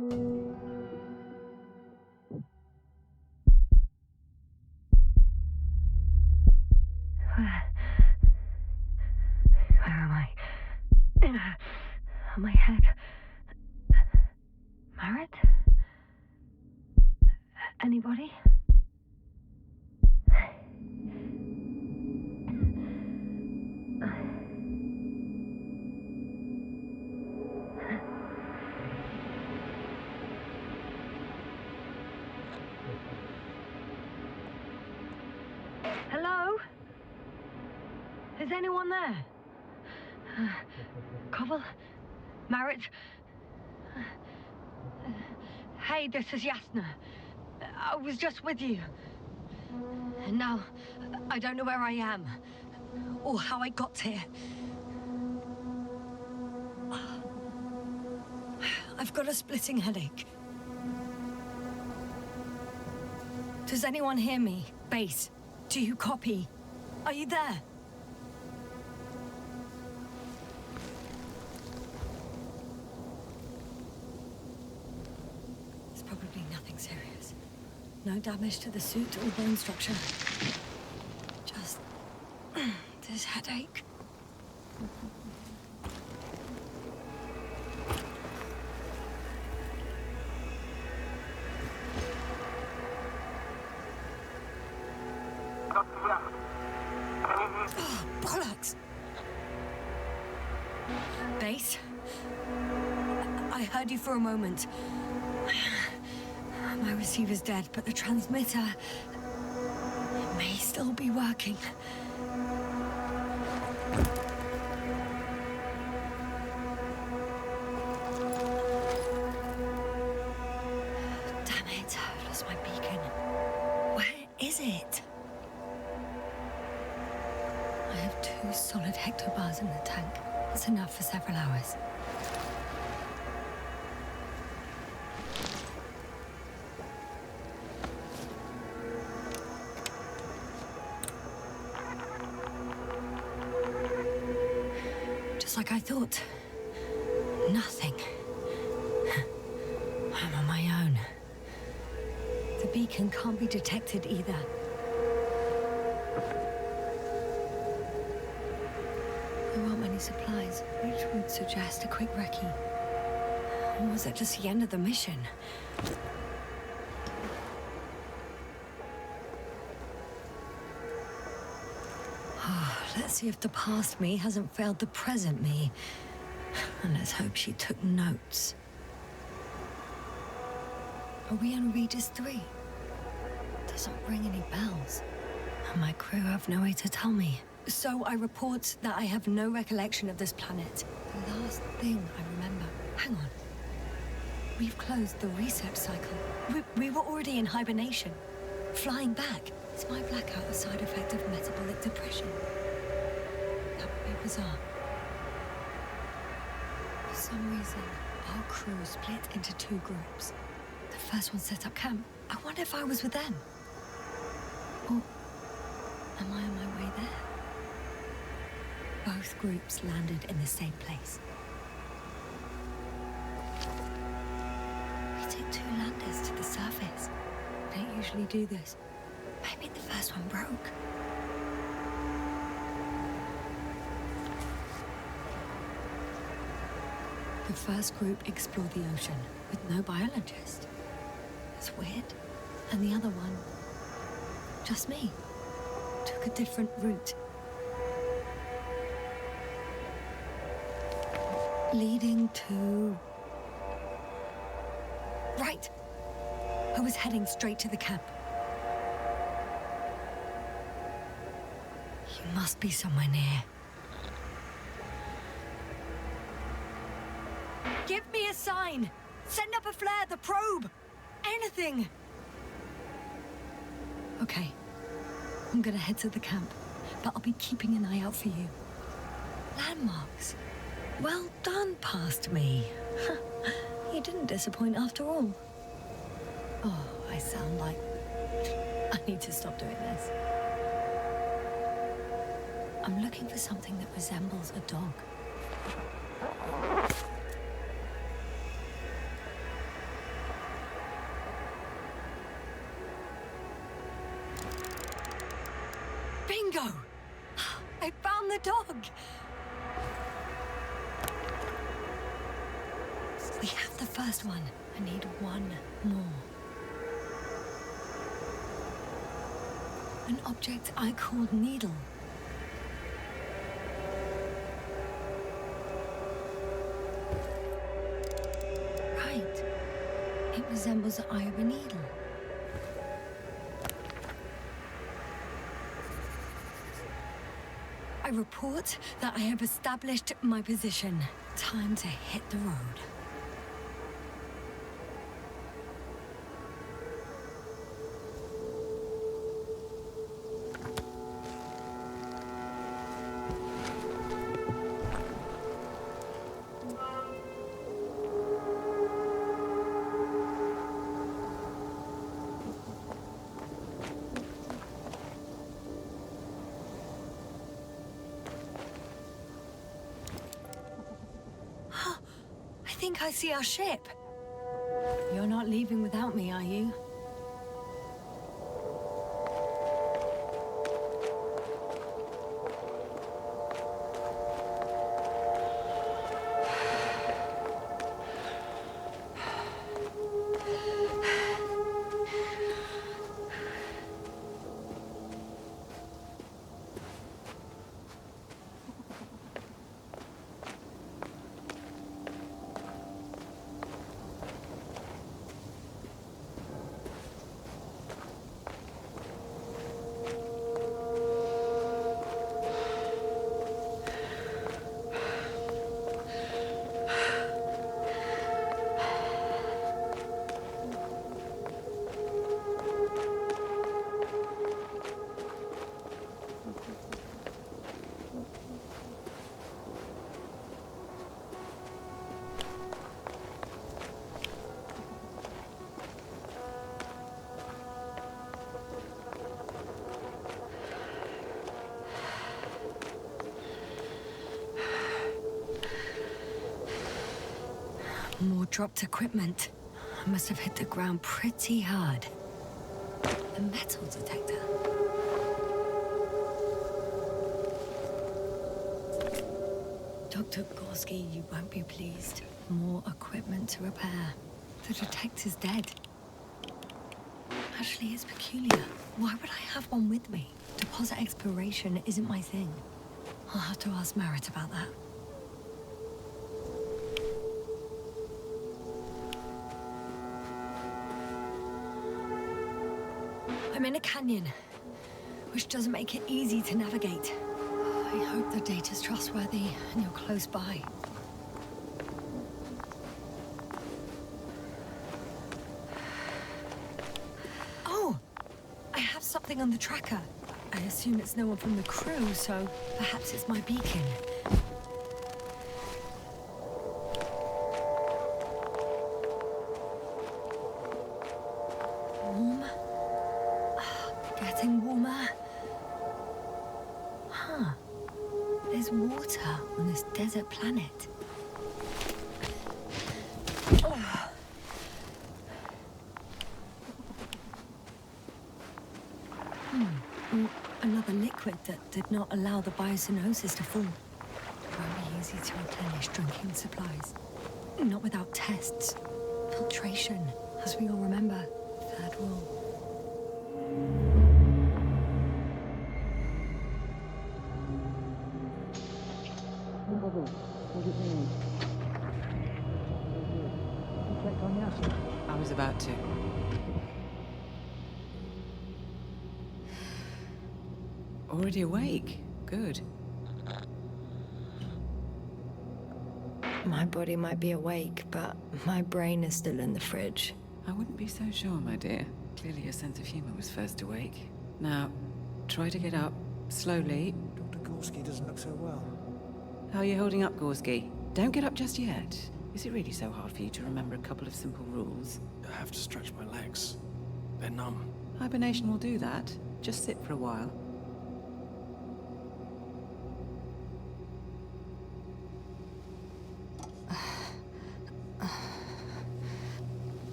Where am I? My head. Marit? Anybody? Hello? Is anyone there? Koval? Marit? Hey, this is Yasna. I was just with you. And now, I don't know where I am. Or how I got here. I've got a splitting headache. Does anyone hear me? Base, do you copy? Are you there? It's probably nothing serious. No damage to the suit or bone structure. Just this headache. Oh, bollocks! Base? I heard you for a moment. My receiver's dead, but the transmitter may still be working. Damn it, I've lost my beacon. Where is it? I have 2 solid hectobars in the tank. That's enough for several hours. Just like I thought. Nothing. I'm on my own. The beacon can't be detected either. There aren't many supplies, which would suggest a quick recce. Or was it just the end of the mission? Let's see if the past me hasn't failed the present me. And let's hope she took notes. Are we on Regis 3? Doesn't ring any bells. And my crew have no way to tell me. So I report that I have no recollection of this planet. The last thing I remember... Hang on. We've closed the research cycle. We were already in hibernation. Flying back. Is my blackout a side effect of metabolic depression? That would be bizarre. For some reason, our crew split into 2 groups. The first one set up camp. I wonder if I was with them. Or am I on my way there? Both groups landed in the same place. We took 2 landers to the surface. We don't usually do this. Maybe the first one broke. The first group explored the ocean with no biologist. That's weird. And the other one, just me, took a different route. Leading to... Right. I was heading straight to the camp. You must be somewhere near. Give me a sign! Send up a flare, the probe! Anything! Okay. I'm gonna head to the camp, but I'll be keeping an eye out for you. Landmarks. Well done, past me. You didn't disappoint after all. Oh, I sound like... I need to stop doing this. I'm looking for something that resembles a dog. Bingo! I found the dog! We have the first one. I need one more. An object I called needle. Right. It resembles the eye of a needle. I report that I have established my position. Time to hit the road. I think I see our ship. You're not leaving without me, are you? More dropped equipment. I must have hit the ground pretty hard. A metal detector. Dr. Gorski, you won't be pleased. More equipment to repair. The detector's dead. Actually, it's peculiar. Why would I have one with me? Deposit exploration isn't my thing. I'll have to ask Merritt about that. I'm in a canyon, which doesn't make it easy to navigate. I hope the data's trustworthy and you're close by. Oh! I have something on the tracker. I assume it's no one from the crew, so perhaps it's my beacon. Warm. Getting warmer. Huh. There's water on this desert planet. Another liquid that did not allow the biocenosis to fall. Won't be easy to replenish drinking supplies. Not without tests. Filtration, as we all remember. Third rule. I was about to. Already awake? Good. My body might be awake, but my brain is still in the fridge. I wouldn't be so sure, my dear. Clearly your sense of humor was first awake. Now, try to get up, slowly. Dr. Gorski doesn't look so well. How are you holding up, Gorski? Don't get up just yet. Is it really so hard for you to remember a couple of simple rules? I have to stretch my legs. They're numb. Hibernation will do that. Just sit for a while.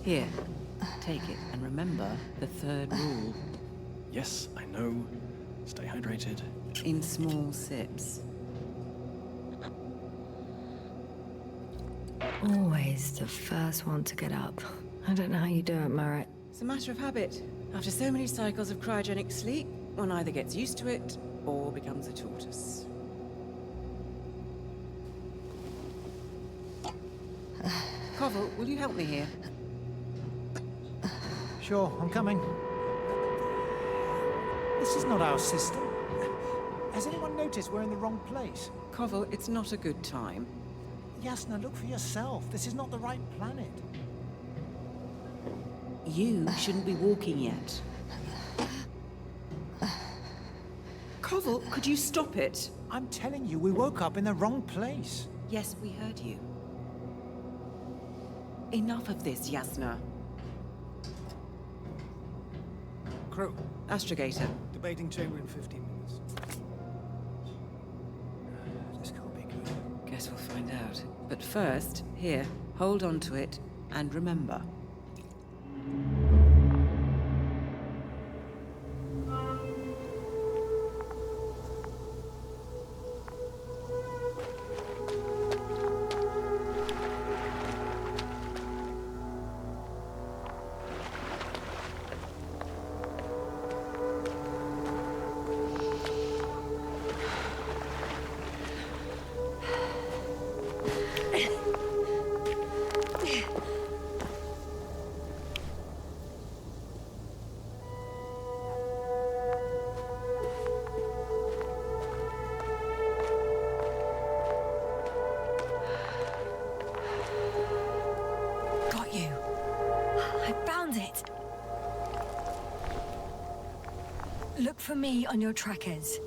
Here, Take it and remember the third rule. Yes, I know. Stay hydrated. In small sips. Always the first one to get up. I don't know how you do it, Merritt. It's a matter of habit. After so many cycles of cryogenic sleep, one either gets used to it or becomes a tortoise. Koval, will you help me here? Sure, I'm coming. This is not our system. Has anyone noticed we're in the wrong place? Koval, it's not a good time. Yasna, look for yourself. This is not the right planet. You shouldn't be walking yet. Koval, could you stop it? I'm telling you, we woke up in the wrong place. Yes, we heard you. Enough of this, Yasna. Crew, Astrogator. debating chamber in 15 minutes. This can't be good. Guess we'll find out. But first, here, hold on to it and remember. Got you. I found it. Look for me on your trackers.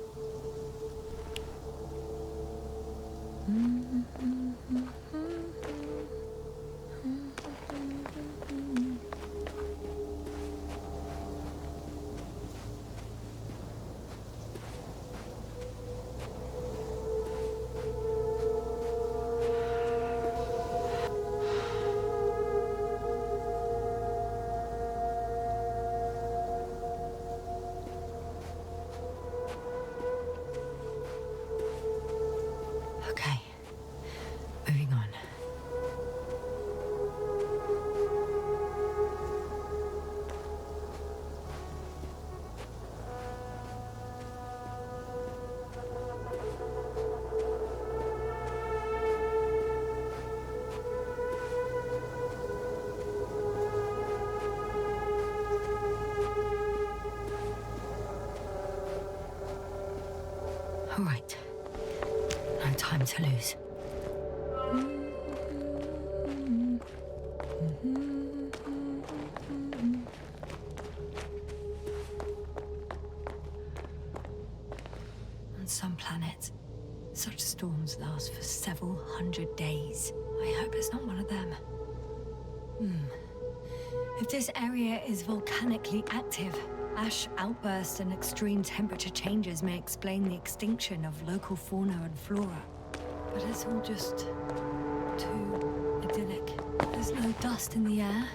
Okay. Moving on. All right. No time to lose. On some planets, such storms last for several hundred days. I hope it's not one of them. If this area is volcanically active, ash outbursts and extreme temperature changes may explain the extinction of local fauna and flora. But it's all just too idyllic. There's no dust in the air.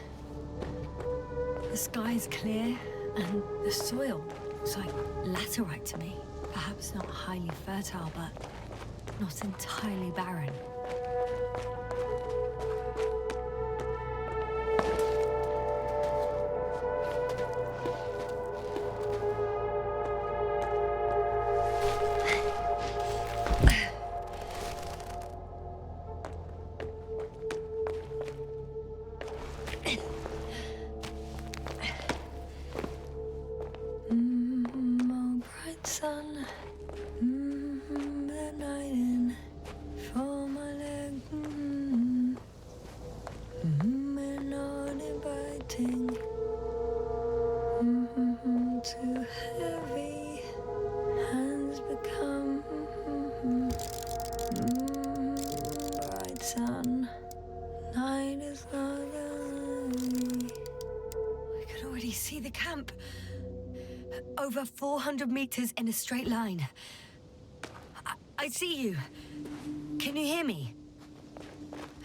The sky's clear, and the soil looks like laterite to me. Perhaps not highly fertile, but not entirely barren. Oh, bright sun, the night in for my leg. We're not inviting. Too heavy, hands become bright sun. Night is not early. I can already see the camp. Over 400 meters in a straight line. I see you. Can you hear me?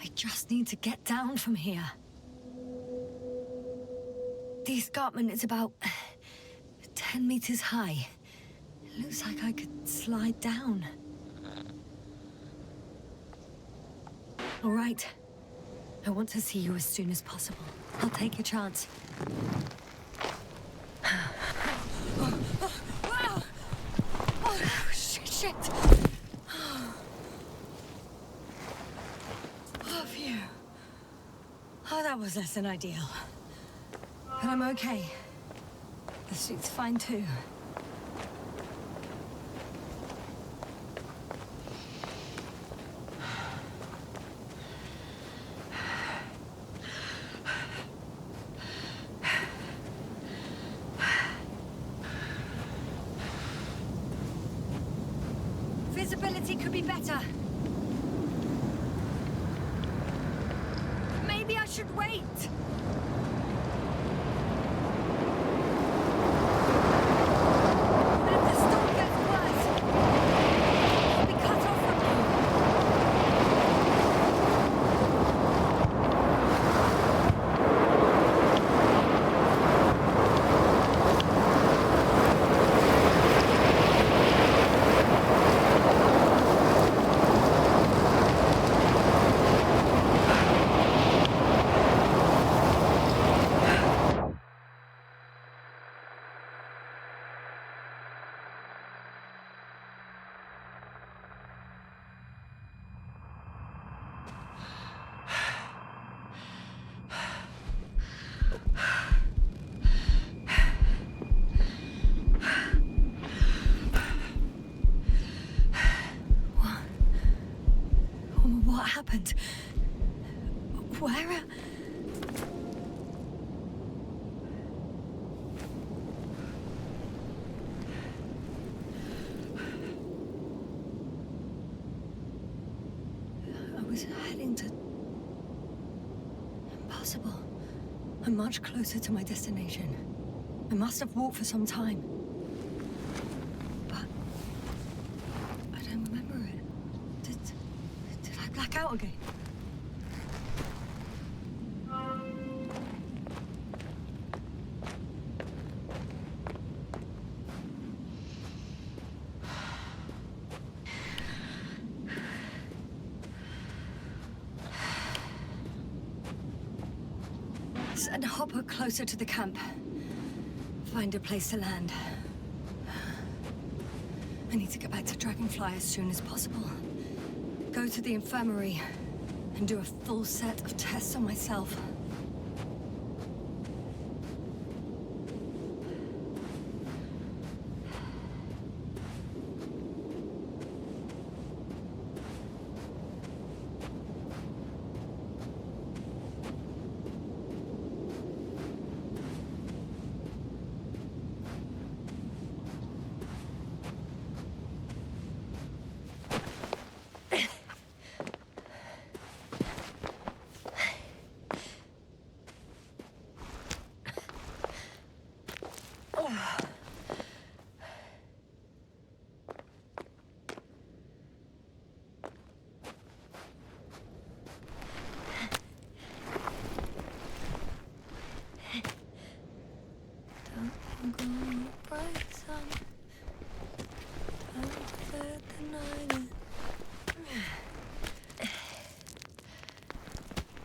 I just need to get down from here. The escarpment is about 10 meters high. It looks like I could slide down. All right. I want to see you as soon as possible. I'll take your chance. Oh, shit. Oh, phew. Oh, that was less than ideal. But I'm okay. The suit's fine too. Visibility could be better. Maybe I should wait. But if the storm gets worse, I'll be cut off from you. What happened? Where? I was heading to... Impossible. I'm much closer to my destination. I must have walked for some time. But... I don't remember it. Did I black out again? Send a hopper closer to the camp. Find a place to land. I need to get back to Dragonfly as soon as possible. Go to the infirmary and do a full set of tests on myself.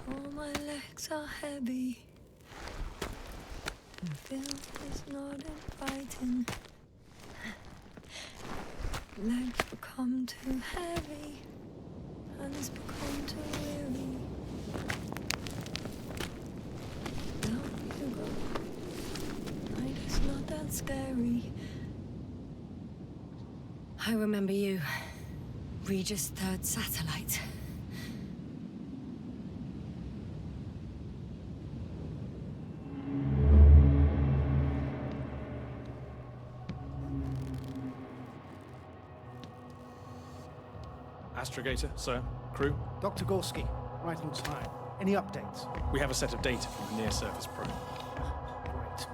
All my legs are heavy. The field is not inviting. Legs become too heavy. Hands become too weary. Down you go. Night is not that scary. I remember you. Regis' third satellite. Astrogator, sir. Crew. Dr. Gorski, right on time. Any updates? We have a set of data from the near-surface probe. Great.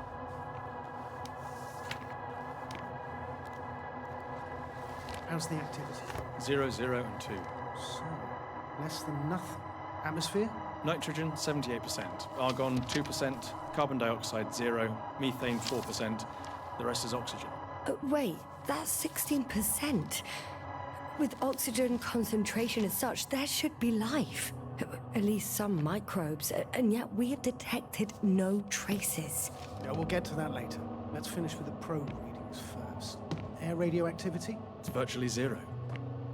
How's the activity? 0, 0, and 2. So, less than nothing. Atmosphere? Nitrogen, 78%. Argon, 2%. Carbon dioxide, 0. Methane, 4%. The rest is oxygen. Wait, that's 16%. With oxygen concentration as such, there should be life. At least some microbes, and yet we have detected no traces. Yeah, we'll get to that later. Let's finish with the probe readings first. Air radioactivity? It's virtually 0.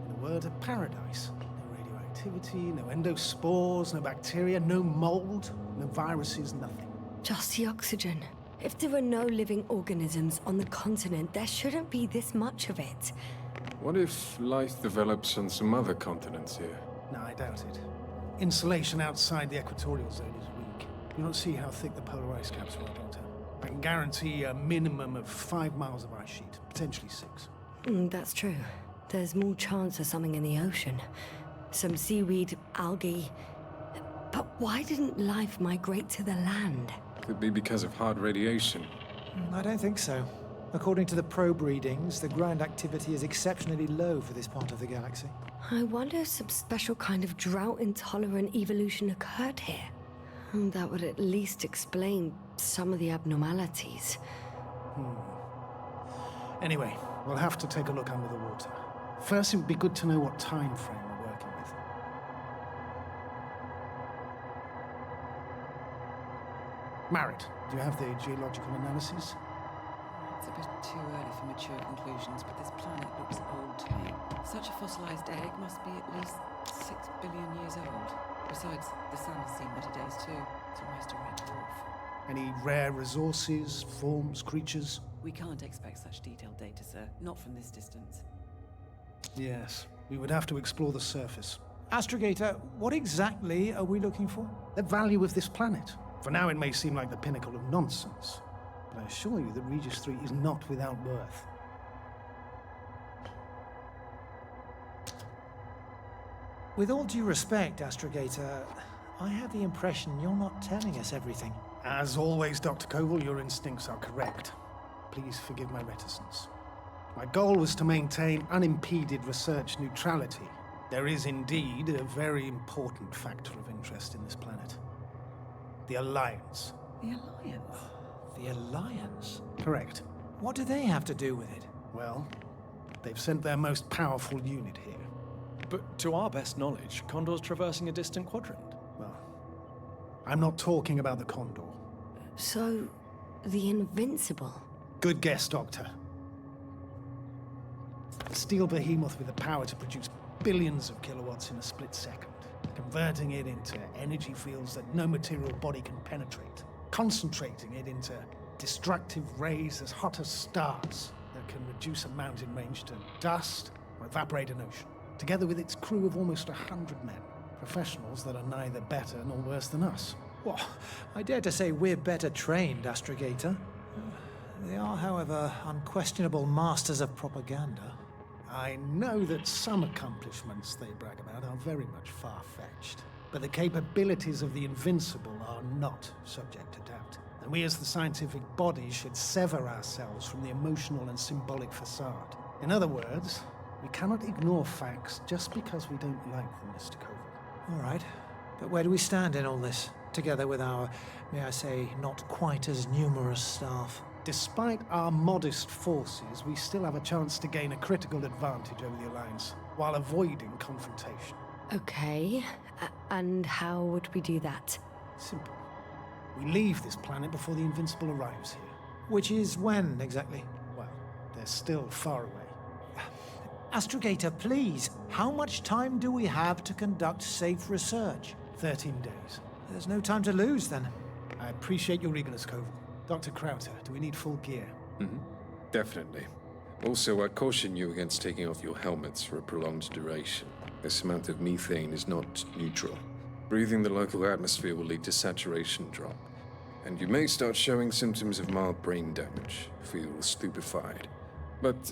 In a word, a paradise. No radioactivity, no endospores, no bacteria, no mold, no viruses, nothing. Just the oxygen. If there are no living organisms on the continent, there shouldn't be this much of it. What if life develops on some other continents here? No, I doubt it. Insulation outside the equatorial zone is weak. You don't see how thick the polar ice caps are, Doctor. I can guarantee a minimum of 5 miles of ice sheet, potentially 6. That's true. There's more chance of something in the ocean. Some seaweed, algae. But why didn't life migrate to the land? Could be because of hard radiation. I don't think so. According to the probe readings, the ground activity is exceptionally low for this part of the galaxy. I wonder if some special kind of drought-intolerant evolution occurred here. That would at least explain some of the abnormalities. Anyway, we'll have to take a look under the water. First, it would be good to know what time frame we're working with. Marit, do you have the geological analysis? It's a bit too early for mature conclusions, but this planet looks old to me. Such a fossilized egg must be at least 6 billion years old. Besides, the sun has seen better days too. It's almost a red dwarf. Any rare resources, forms, creatures? We can't expect such detailed data, sir. Not from this distance. Yes, we would have to explore the surface. Astrogator, what exactly are we looking for? The value of this planet. For now, it may seem like the pinnacle of nonsense, but I assure you that Regis 3 is not without worth. With all due respect, Astrogator, I have the impression you're not telling us everything. As always, Dr. Koval, your instincts are correct. Please forgive my reticence. My goal was to maintain unimpeded research neutrality. There is indeed a very important factor of interest in this planet. The Alliance. The Alliance? The Alliance? Correct. What do they have to do with it? Well, they've sent their most powerful unit here. But to our best knowledge, Condor's traversing a distant quadrant. Well, I'm not talking about the Condor. So, the Invincible. Good guess, Doctor. A steel behemoth with the power to produce billions of kilowatts in a split second, converting it into energy fields that no material body can penetrate, concentrating it into destructive rays as hot as stars that can reduce a mountain range to dust or evaporate an ocean, together with its crew of almost 100 men, professionals that are neither better nor worse than us. Well, I dare to say we're better trained, Astrogator. They are, however, unquestionable masters of propaganda. I know that some accomplishments they brag about are very much far-fetched, but the capabilities of the Invincible are not subject to doubt. And we as the scientific body should sever ourselves from the emotional and symbolic facade. In other words, we cannot ignore facts just because we don't like them, Mr. Koval. All right, but where do we stand in all this, together with our, may I say, not quite as numerous staff? Despite our modest forces, we still have a chance to gain a critical advantage over the Alliance, while avoiding confrontation. Okay, and how would we do that? Simple. We leave this planet before the Invincible arrives here. Which is when, exactly? Well, they're still far away. Astrogator, please, how much time do we have to conduct safe research? 13 days. There's no time to lose, then. I appreciate your eagerness, Koval. Dr. Krauter, do we need full gear? Definitely. Also, I caution you against taking off your helmets for a prolonged duration. This amount of methane is not neutral. Breathing the local atmosphere will lead to saturation drop, and you may start showing symptoms of mild brain damage, feel stupefied. But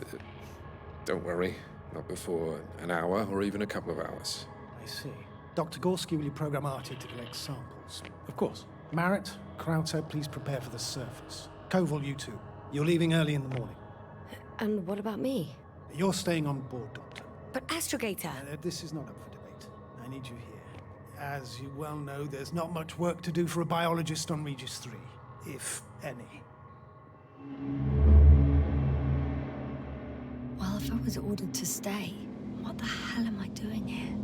don't worry, not before an hour or even a couple of hours. I see. Dr. Gorski, will you program Artie to collect samples? Of course. Marit, Krauter, please prepare for the surface. Koval, you two. You're leaving early in the morning. And what about me? You're staying on board, Doctor. But Astrogator... This is not up for debate. I need you here. As you well know, there's not much work to do for a biologist on Regis 3, if any. Well, if I was ordered to stay, what the hell am I doing here?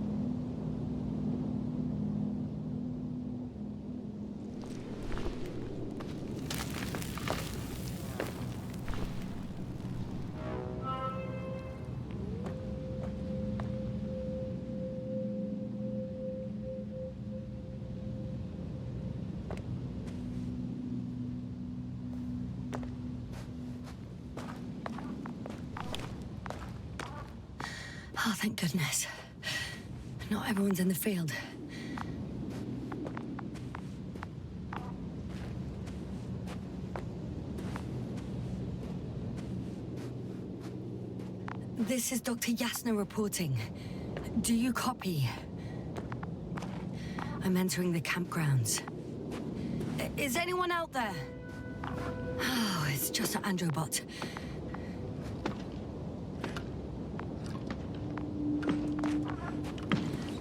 Oh, thank goodness. Not everyone's in the field. This is Dr. Yasna reporting. Do you copy? I'm entering the campgrounds. Is anyone out there? Oh, it's just an Androbot.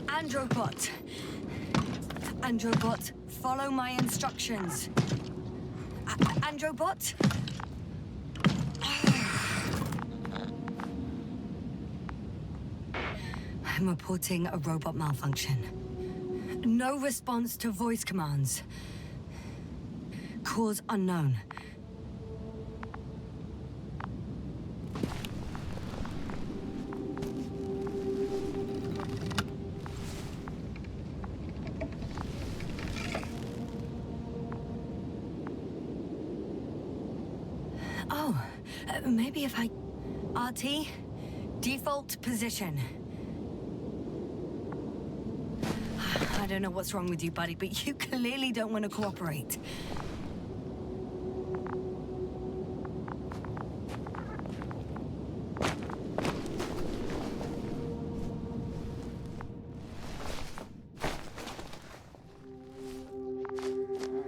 Androbot. Androbot, follow my instructions. Androbot? I'm reporting a robot malfunction. No response to voice commands. Cause unknown. Oh, maybe if I... RT? Default position. I don't know what's wrong with you, buddy, but you clearly don't want to cooperate.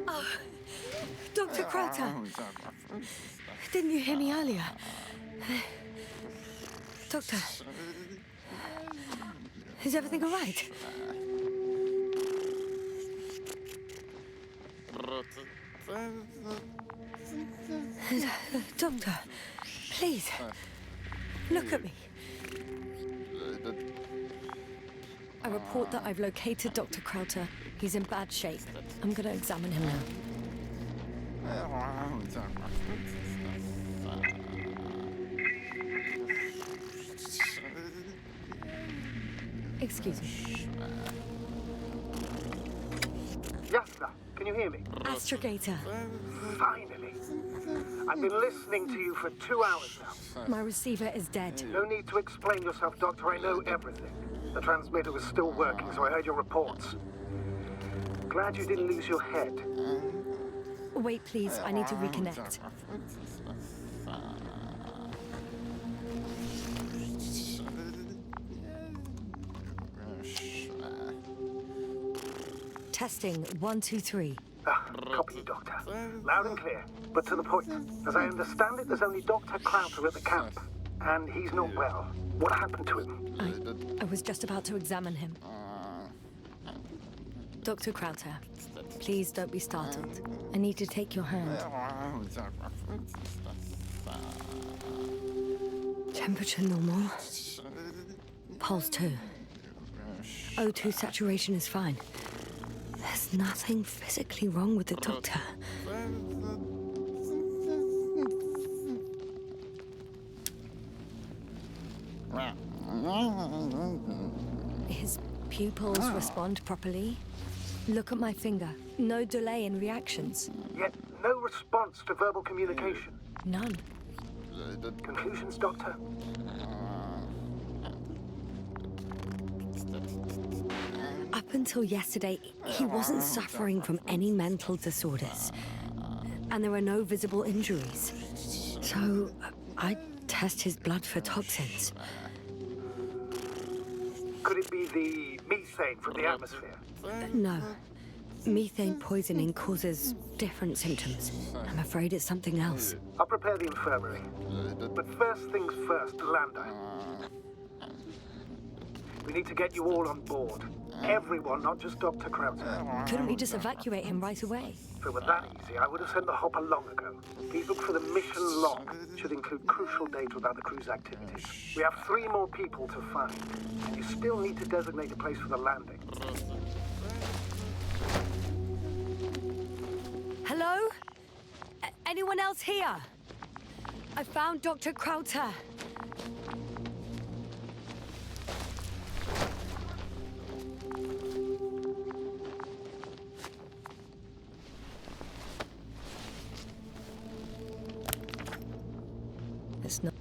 Oh, Dr. Crowther. Didn't you hear me earlier? Doctor, is everything all right? Doctor, please, look at me. I report that I've located Dr. Crowther. He's in bad shape. I'm going to examine him now. Excuse me. Yasna, can you hear me? Astrogator, Finally. I've been listening to you for 2 hours now. my receiver is dead. No need to explain yourself, Doctor. I know everything. The transmitter was still working, so I heard your reports. Glad you didn't lose your head. Wait, please, I need to reconnect. Testing 1, 2, 3. Copy you, Doctor. Loud and clear, but to the point. As I understand it, there's only Dr. Crowther at the camp, and he's not well. What happened to him? I was just about to examine him. Dr. Crowther, please don't be startled. I need to take your hand. Temperature normal. Pulse 2. O2 saturation is fine. There's nothing physically wrong with the doctor. His pupils respond properly. Look at my finger. No delay in reactions. Yet no response to verbal communication. None. Conclusions, Doctor? Up until yesterday, he wasn't suffering from any mental disorders. And there are no visible injuries. So, I test his blood for toxins. Could it be the methane from the atmosphere? No. Methane poisoning causes different symptoms. I'm afraid it's something else. I'll prepare the infirmary. But first things first, Lando. We need to get you all on board. Everyone, not just Dr. Krauser. Couldn't we just evacuate him right away? If it were that easy, I would have sent the hopper long ago. Please look for the mission log. It should include crucial data about the crew's activities. We have 3 more people to find. And you still need to designate a place for the landing. Hello? Anyone else here? I found Dr. Krauter. It's not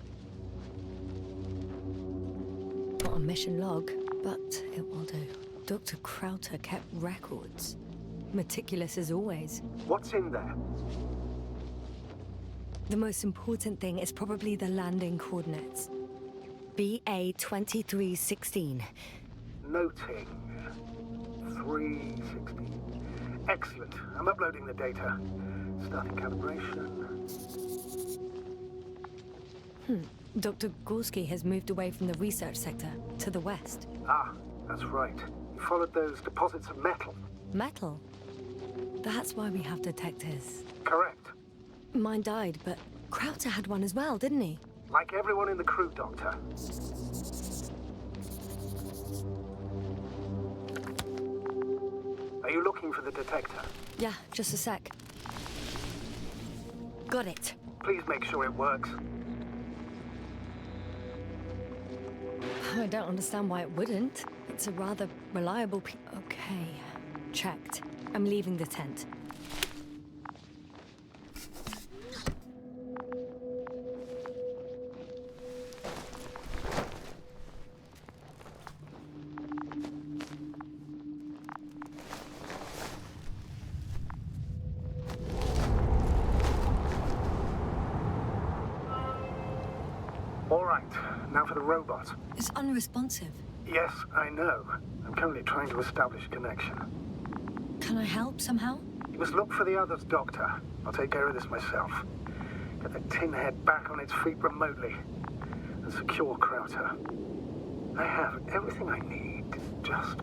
a mission log, but it will do. Dr. Krauter kept records. Meticulous as always. What's in there? The most important thing is probably the landing coordinates. BA 2316. Noting. 316. Excellent. I'm uploading the data. Starting calibration. Dr. Gorski has moved away from the research sector to the west. Ah, that's right. You followed those deposits of metal. Metal? That's why we have detectors. Correct. Mine died, but Krauter had one as well, didn't he? Like everyone in the crew, Doctor. Are you looking for the detector? Yeah, just a sec. Got it. Please make sure it works. I don't understand why it wouldn't. It's a rather reliable Okay, checked. I'm leaving the tent. All right, now for the robot. It's unresponsive. Yes, I know. I'm currently trying to establish a connection. Can I help somehow? You must look for the others, Doctor. I'll take care of this myself. Get the tin head back on its feet remotely. And secure Krauter. I have everything I need. Just...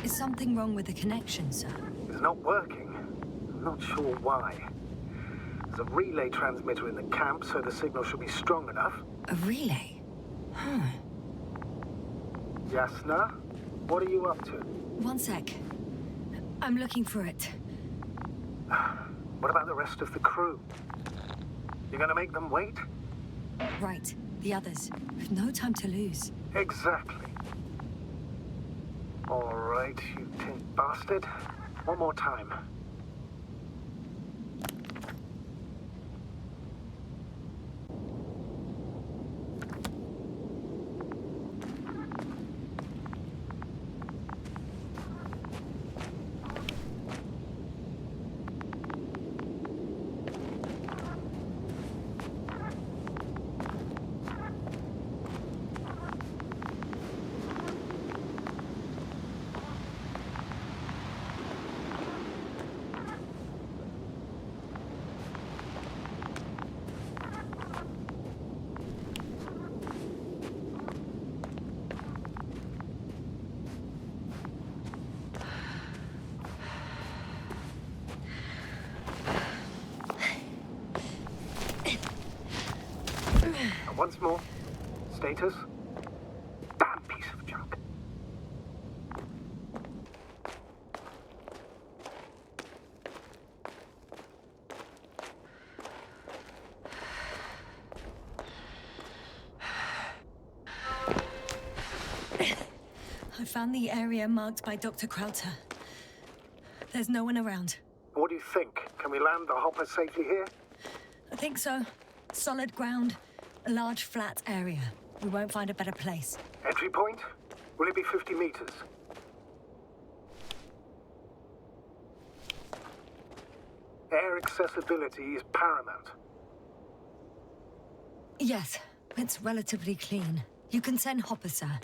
Is something wrong with the connection, sir? It's not working. I'm not sure why. There's a relay transmitter in the camp, so the signal should be strong enough. A relay? Huh. Jasna, what are you up to? One sec. I'm looking for it. What about the rest of the crew? You're gonna make them wait? Right, the others. We've no time to lose. Exactly. All right, you tin bastard. One more time. Once more. Status? Damn piece of junk. I found the area marked by Dr. Krauter. There's no one around. What do you think? Can we land the hopper safely here? I think so. Solid ground. A large flat area. We won't find a better place. Entry point? Will it be 50 meters? Air accessibility is paramount. Yes, it's relatively clean. You can send Hopper, sir.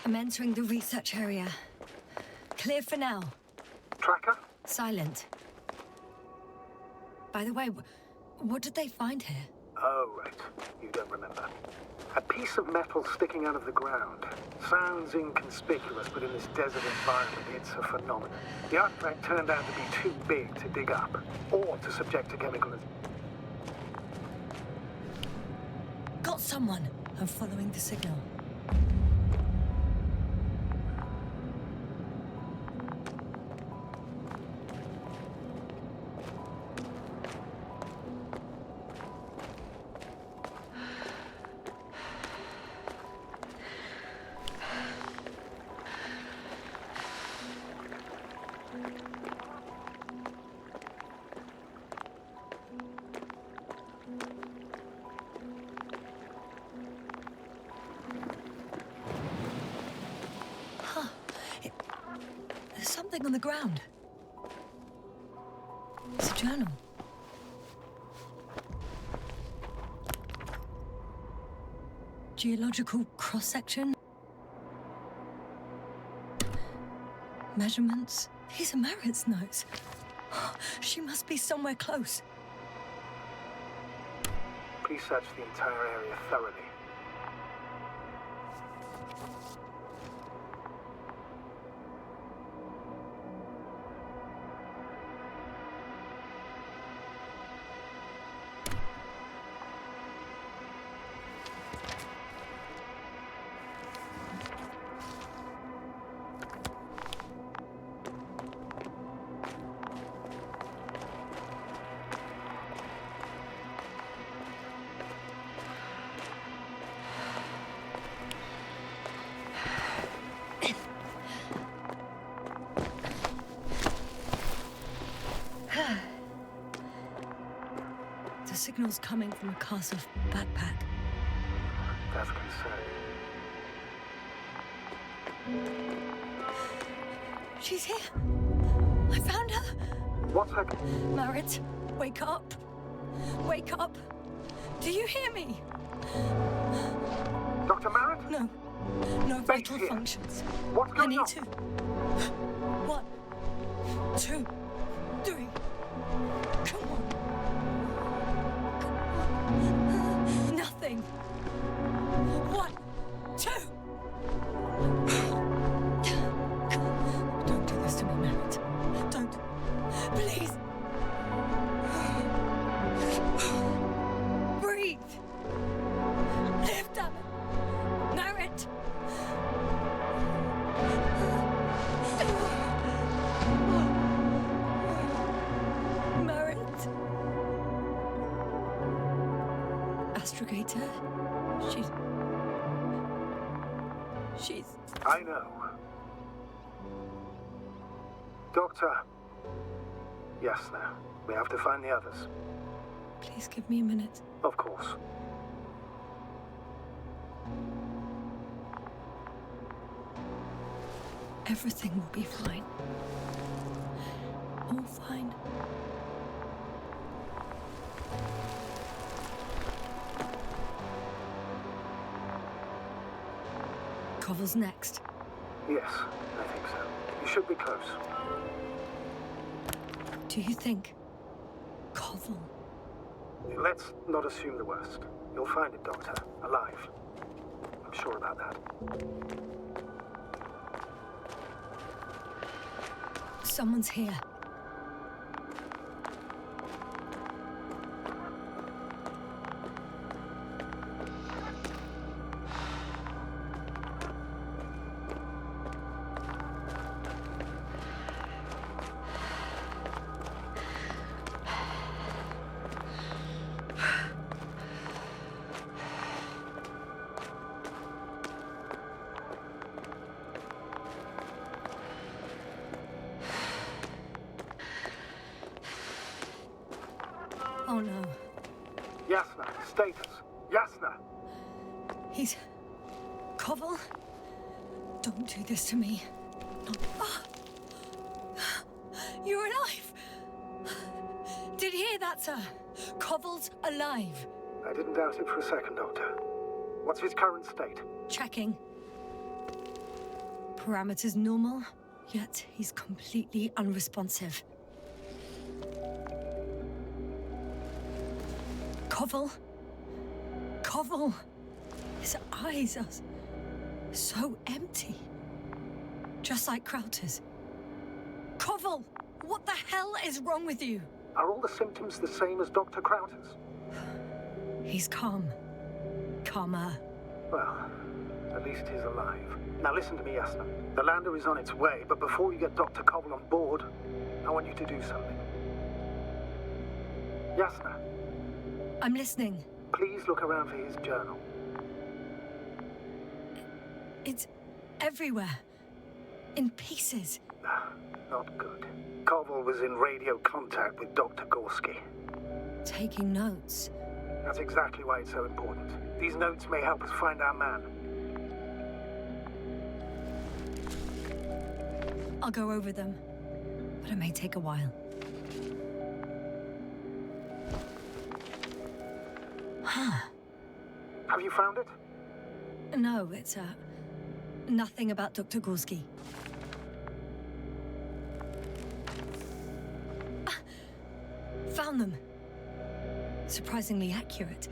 I'm entering the research area. Clear for now. Tracker? Silent. By the way, What did they find here? Oh, right. You don't remember. A piece of metal sticking out of the ground. Sounds inconspicuous, but in this desert environment, it's a phenomenon. The artifact turned out to be too big to dig up, or to subject to chemical... Got someone. I'm following the signal. Something on the ground. It's a journal. Geological cross-section. Measurements. These are Merritt's notes. She must be somewhere close. Please search the entire area thoroughly. The signal's coming from a castle backpack. That's concerning. She's here. I found her. What's her... Merritt, wake up. Wake up. Do you hear me? Dr. Merritt? No. No vital here. functions. What's I going need on? to. 1, 2, 3. Come on. Nothing. 1, 2. Don't do this to me, Merritt. Don't. Please. Breathe. Live, damn it. Merritt. Merritt. Astrogator. She's... I know. Doctor. Yes, now. We have to find the others. Please give me a minute. Of course. Everything will be fine. All fine. Cover's next. Yes, I think so. You should be close. Do you think? Koval? Let's not assume the worst. You'll find it, Doctor. Alive. I'm sure about that. Someone's here. Oh no. Yasna, status. Yasna. He's... Koval? Don't do this to me. No. Ah! You're alive! Did you hear that, sir? Koval's alive. I didn't doubt it for a second, Doctor. What's his current state? Checking. Parameters normal, yet he's completely unresponsive. Koval? Koval? His eyes are so empty. Just like Krauter's. Koval! What the hell is wrong with you? Are all the symptoms the same as Dr. Krauter's? He's calm. Calmer. Well, at least he's alive. Now listen to me, Yasna. The lander is on its way, but before you get Dr. Koval on board, I want you to do something. Yasna, I'm listening. please look around for his journal. It's everywhere. In pieces. Not good. Koval was in radio contact with Dr. Gorski. Taking notes. That's exactly why it's so important. These notes may help us find our man. I'll go over them. But it may take a while. Have you found it? No, it's nothing about Dr. Gorski. Found them. Surprisingly accurate.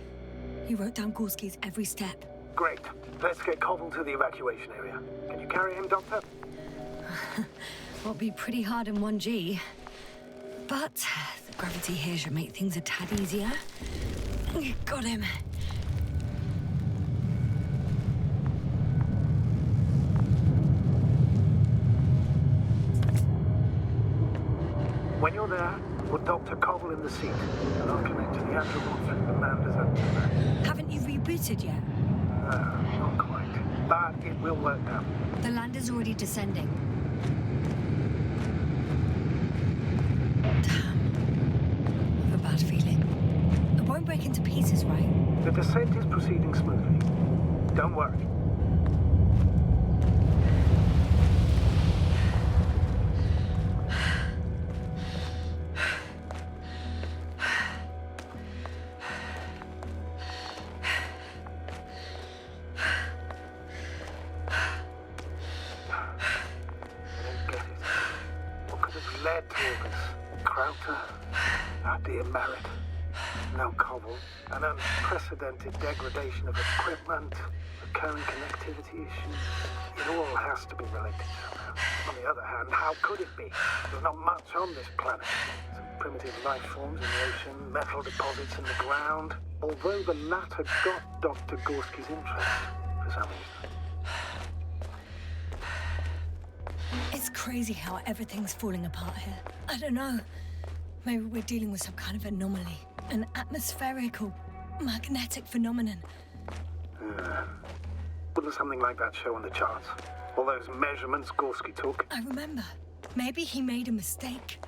He wrote down Gorski's every step. Great. Let's get Koval to the evacuation area. Can you carry him, Doctor? Will be pretty hard in 1G. But the gravity here should make things a tad easier. Got him. When you're there, put Dr. Koval in the seat, and I'll connect to the Andromorph and the Manda's antenna. Haven't you rebooted yet? Not quite. But it will work now. The lander's already descending. Damn. I have a bad feeling. It won't break into pieces, right? The descent is proceeding smoothly. Don't worry. An unprecedented degradation of equipment, recurring connectivity issues. It all has to be related somehow. On the other hand, how could it be? There's not much on this planet. Some primitive life forms in the ocean, metal deposits in the ground. Although the latter got Dr. Gorski's interest for some reason. It's crazy how everything's falling apart here. I don't know. Maybe we're dealing with some kind of anomaly. An atmospheric or magnetic phenomenon. Wouldn't something like that show on the charts? All those measurements Gorski took? I remember. Maybe he made a mistake.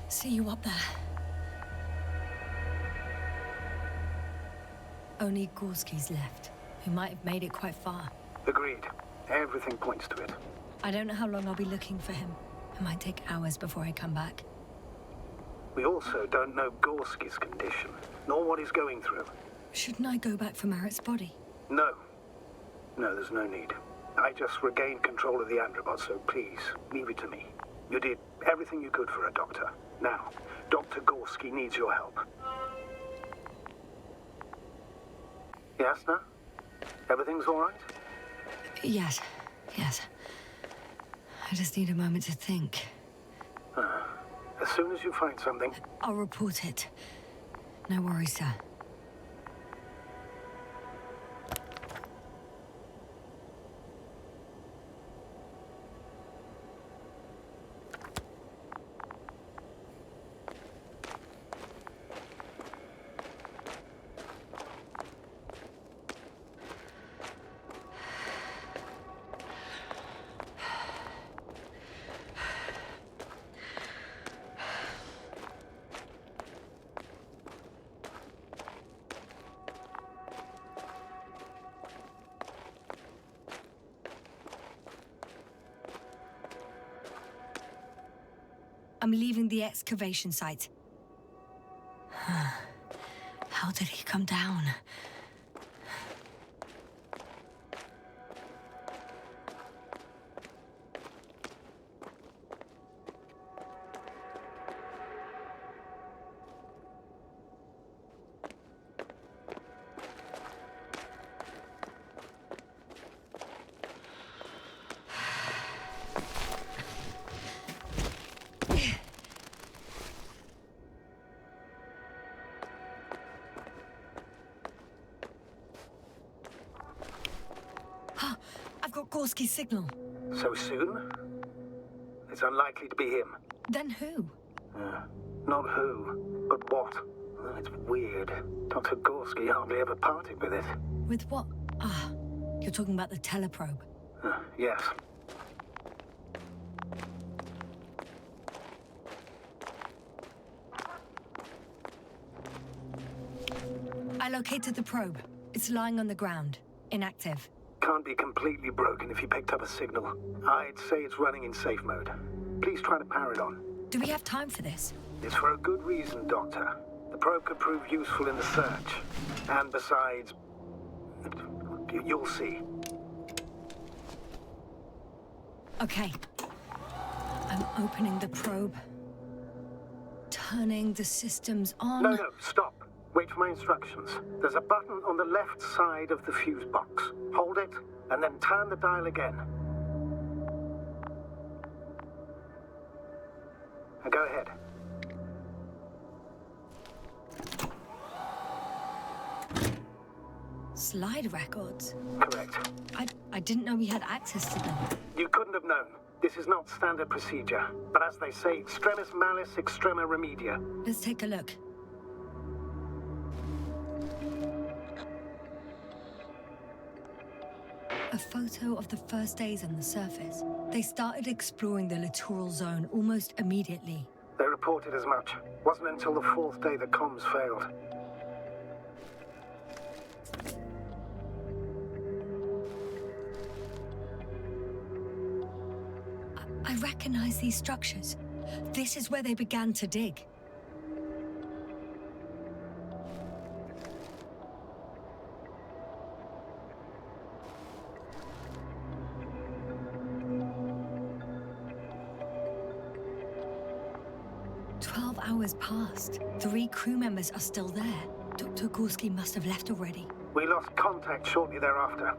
See you up there. Only Gorski's left. He might have made it quite far. Agreed. Everything points to it. I don't know how long I'll be looking for him. It might take hours before I come back. We also don't know Gorski's condition, nor what he's going through. Shouldn't I go back for Merritt's body? No. No, there's no need. I just regained control of the Androbot, so please, leave it to me. You did everything you could for a doctor. Now, Dr. Gorski needs your help. Yasna? Everything's all right? Yes. I just need a moment to think. As soon as you find something... I'll report it. No worries, sir. I'm leaving the excavation site. How did he come down? I've got Gorski's signal. So soon? It's unlikely to be him. Then who? Not who, but what. Well, it's weird. Dr. Gorski hardly ever parted with it. With what? You're talking about the teleprobe. Yes. I located the probe. It's lying on the ground, inactive. Can't be completely broken if you picked up a signal. I'd say it's running in safe mode. Please try to power it on. Do we have time for this? It's for a good reason, Doctor. The probe could prove useful in the search. And besides, you'll see. Okay. I'm opening the probe. Turning the systems on. No, stop. Wait for my instructions. There's a button on the left side of the fuse box. Hold it, and then turn the dial again. Now go ahead. Slide records? Correct. I didn't know we had access to them. You couldn't have known. This is not standard procedure. But as they say, extremis malice, extrema remedia. Let's take a look. A photo of the first days on the surface. They started exploring the littoral zone almost immediately. They reported as much. Wasn't until the fourth day that comms failed. I recognize these structures. This is where they began to dig. Hours passed. 3 crew members are still there. Dr. Gorski must have left already. We lost contact shortly thereafter.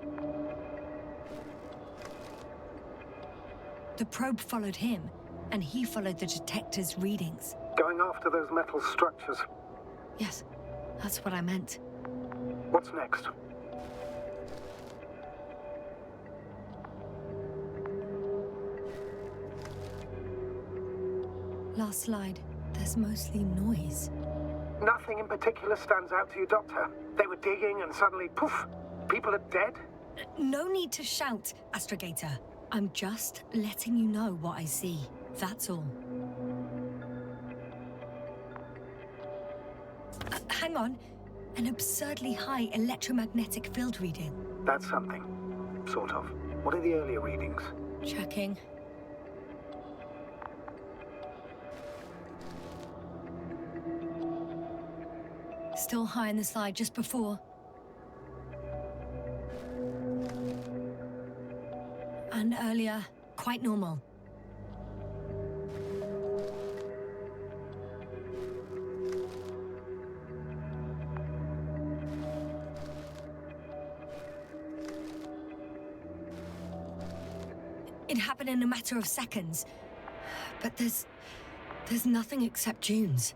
The probe followed him, and he followed the detector's readings. Going after those metal structures. Yes, that's what I meant. What's next? Last slide. There's mostly noise. Nothing in particular stands out to you, Doctor? They were digging and suddenly, poof, people are dead? No need to shout, Astrogator. I'm just letting you know what I see. That's all. Hang on. An absurdly high electromagnetic field reading. That's something. Sort of. What are the earlier readings? Checking. Still high in the slide just before. And earlier, quite normal. It happened in a matter of seconds. But there's nothing except dunes.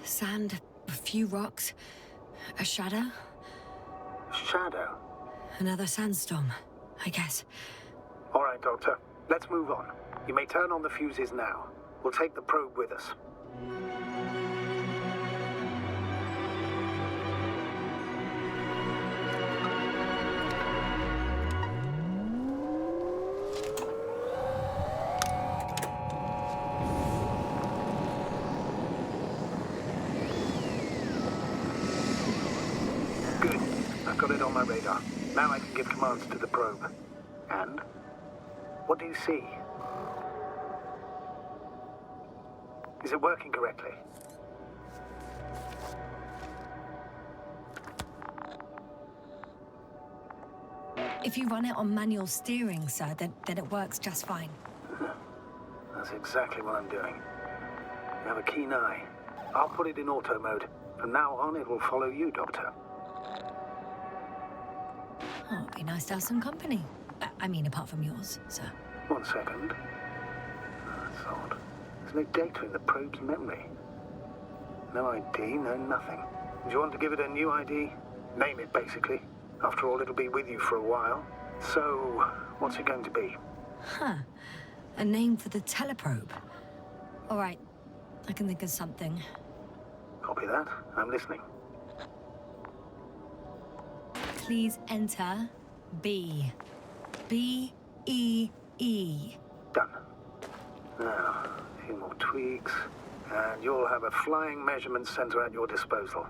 Sand, a few rocks, a shadow. Shadow? Another sandstorm, I guess. All right, Doctor. Let's move on. You may turn on the fuses now. We'll take the probe with us. Good. I've got it on my radar. Now I can give commands to the probe. And? What do you see? Is it working correctly? If you run it on manual steering, sir, then it works just fine. That's exactly what I'm doing. You have a keen eye. I'll put it in auto mode. From now on, it will follow you, Doctor. Oh, it'd be nice to have some company. I mean, apart from yours, sir. 1 second. That's odd. There's no data in the probe's memory. No ID, no nothing. Do you want to give it a new ID? Name it, basically. After all, it'll be with you for a while. So, what's it going to be? Huh. A name for the teleprobe. All right. I can think of something. Copy that. I'm listening. Please enter B. B-E-E. Done. Now, a few more tweaks, and you'll have a flying measurement center at your disposal.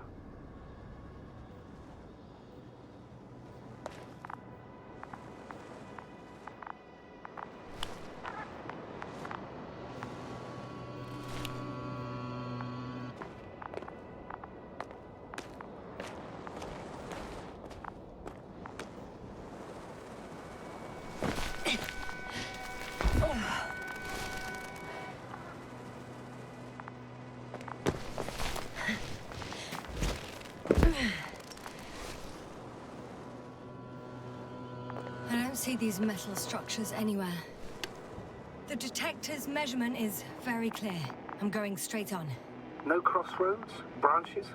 I don't see these metal structures anywhere. The detector's measurement is very clear. I'm going straight on. No crossroads? Branches?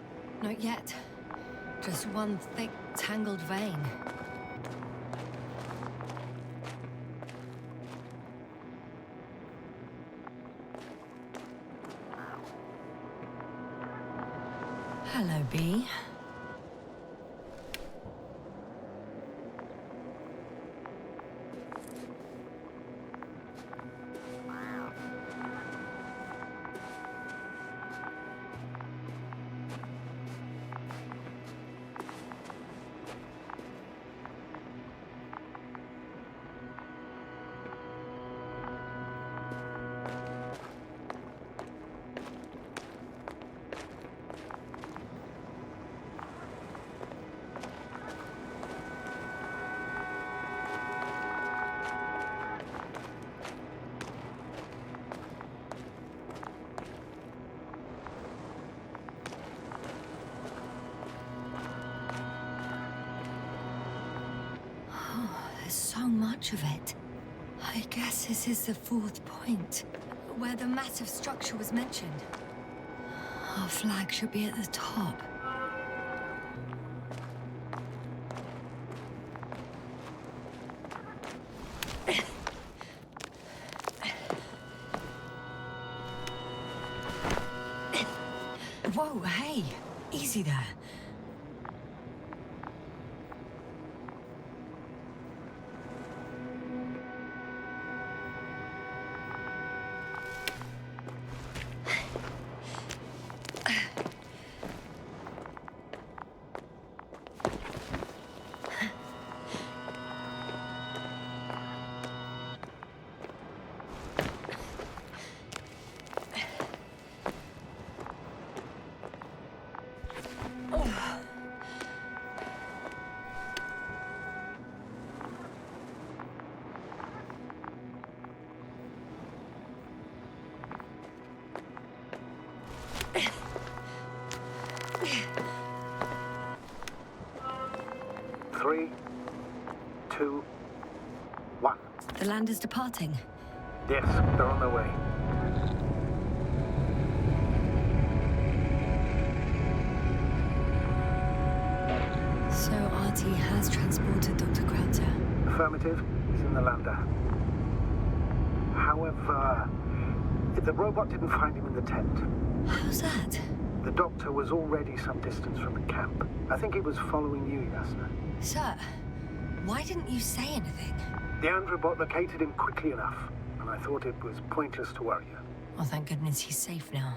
Not yet. Just one thick, tangled vein. Hello, B. There's so much of it. I guess this is the 4th point, where the massive structure was mentioned. Our flag should be at the top. Whoa, hey, easy there. Three, two, one. The land is departing. Yes, they're on their way. So RT has transported Dr. Krauter. Affirmative. He's in the lander. However, the robot didn't find him in the tent. How's that? The doctor was already some distance from the camp. I think he was following you, Yasna. Sir, why didn't you say anything? The Androbot located him quickly enough, and I thought it was pointless to worry you. Oh, thank goodness he's safe now.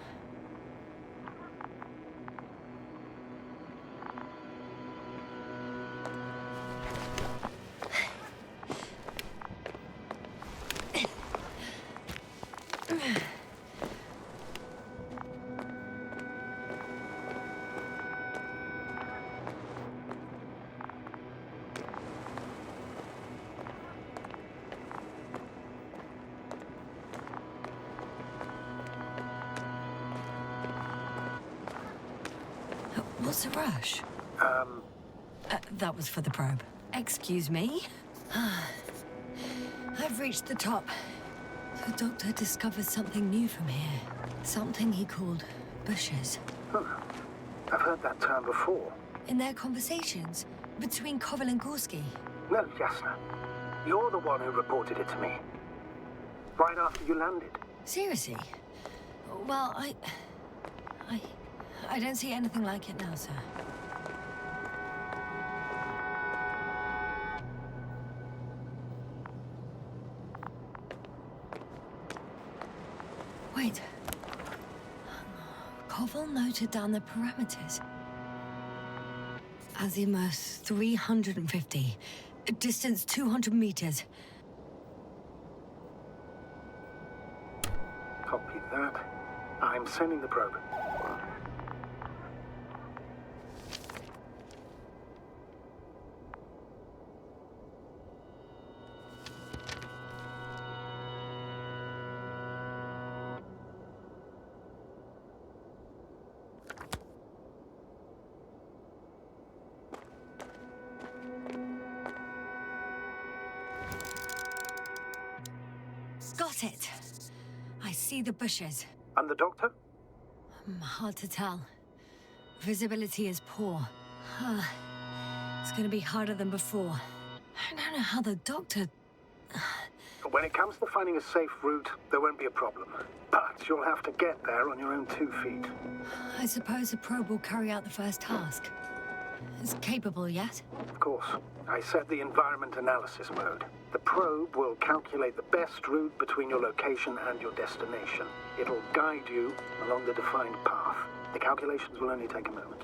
What's the rush? That was for the probe. Excuse me? I've reached the top. The doctor discovered something new from here. Something he called bushes. I've heard that term before. In their conversations between Koval and Gorski. No, Jasna. You're the one who reported it to me. Right after you landed. Seriously? Well, I don't see anything like it now, sir. Wait. Koval noted down the parameters. Azimuth 350. Distance 200 meters. Copy that. I'm sending the probe. Got it. I see the bushes. And the doctor? Hard to tell. Visibility is poor. It's gonna be harder than before. I don't know how the doctor... When it comes to finding a safe route, there won't be a problem. But you'll have to get there on your own 2 feet. I suppose the probe will carry out the first task. It's capable yet? Of course. I set the environment analysis mode. The probe will calculate the best route between your location and your destination. It'll guide you along the defined path. The calculations will only take a moment.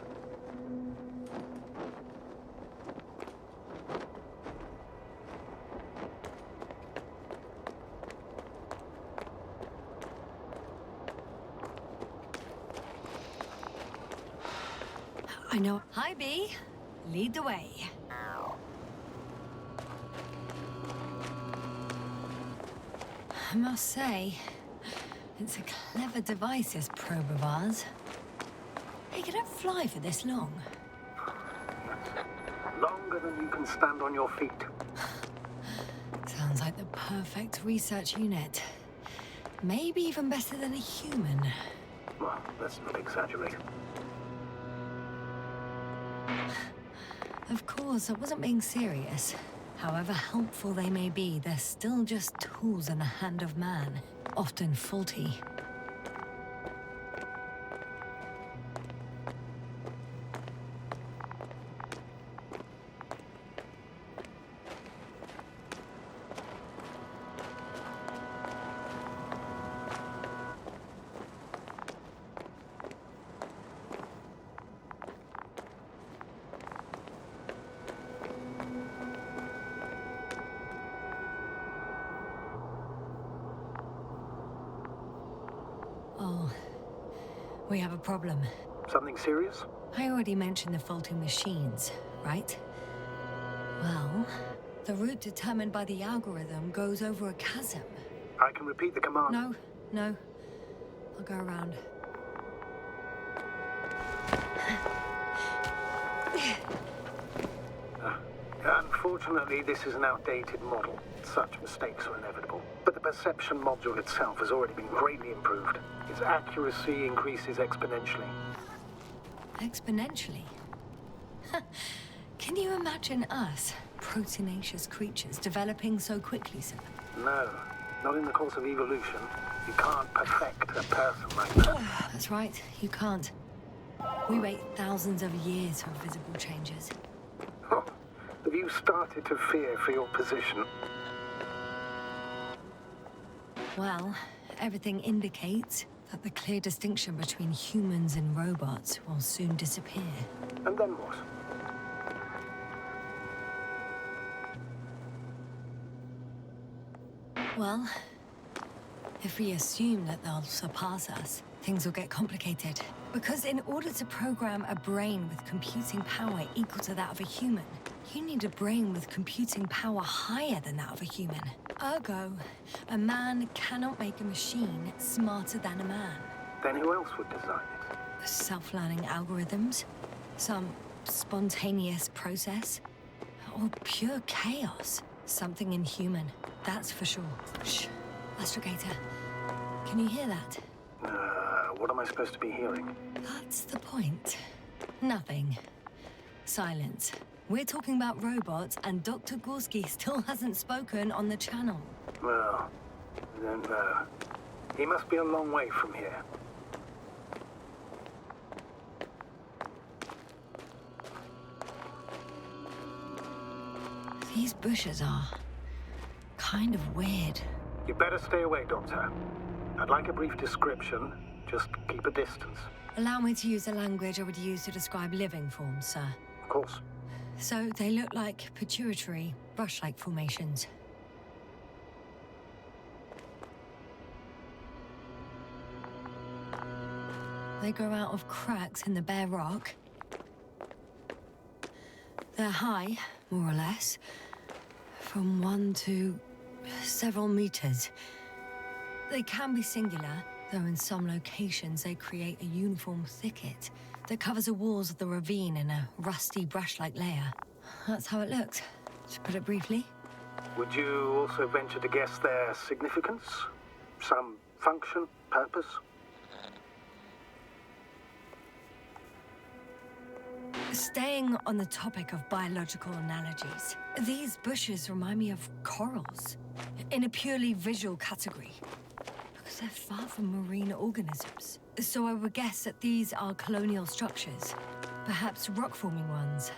I know. Hi, B. Lead the way. I must say, it's a clever device, this probe of ours. Hey, can it fly for this long? Longer than you can stand on your feet. Sounds like the perfect research unit. Maybe even better than a human. Well, let's not exaggerate. Of course, I wasn't being serious. However helpful they may be, they're still just tools in the hand of man, often faulty. Oh, we have a problem. Something serious? I already mentioned the faulty machines, right? Well, the route determined by the algorithm goes over a chasm. I can repeat the command. No. I'll go around. Unfortunately, this is an outdated model. Such mistakes are inevitable. But the perception module itself has already been greatly improved. Its accuracy increases exponentially. Exponentially? Can you imagine us, proteinaceous creatures, developing so quickly, sir? No, not in the course of evolution. You can't perfect a person like that. That's right, you can't. We wait thousands of years for visible changes. Oh, have you started to fear for your position? Well, everything indicates that the clear distinction between humans and robots will soon disappear. And then what? Well, if we assume that they'll surpass us, things will get complicated. Because in order to program a brain with computing power equal to that of a human, you need a brain with computing power higher than that of a human. Ergo, a man cannot make a machine smarter than a man. Then who else would design it? Self-learning algorithms, Some spontaneous process? Or pure chaos? Something inhuman, that's for sure. Shh. Astrogator, can you hear that? What am I supposed to be hearing? That's the point. Nothing. Silence. We're talking about robots, and Dr. Gorski still hasn't spoken on the channel. Well, I don't know. He must be a long way from here. These bushes are kind of weird. You better stay away, Doctor. I'd like a brief description. Just keep a distance. Allow me to use the language I would use to describe living forms, sir. Of course. So they look like pituitary, brush-like formations. They grow out of cracks in the bare rock. They're high, more or less, from 1 to several meters. They can be singular, though in some locations they create a uniform thicket that covers the walls of the ravine in a rusty brush-like layer. That's how it looks, to put it briefly. Would you also venture to guess their significance? Some function, purpose? Staying on the topic of biological analogies, these bushes remind me of corals, in a purely visual category, because they're far from marine organisms. So I would guess that these are colonial structures, perhaps rock-forming ones.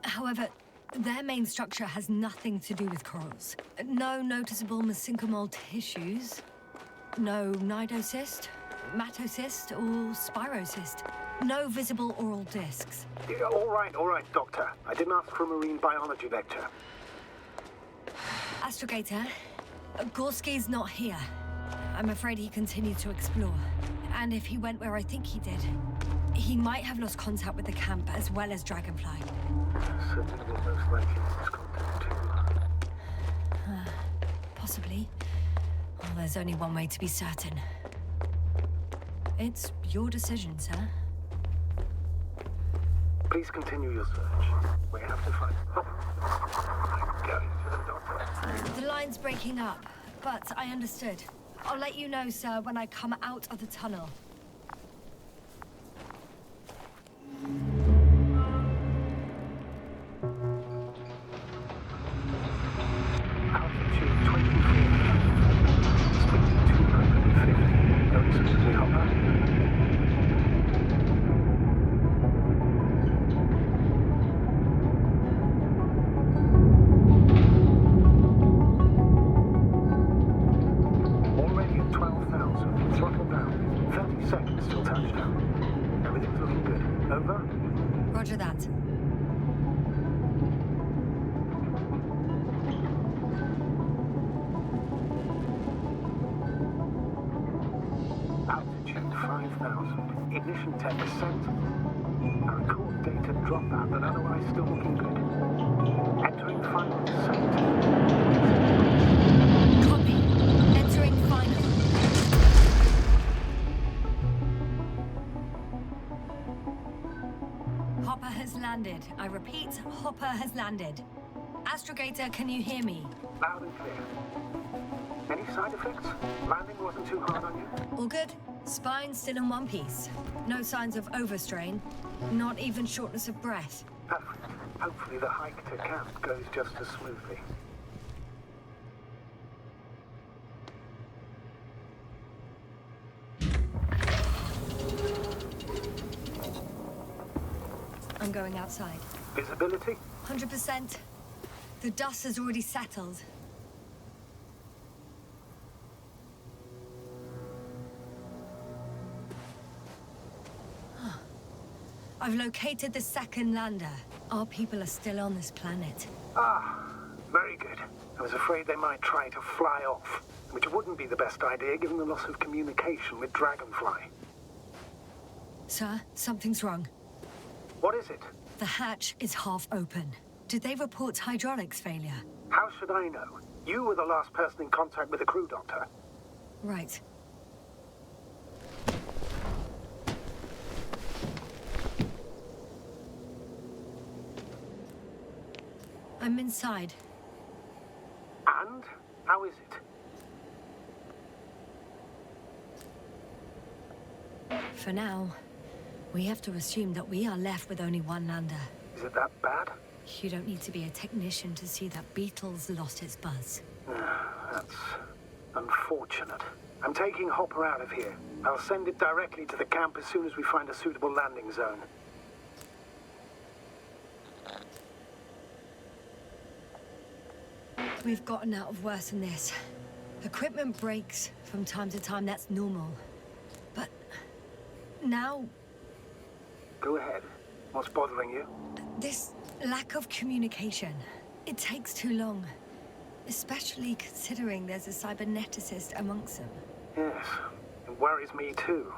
However, their main structure has nothing to do with corals. No noticeable mesenchymal tissues, no nidocyst, matocyst, or spirocyst. No visible oral discs. Yeah, all right, Doctor. I didn't ask for a marine biology lecture. Astrogator, Gorski's not here. I'm afraid he continued to explore. And if he went where I think he did, he might have lost contact with the camp as well as Dragonfly. Certainly most likely lost contact too. Possibly. Well, there's only one way to be certain. It's your decision, sir. Please continue your search. We have to find... Oh, I'm going to the doctor. The line's breaking up, but I understood. I'll let you know, sir, when I come out of the tunnel. Altitude 24. Speed 250. Going smoothly, Hopper. Roger that. Altitude 5,000. Ignition 10%. I record data dropout, but otherwise still looking good. Entering final descent. Copy. Entering final. Hopper has landed. I repeat, Hopper has landed. Astrogator, can you hear me? Loud and clear. Any side effects? Landing wasn't too hard on you? All good. Spine still in one piece. No signs of overstrain. Not even shortness of breath. Perfect. Hopefully the hike to camp goes just as smoothly. I'm going outside. Visibility? 100%. The dust has already settled. I've located the second lander. Our people are still on this planet. Ah, very good. I was afraid they might try to fly off, which wouldn't be the best idea given the loss of communication with Dragonfly. Sir, something's wrong. What is it? The hatch is half open. Did they report hydraulics failure? How should I know? You were the last person in contact with the crew, Doctor. Right. I'm inside. And? How is it? For now, we have to assume that we are left with only one lander. Is it that bad? You don't need to be a technician to see that Beetle's lost its buzz. That's unfortunate. I'm taking Hopper out of here. I'll send it directly to the camp as soon as we find a suitable landing zone. We've gotten out of worse than this. Equipment breaks from time to time, that's normal. But now... Go ahead. What's bothering you? This lack of communication. It takes too long. Especially considering there's a cyberneticist amongst them. Yes, it worries me too.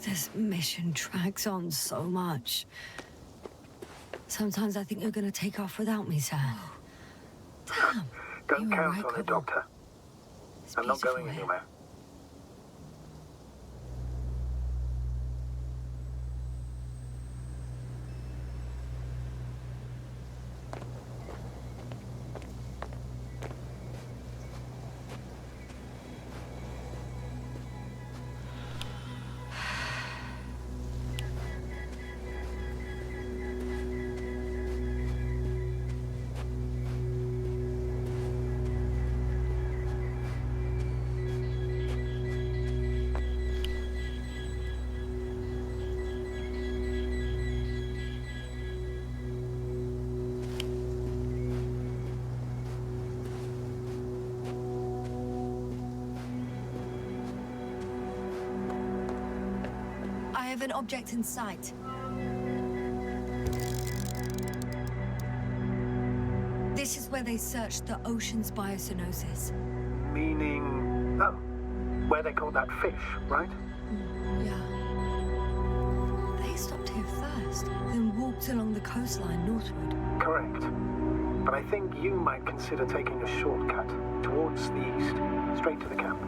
This mission drags on so much. Sometimes I think you're gonna take off without me, sir. Damn. Don't you were count right, on it, Cobble. Doctor. It's I'm not beautiful going here. anywhere. I have an object in sight. This is where they searched the ocean's biosynosis. Meaning... Oh, where they caught that fish, right? Yeah. They stopped here first, then walked along the coastline northward. Correct. But I think you might consider taking a shortcut towards the east, straight to the camp.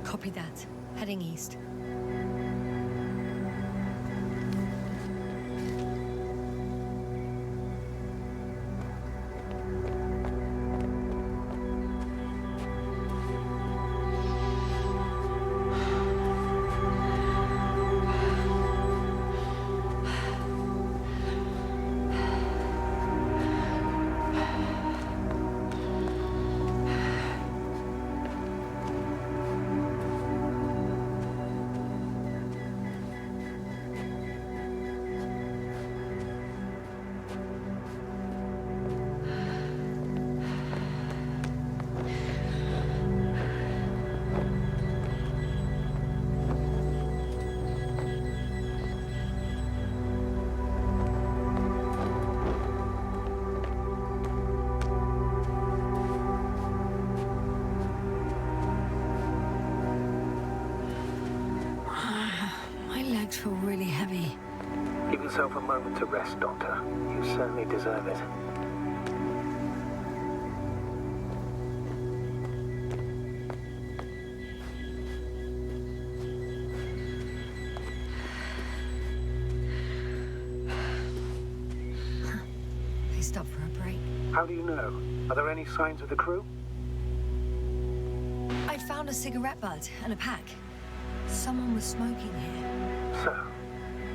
Copy that. Heading east. Feel really heavy. Give yourself a moment to rest, Doctor. You certainly deserve it. They stopped for a break. How do you know? Are there any signs of the crew? I found a cigarette butt and a pack. Someone was smoking here. So,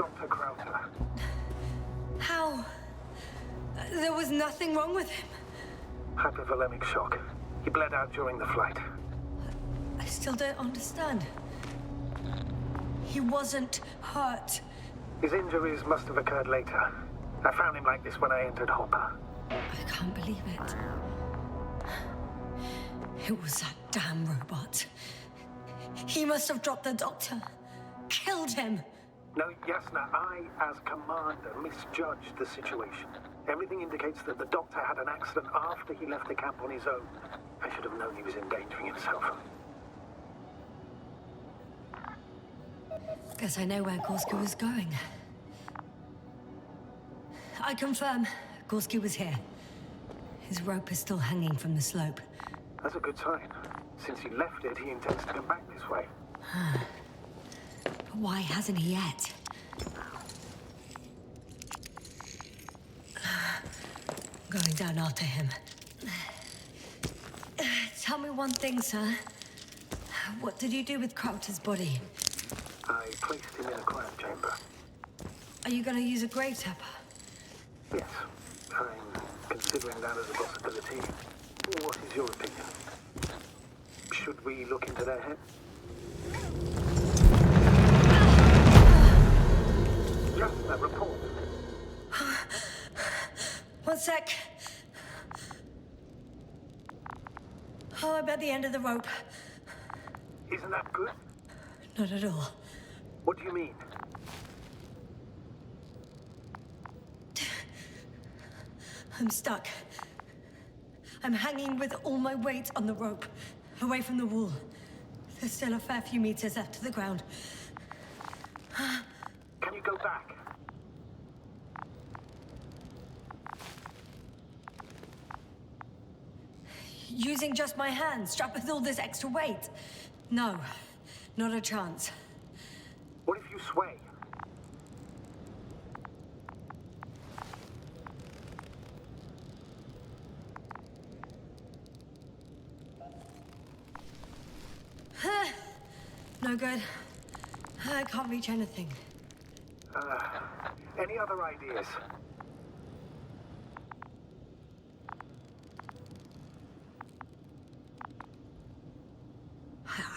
Dr. Krauter. How? There was nothing wrong with him. Hypovolemic shock. He bled out during the flight. I still don't understand. He wasn't hurt. His injuries must have occurred later. I found him like this when I entered Hopper. I can't believe it. It was that damn robot. He must have dropped the doctor. Killed him. No, Yasna, I, as commander, misjudged the situation. Everything indicates that the doctor had an accident after he left the camp on his own. I should have known he was endangering himself. Guess I know where Gorski was going. I confirm, Gorski was here. His rope is still hanging from the slope. That's a good sign. Since he left it, he intends to come back this way. But why hasn't he yet? Going down after him. Tell me one thing, sir. What did you do with Krauter's body? I placed him in a quiet chamber. Are you going to use a grave tapper? Yes, I'm considering that as a possibility. What is your opinion? Should we look into their head? Just a report. One sec. Oh, I'm at the end of the rope. Isn't that good? Not at all. What do you mean? I'm stuck. I'm hanging with all my weight on the rope, away from the wall. There's still a fair few meters left to the ground. Can you go back? Using just my hands, strapped with all this extra weight? No, not a chance. What if you sway? No good. I can't reach anything. Any other ideas?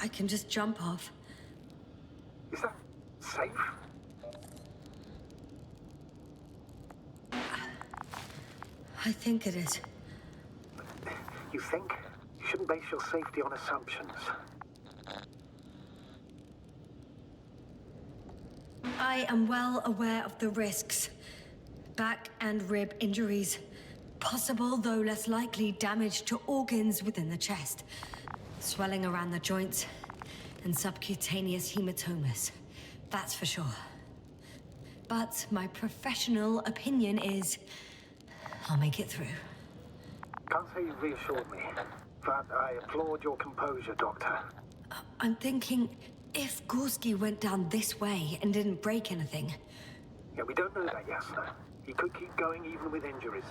I can just jump off. Is that safe? I think it is. You think? You shouldn't base your safety on assumptions. I am well aware of the risks. Back and rib injuries. Possible, though less likely, damage to organs within the chest. Swelling around the joints. And subcutaneous hematomas. That's for sure. But my professional opinion is... I'll make it through. Can't say you've reassured me, but I applaud your composure, Doctor. I'm thinking... If Gorski went down this way and didn't break anything... Yeah, we don't know that, Yasna. He could keep going even with injuries.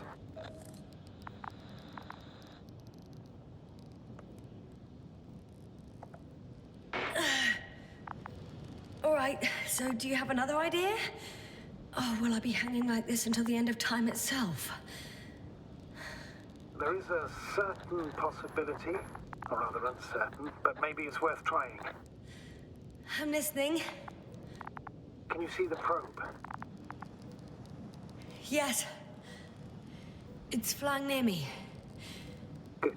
All right, so do you have another idea? Oh, will I be hanging like this until the end of time itself? There is a certain possibility, or rather uncertain, but maybe it's worth trying. I'm listening. Can you see the probe? Yes. It's flying near me. Good.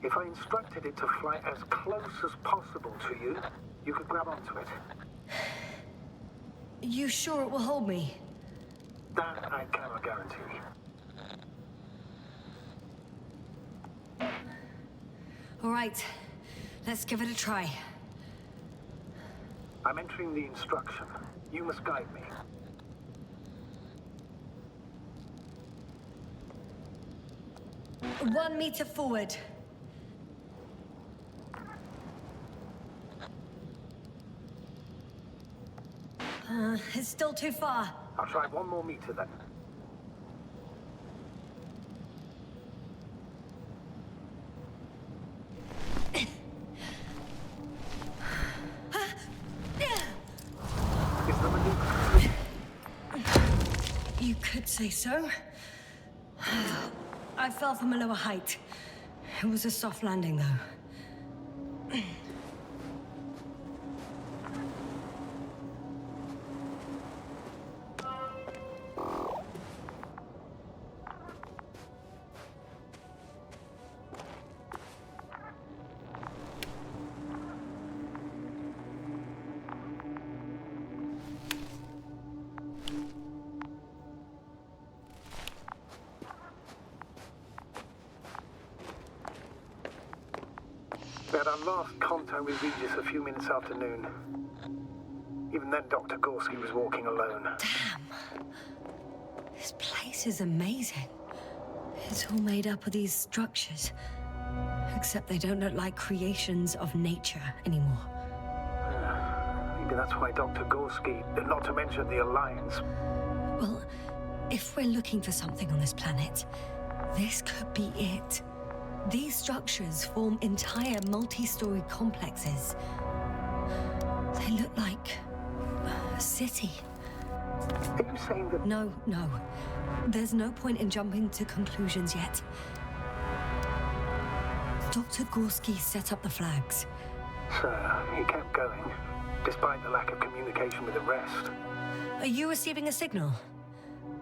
If I instructed it to fly as close as possible to you, you could grab onto it. You sure it will hold me? That I cannot guarantee. All right, let's give it a try. I'm entering the instruction. You must guide me. One meter forward. It's still too far. I'll try 1 more meter then. Is the maneuver? I'd say so. I fell from a lower height. It was a soft landing, though. We had our last contact with Regis a few minutes after noon. Even then, Dr. Gorski was walking alone. Damn. This place is amazing. It's all made up of these structures. Except they don't look like creations of nature anymore. Maybe that's why Dr. Gorski, not to mention the Alliance. Well, if we're looking for something on this planet, this could be it. These structures form entire multi-story complexes. They look like a city. Are you saying that... No. There's no point in jumping to conclusions yet. Dr. Gorski set up the flags. So, he kept going, despite the lack of communication with the rest. Are you receiving a signal?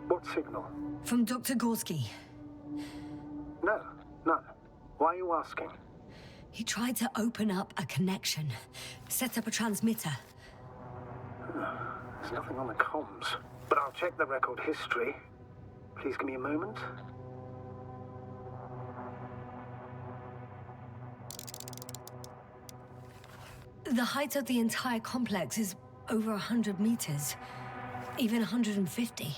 What signal? From Dr. Gorski. No, none. Why are you asking? He tried to open up a connection, set up a transmitter. There's nothing on the comms, but I'll check the record history. Please give me a moment. The height of the entire complex is over 100 meters, even 150.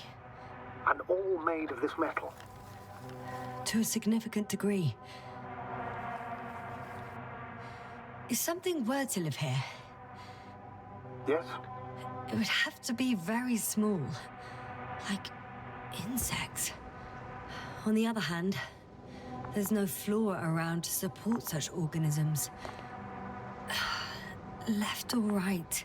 And all made of this metal? To a significant degree. If something were to live here, Yes? it would have to be very small, like insects. On the other hand, there's no floor around to support such organisms. Left or right?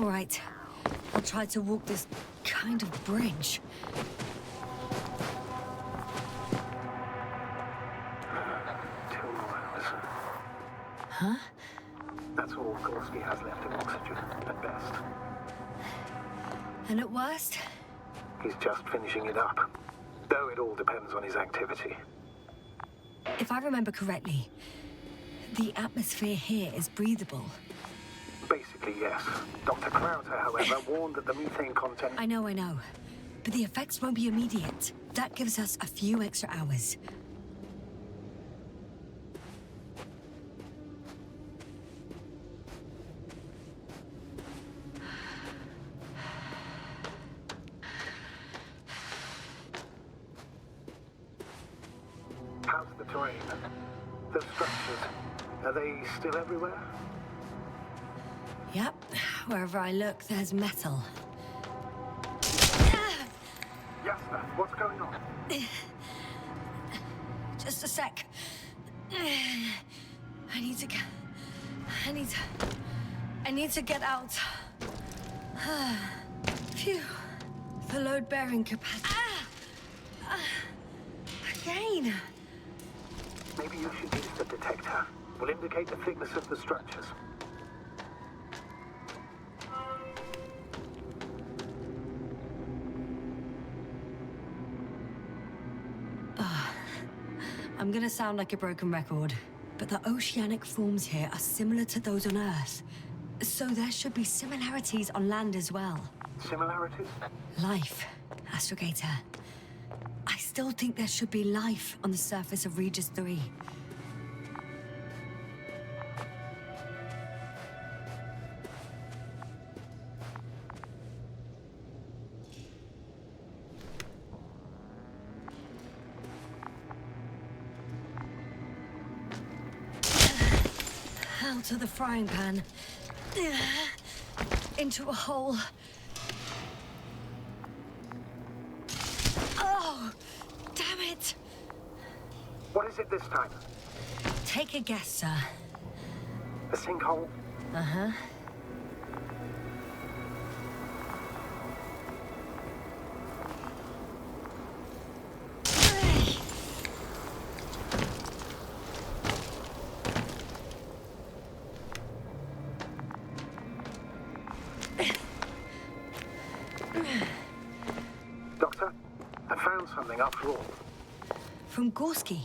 All right. I'll try to walk this kind of bridge. 2 more hours. Huh? That's all Gorski has left of oxygen, at best. And at worst? He's just finishing it up. Though it all depends on his activity. If I remember correctly, the atmosphere here is breathable. Basically, yes. Dr. Krauter, however, warned that the methane content... I know. But the effects won't be immediate. That gives us a few extra hours. How's the terrain? The structures, are they still everywhere? Yep. Wherever I look, there's metal. Yasna, what's going on? Just a sec. I need to get out. Phew. The load-bearing capacity. Again. Maybe you should use the detector. Will indicate the thickness of the structures. I'm gonna sound like a broken record, but the oceanic forms here are similar to those on Earth. So there should be similarities on land as well. Similarities? Life, Astrogator. I still think there should be life on the surface of Regis 3. out of the frying pan. Into a hole. Oh, damn it! What is it this time? Take a guess, sir. A sinkhole? Uh-huh. Doctor, I found something after all. From Gorski.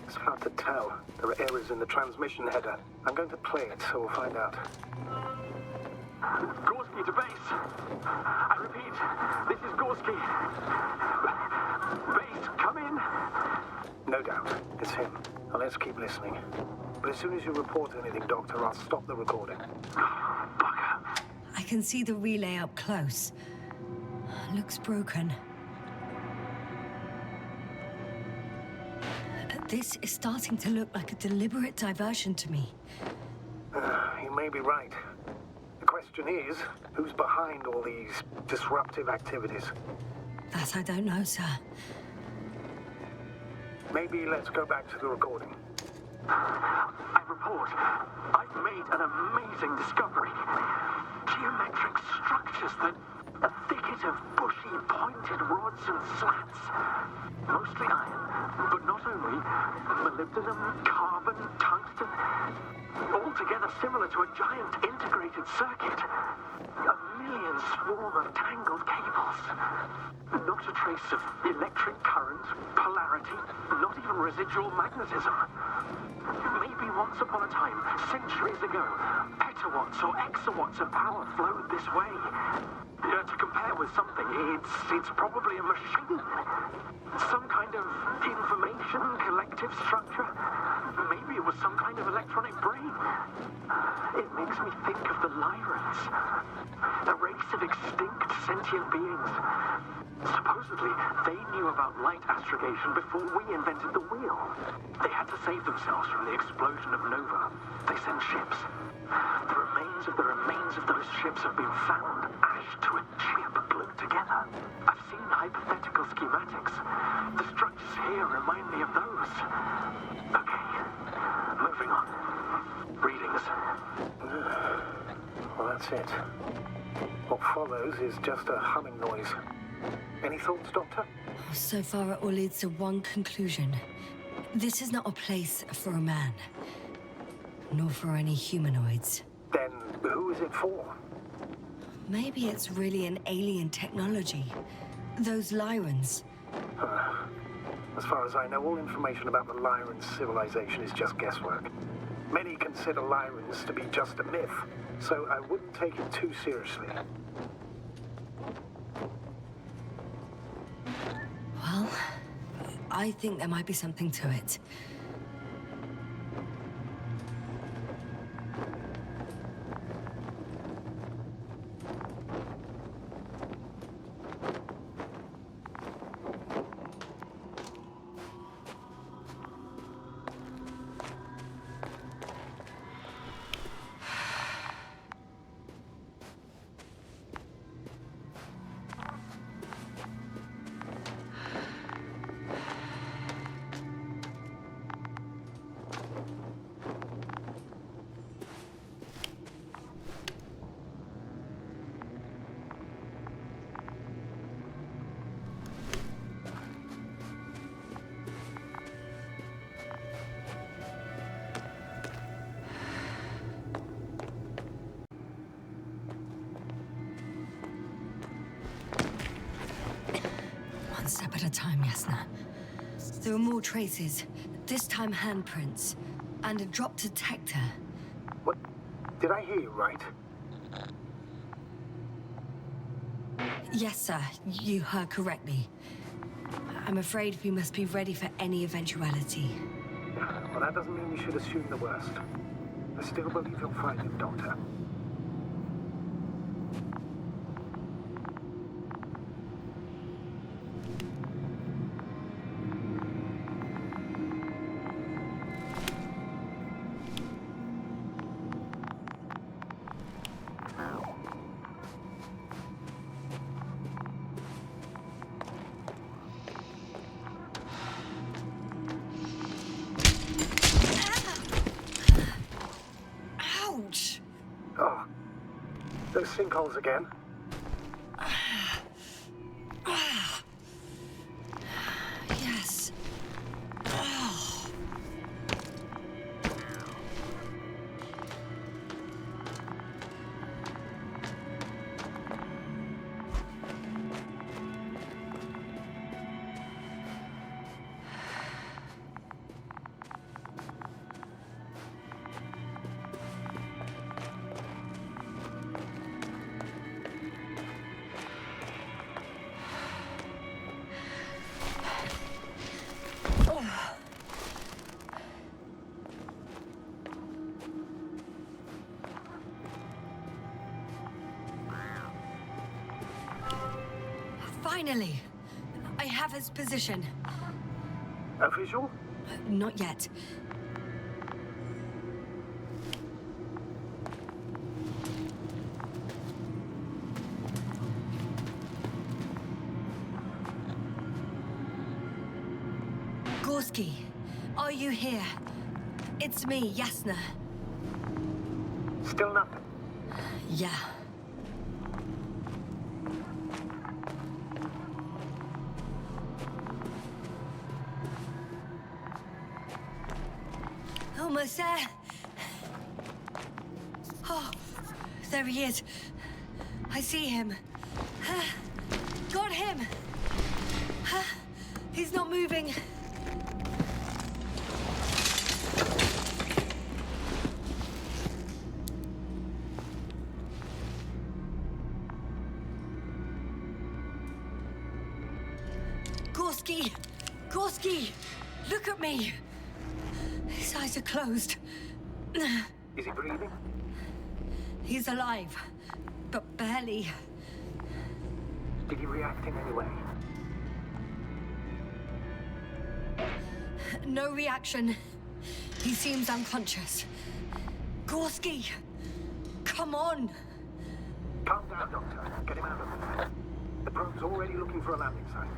It's hard to tell. There are errors in the transmission header. I'm going to play it, so we'll find out. Gorski to base. I repeat, this is Gorski. Base, come in. No doubt, it's him. Now let's keep listening. But as soon as you report anything, Doctor, I'll stop the recording. Bugger. I can see the relay up close. Looks broken. This is starting to look like a deliberate diversion to me. You may be right. The question is, who's behind all these disruptive activities? That I don't know, sir. Maybe let's go back to the recording. I report, I've made an amazing discovery. Geometric structures that a thicket of bushy, pointed rods and slats. Mostly iron, but not only. Molybdenum, carbon, tungsten. Altogether similar to a giant integrated circuit. A million swarm of tangled cables. Not a trace of electric current, polarity, not even residual magnetism. Maybe once upon a time, centuries ago, petawatts or exawatts of power flowed this way. To compare with something, it's probably a machine. Some kind of information collective structure. Maybe it was some kind of electronic brain. It makes me think of the Lyrans. A race of extinct sentient beings. Supposedly, they knew about light astrogation before we invented the wheel. They had to save themselves from the explosion of Nova. They sent ships. The remains of those ships have been found, ashed to a chip glued together. I've seen hypothetical schematics. The structures here remind me of those. Okay, moving on. Readings. Well, that's it. What follows is just a humming noise. Any thoughts, Doctor? So far, it all leads to one conclusion. This is not a place for a man. Nor for any humanoids. Then who is it for? Maybe it's really an alien technology. Those Lyrans. As far as I know, all information about the Lyran civilization is just guesswork. Many consider Lyrans to be just a myth, so I wouldn't take it too seriously. Well, I think there might be something to it. One step at a time, Yasna. There are more traces, this time handprints, and a drop detector. What? Did I hear you right? Yes, sir, you heard correctly. I'm afraid we must be ready for any eventuality. Well, that doesn't mean we should assume the worst. I still believe you'll find it, Doctor. Ouch! Oh, those sinkholes again. Yes. Oh. Finally, I have his position. A visual? Not yet. Gorski, are you here? It's me, Yasna. Still nothing. Yeah. Almost there. Oh, there he is. I see him. Got him. He's not moving. Gorski! Gorski! Look at me! His eyes are closed. Is he breathing? He's alive, but barely. Did he react in any way? No reaction. He seems unconscious. Gorski! Come on! Calm down, Doctor. Get him out of there. The probe's already looking for a landing site.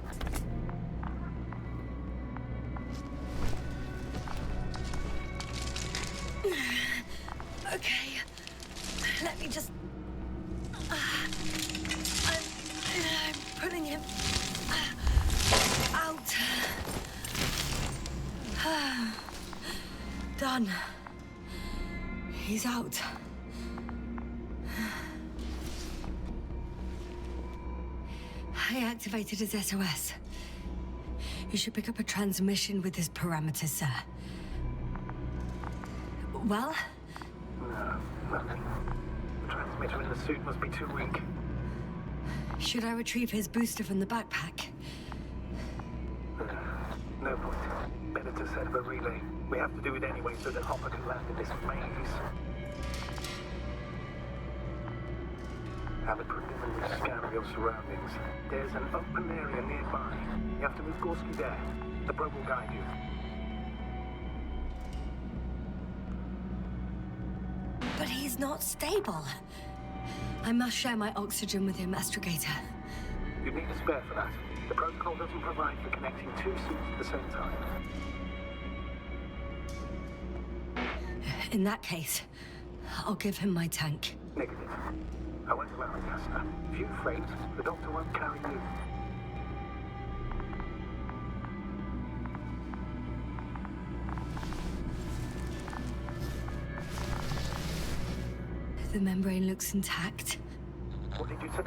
Okay, let me just... I'm pulling him out. Done. He's out. I activated his SOS. You should pick up a transmission with his parameters, sir. Well? No, nothing. The transmitter in the suit must be too weak. Should I retrieve his booster from the backpack? No point. Better to set up a relay. We have to do it anyway so that Hopper can land in this maze. Have a preliminary scan of your surroundings. There's an open area nearby. You have to move Gorski there. The probe will guide you. But he's not stable. I must share my oxygen with him, Astrogator. You need a spare for that. The protocol doesn't provide for connecting two suits at the same time. In that case, I'll give him my tank. Negative. I won't allow it, Yasna. If you faint, the doctor won't carry you. The membrane looks intact. What did you say?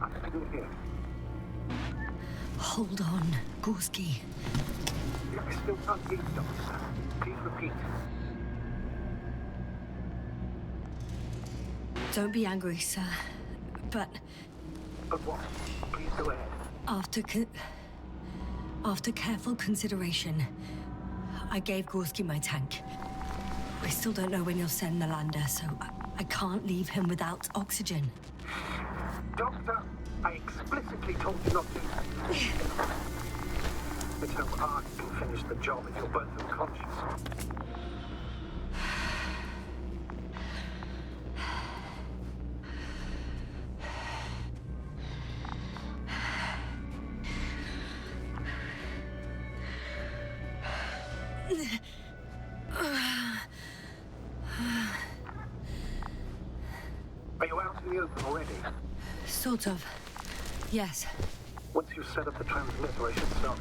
I didn't hear. Hold on, Gorski. I still can't hear you, Doctor. Please repeat. Don't be angry, sir. But But what? Please go ahead. after careful consideration, I gave Gorski my tank. We still don't know when you'll send the lander, so I can't leave him without oxygen. Doctor, I explicitly told you not to. It's how hard you can finish the job if you're both unconscious. Are you out in the open already? Sort of. Yes. Once you've set up the transmitter, I should start.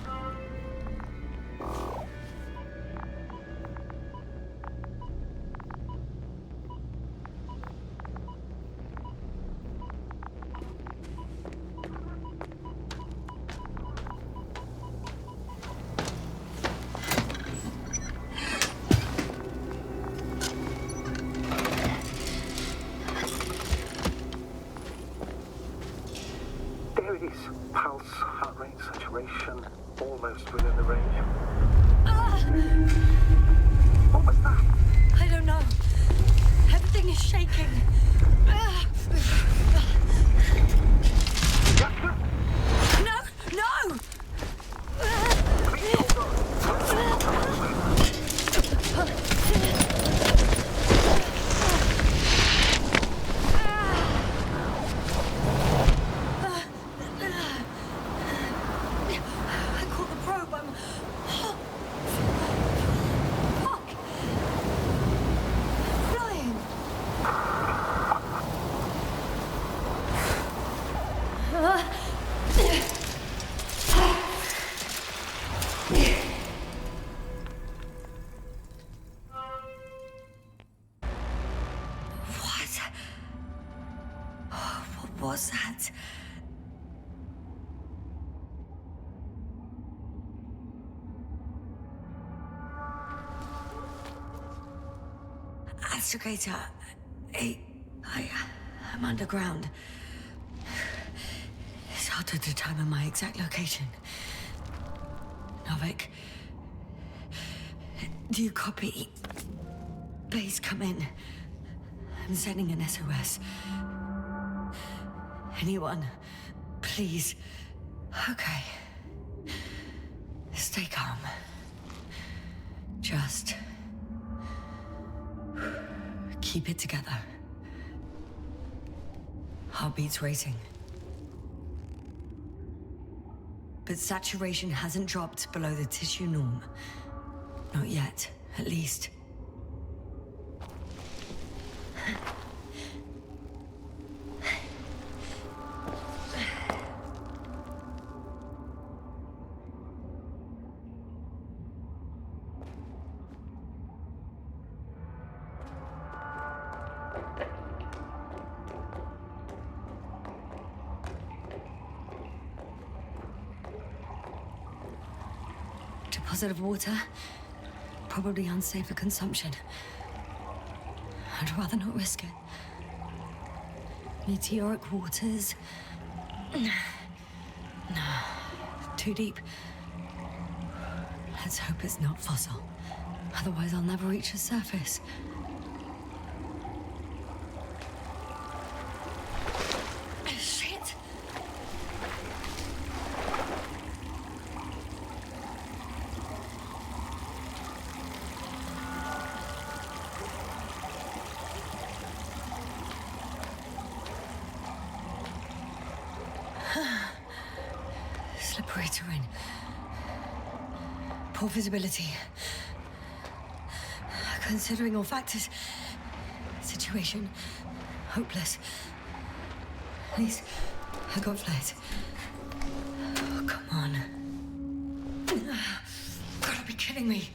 There it is. Pulse, heart rate, saturation, almost within the range. What was that? I don't know. Everything is shaking. No! No! Please hold on. I caught the probe. I'm... Fuck! Flying! What was that? Astrogator, I'm underground. It's hard to determine my exact location. Novik, do you copy? Please come in. I'm sending an SOS. Anyone, please. Okay. Stay calm. Just keep it together. Heartbeat's racing. But saturation hasn't dropped below the tissue norm. Not yet, at least. Deposit of water, probably unsafe for consumption. I'd rather not risk it. Meteoric waters. No, too deep. Let's hope it's not fossil. Otherwise, I'll never reach the surface. Shit! Slippery terrain. Poor visibility. Considering all factors, situation hopeless. At least I got flight. Oh, come on. Gotta be kidding me.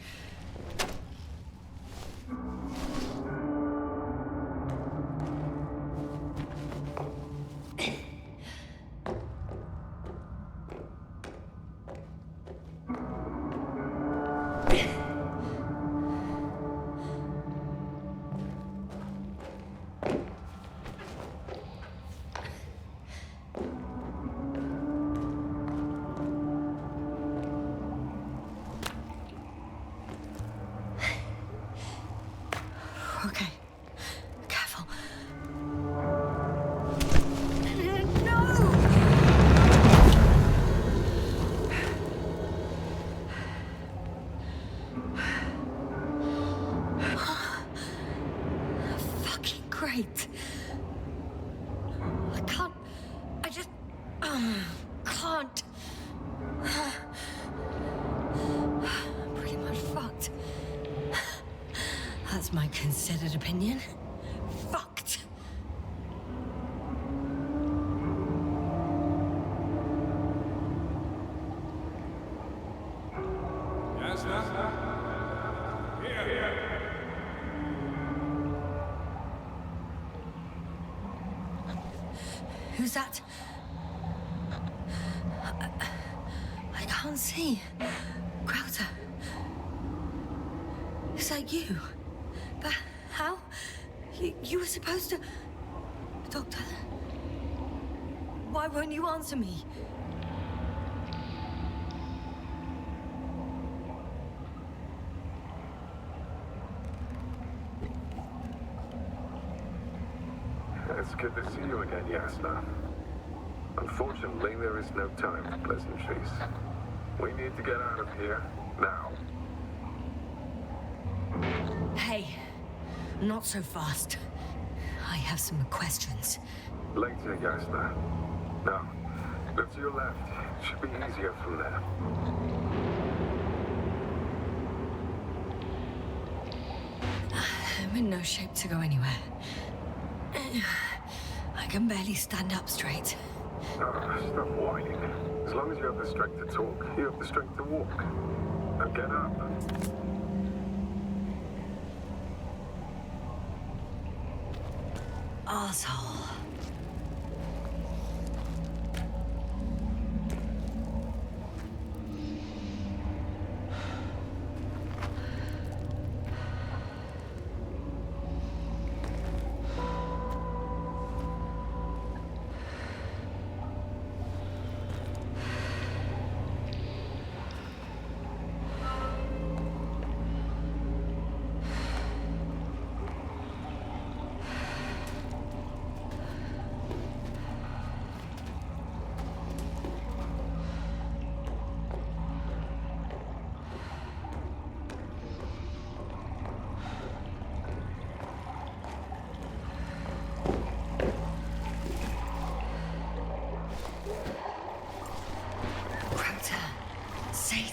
Okay. Careful. No! Fucking great. I just can't. I'm pretty much fucked. That's my considered opinion. Fucked. Who's that? I can't see. Crowther. Is that you? But how? You were supposed to... Doctor... Why won't you answer me? It's good to see you again, Yasna. Unfortunately, there is no time for pleasantries. We need to get out of here now. Hey, not so fast. I have some questions. Later, Yasna. Now, look to your left. It should be easier from there. I'm in no shape to go anywhere. I can barely stand up straight. Oh, stop whining. As long as you have the strength to talk, you have the strength to walk. Now get up. Arsehole.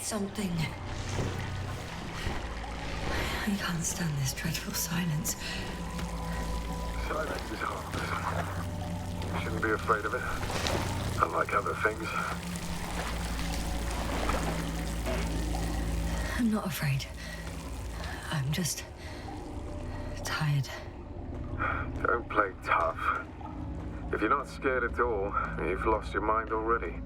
Something. I can't stand this dreadful silence. Silence is harmless. You shouldn't be afraid of it. Unlike other things. I'm not afraid. I'm just tired. Don't play tough. If you're not scared at all, you've lost your mind already.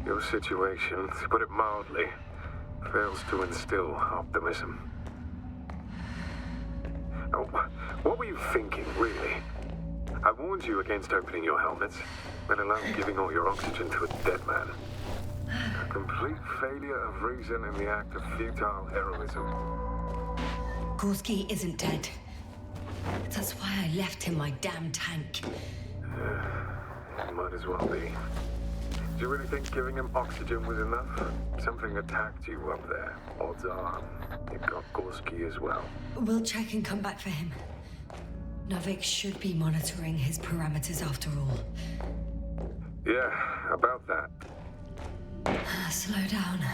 Your situation, to put it mildly, fails to instill optimism. Oh, what were you thinking, really? I warned you against opening your helmets, let alone giving all your oxygen to a dead man. A complete failure of reason in the act of futile heroism. Gorski isn't dead. That's why I left him my damn tank. Might as well be. Do you really think giving him oxygen was enough? Something attacked you up there. Odds are, it got Gorski as well. We'll check and come back for him. Novik should be monitoring his parameters after all. Yeah, about that. Slow down.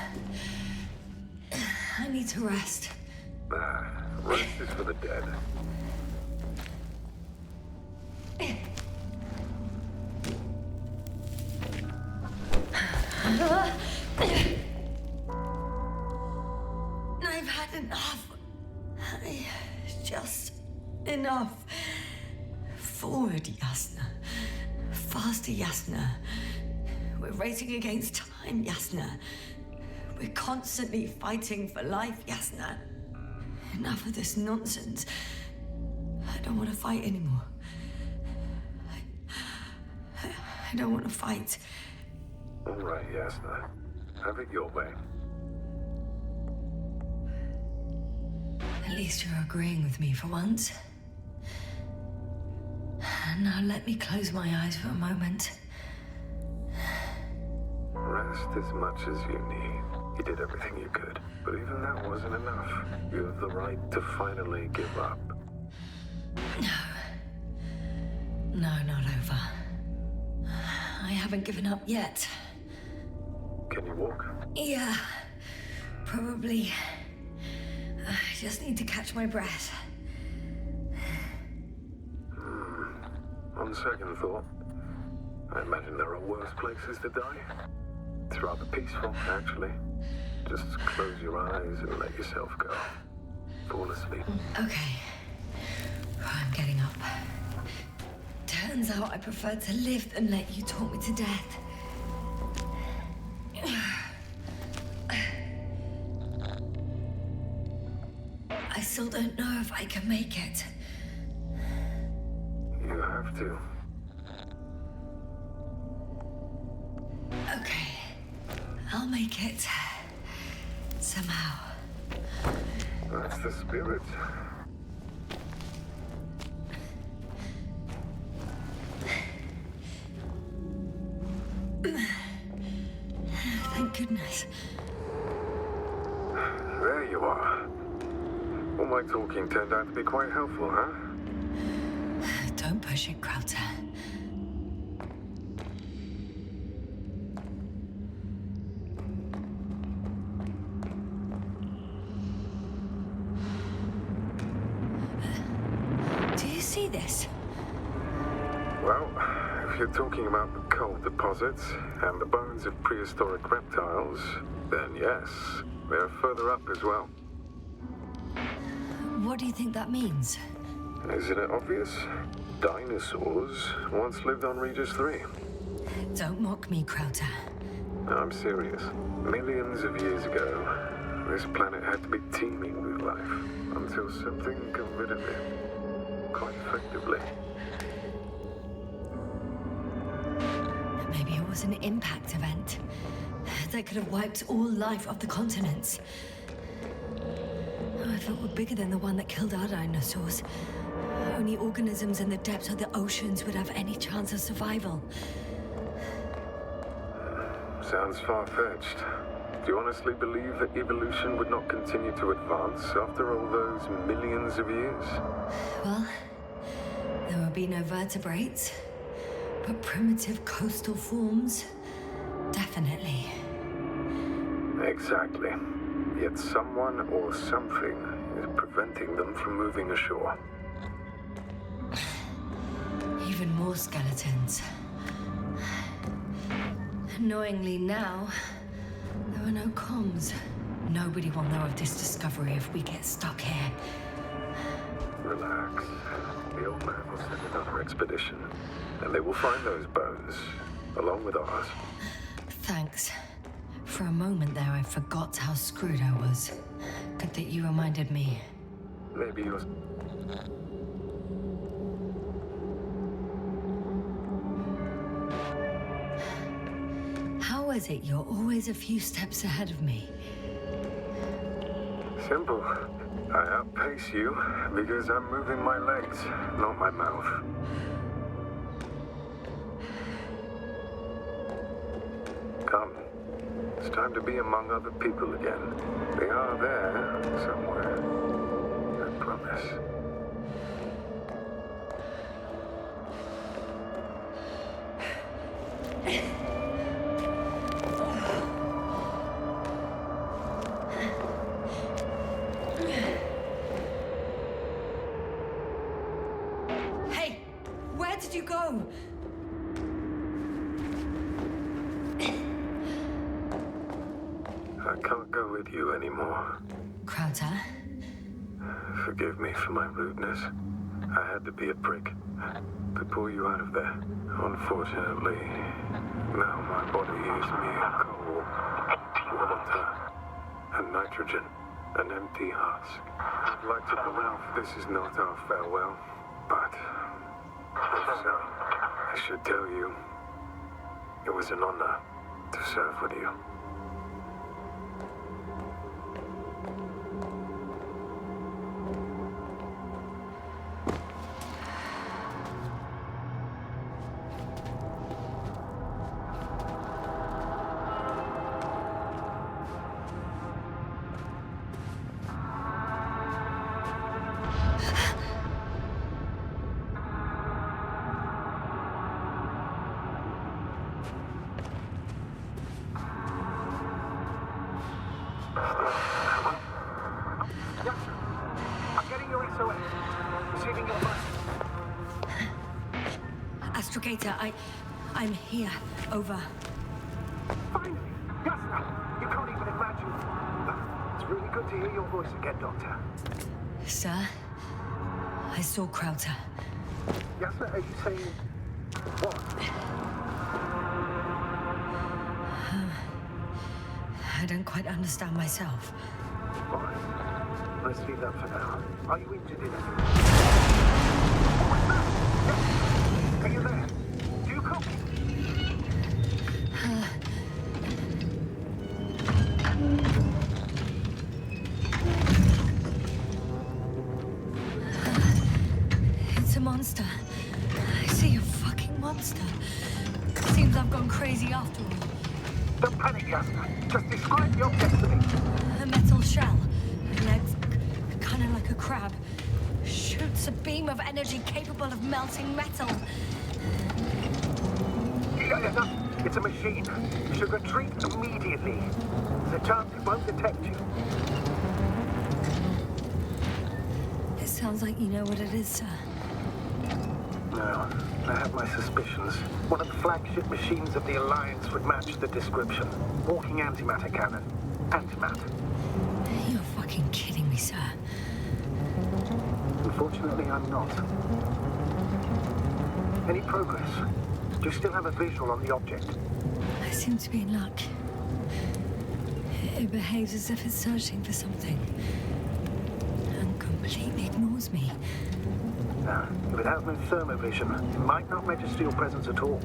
I need to rest. Rest is for the dead. I've had enough. Just enough. Forward, Yasna. Faster, Yasna. We're racing against time, Yasna. We're constantly fighting for life, Yasna. Enough of this nonsense. I don't want to fight anymore. I don't want to fight. All right, Yasna. Have it your way. At least you're agreeing with me for once. Now let me close my eyes for a moment. Rest as much as you need. You did everything you could. But even that wasn't enough. You have the right to finally give up. No, not over. I haven't given up yet. Can you walk? Yeah, probably. I just need to catch my breath. On second thought, I imagine there are worse places to die. It's rather peaceful, actually. Just close your eyes and let yourself go. Fall asleep. Okay. I'm getting up. Turn Turns out I prefer to live than let you talk me to death. I still don't know if I can make it. You have to. Okay, I'll make it. Somehow. That's the spirit. Thank goodness. There you are. All my talking turned out to be quite helpful, huh? Don't push it, Krauter. Do you see this? Well, if you're talking about the coal deposits and the bones of prehistoric reptiles, then yes, they're further up as well. What do you think that means? Isn't it obvious? Dinosaurs once lived on Regis 3. Don't mock me, Krauter. I'm serious. Millions of years ago, this planet had to be teeming with life until something got rid of it. Quite effectively. Maybe it was an impact event that could have wiped all life off the continents. Oh, if it were bigger than the one that killed our dinosaurs, only organisms in the depths of the oceans would have any chance of survival. Sounds far-fetched. Do you honestly believe that evolution would not continue to advance after all those millions of years? Well, there would be no vertebrates, but primitive coastal forms, definitely. Exactly. Yet someone or something is preventing them from moving ashore. Even more skeletons. Annoyingly now, there are no comms. Nobody will know of this discovery if we get stuck here. Relax. The old man will send another expedition, and they will find those bones, along with ours. Thanks. For a moment there, I forgot how screwed I was. Good that you reminded me. Maybe you're... How is it you're always a few steps ahead of me? Simple. I outpace you because I'm moving my legs, not my mouth. Come. It's time to be among other people again. They are there somewhere. I promise. Hey! Where did you go? I can't go with you anymore. Krauter? Forgive me for my rudeness. I had to be a prick to pull you out of there. Unfortunately, now my body is mere coal, water, and nitrogen, an empty husk. I'd like to believe this is not our farewell, but if so, I should tell you, it was an honor to serve with you. Astrogator, I'm here. Over. Finally! Yasna! You can't even imagine. It's really good to hear your voice again, Doctor. Sir? I saw Krauter. Yasna, are you saying What? I don't quite understand myself. All right. Let's leave that for now. Are you injured in anything? Are you there? Do you copy? It's a monster. I see a fucking monster. Seems I've gone crazy after all. Don't panic, Jasper. Just describe the object to me. A metal shell. Legs kind of like a crab. Shoots a beam of energy capable of melting metal. It's a machine. You should retreat immediately. There's a chance it won't detect you. It sounds like you know what it is, sir. No, I have my suspicions. One of the flagship machines of the Alliance would match the description. Walking antimatter cannon. Antimatter. You're fucking kidding me, sir. Unfortunately, I'm not. Any progress? Do you still have a visual on the object? I seem to be in luck. It behaves as if it's searching for something. And completely ignores me. Now, if it has no thermovision, it might not register your presence at all.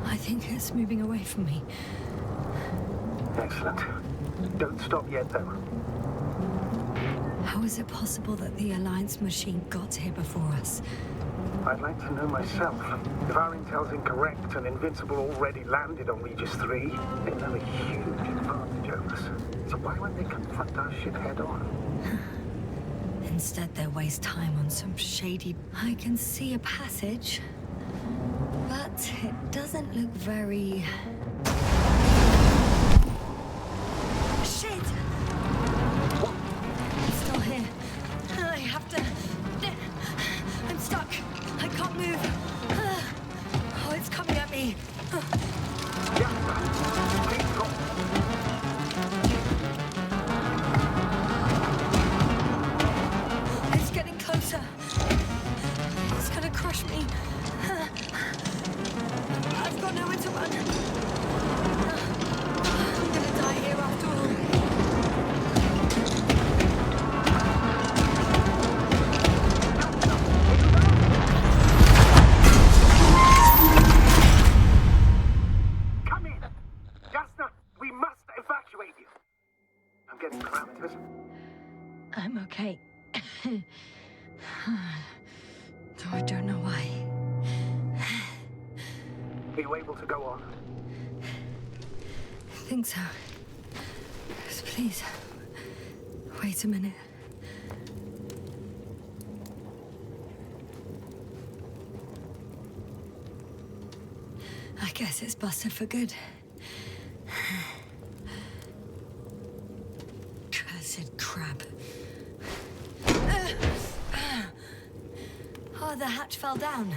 I think it's moving away from me. Excellent. Don't stop yet, though. How is it possible that the Alliance machine got here before us? I'd like to know myself. If our intel's incorrect and Invincible already landed on Regis 3, they'll have a huge advantage over us. So why won't they confront our ship head on? Instead, they waste time on some shady... I can see a passage, but it doesn't look very... Shit! It's still here. I have to... I'm stuck. I can't move. Oh, it's coming at me. Please go. It's getting closer. It's gonna crush me. I've got nowhere to run. I'm gonna die here after all. Come in! Jasna, we must evacuate you. I'm getting parameters. I'm okay. Though I don't know why. Are you able to go on? I think so. Just please, wait a minute. I guess it's busted for good. Cursed crab. Oh, the hatch fell down.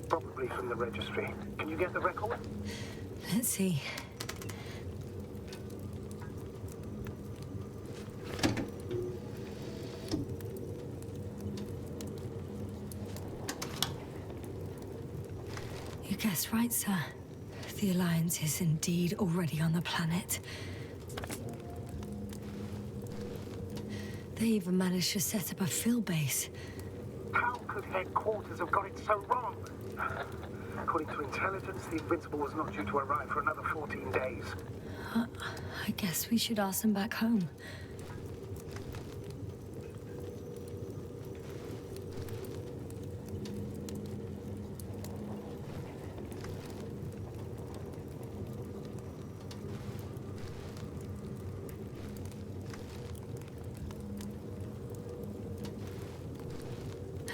Probably from the registry. Can you get the record? Let's see. You guessed right, sir. The Alliance is indeed already on the planet. They even managed to set up a field base. How could headquarters have got it so wrong? According to intelligence, the Invincible was not due to arrive for another 14 days. I guess we should ask them back home.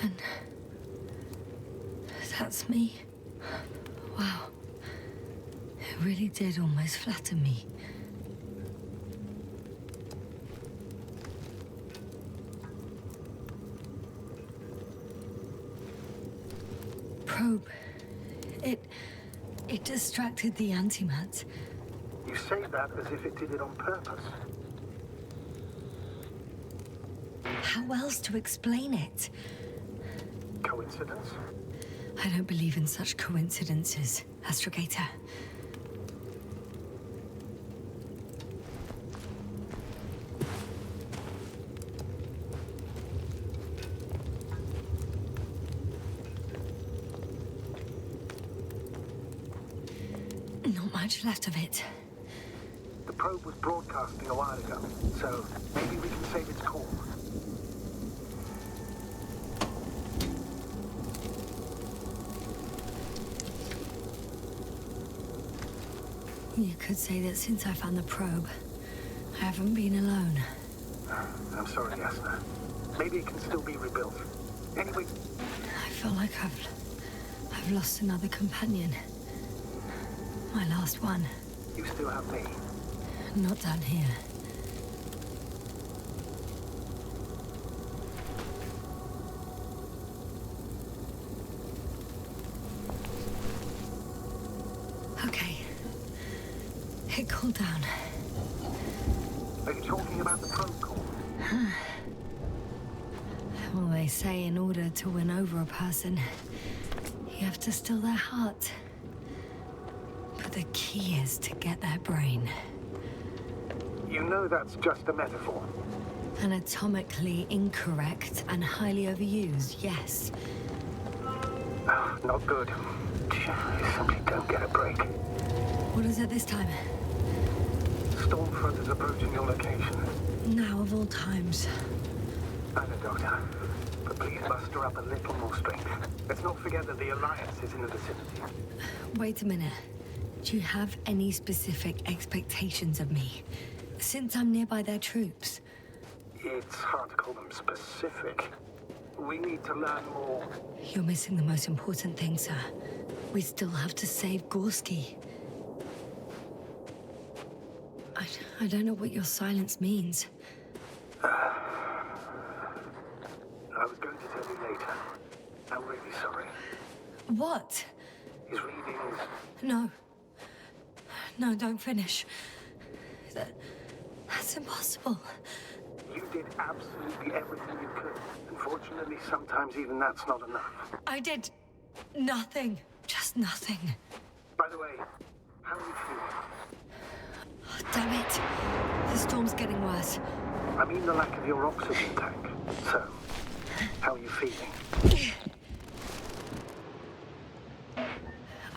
And that's me. Wow. It really did almost flatter me. Probe. It distracted the antimat. You say that as if it did it on purpose. How else to explain it? Coincidence? I don't believe in such coincidences, Astrogator. Not much left of it. The probe was broadcasting a while ago, so maybe we can save its call. You could say that since I found the probe, I haven't been alone. I'm sorry, Yasna. Maybe it can still be rebuilt. Anyway, I feel like I've lost another companion. My last one. you still have me. Not down here. Okay. It cooled down. Are you talking about the probe call? Well, they say in order to win over a person, you have to steal their heart. But the key is to get their brain. You know that's just a metaphor. Anatomically incorrect and highly overused, yes. Not good. You simply don't get a break. What is it this time? Stormfront is approaching your location. Now of all times. I know, Doctor. But please muster up a little more strength. Let's not forget that the Alliance is in the vicinity. Wait a minute. Do you have any specific expectations of me? Since I'm nearby their troops. It's hard to call them specific. We need to learn more. You're missing the most important thing, sir. We still have to save Gorski. I don't know what your silence means. I was going to tell you later. I'm really sorry. What? His readings... No. No, don't finish. That's impossible. You did absolutely everything you could. Unfortunately, sometimes even that's not enough. I did nothing. Just nothing. By the way, how are you feeling? Oh, damn it. The storm's getting worse. I mean the lack of your oxygen tank. So, how are you feeling?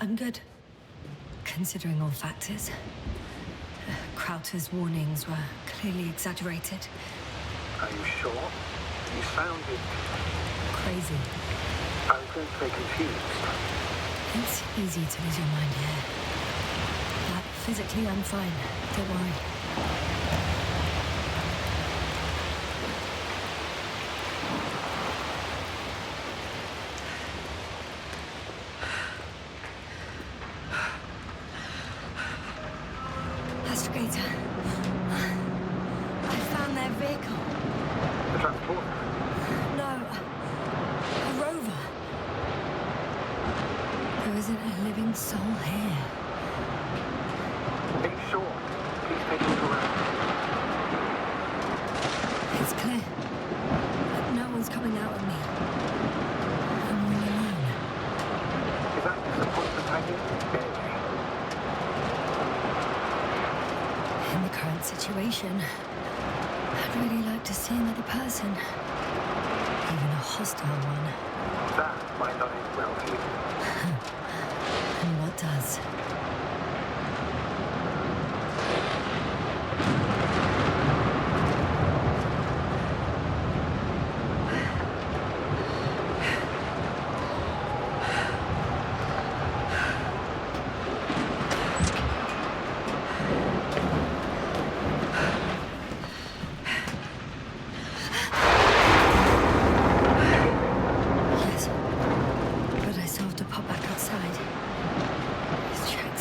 I'm good. Considering all factors. Crowther's warnings were clearly exaggerated. Are you sure? You sounded... Crazy. I was going to say confused. It's easy to lose your mind here. But physically, I'm fine. Don't worry. Astrogator. I found their vehicle. The transport? No. A rover. There isn't a living soul here. Are you sure? Please take a look around. It's clear. But no one's coming out at me. I'm all alone. Is that disappointment hanging? In the current situation, I'd really like to see another person. Even a hostile one. That might not end well for you. And what does? Yes, but I still have to pop back outside. These tracks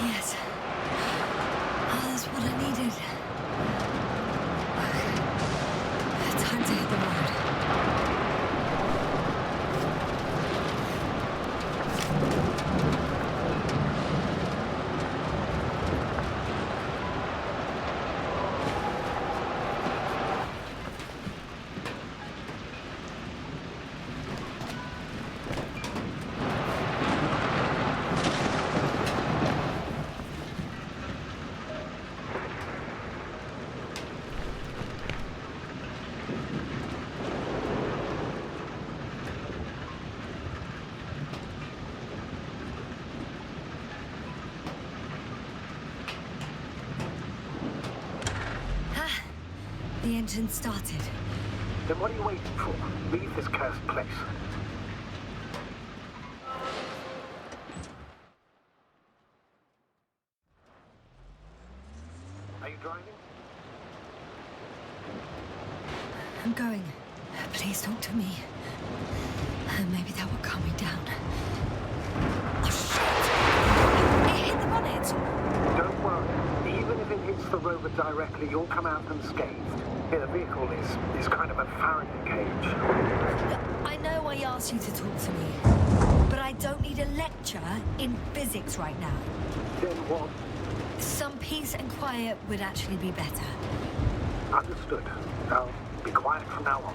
Yes. Oh, that's what I needed. Time to hit the road. The engine started. Then what are you waiting for? Leave this cursed place. Are you driving? I'm going. Please talk to me. Maybe that will calm me down. Oh, shit! It hit the bonnet! Don't worry. Even if it hits the rover directly, you'll come out unscathed. Yeah, the vehicle is kind of a Faraday cage. Look, I know I asked you to talk to me, but I don't need a lecture in physics right now. Then what? Some peace and quiet would actually be better. Understood. I'll be quiet from now on.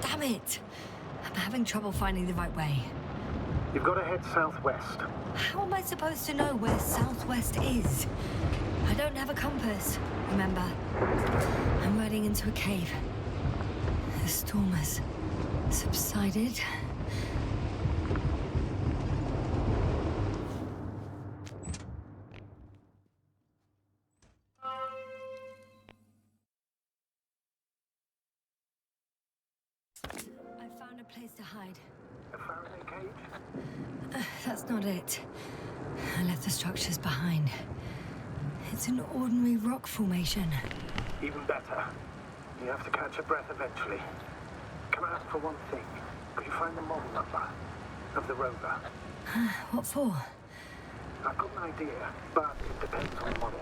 Damn it! I'm having trouble finding the right way. You've got to head southwest. How am I supposed to know where southwest is? I don't have a compass, remember? I'm riding into a cave. The storm has subsided. I found a place to hide. A Faraday cage? That's not it. I left the structures behind. It's an ordinary rock formation. Even better. You have to catch your breath eventually. Can I ask for one thing? Could you find the model number of the rover? What for? I've got an idea, but it depends on the model.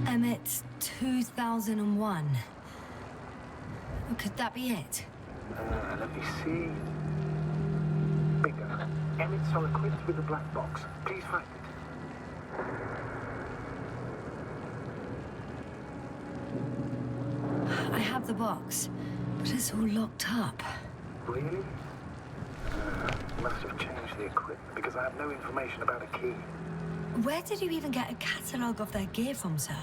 Emmett's 2001. Could that be it? Let me see. Bingo. Emmett's are equipped with a black box. Please find it. I have the box, but it's all locked up. Really? Must have changed the equipment because I have no information about a key. Where did you even get a catalogue of their gear from, sir?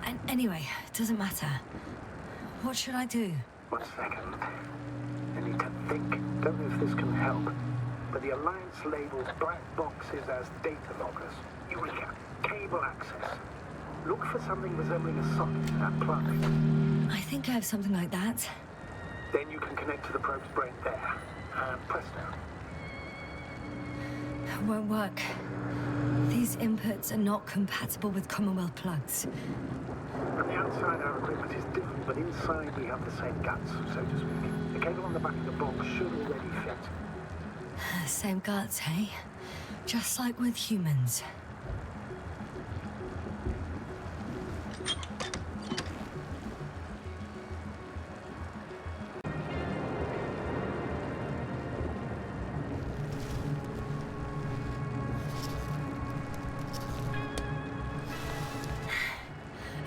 And anyway, it doesn't matter. What should I do? 1 second. I need to think. Don't know if this can help. But the Alliance labels black boxes as data loggers. Eureka. Cable access. look for something resembling a socket in that plug. I think I have something like that. Then you can connect to the probe's brain there. And presto. Won't work. These inputs are not compatible with Commonwealth plugs. From the outside, our equipment is different, but inside we have the same guts, so to speak. The cable on the back of the box should already fit. Same guts, hey? Just like with humans.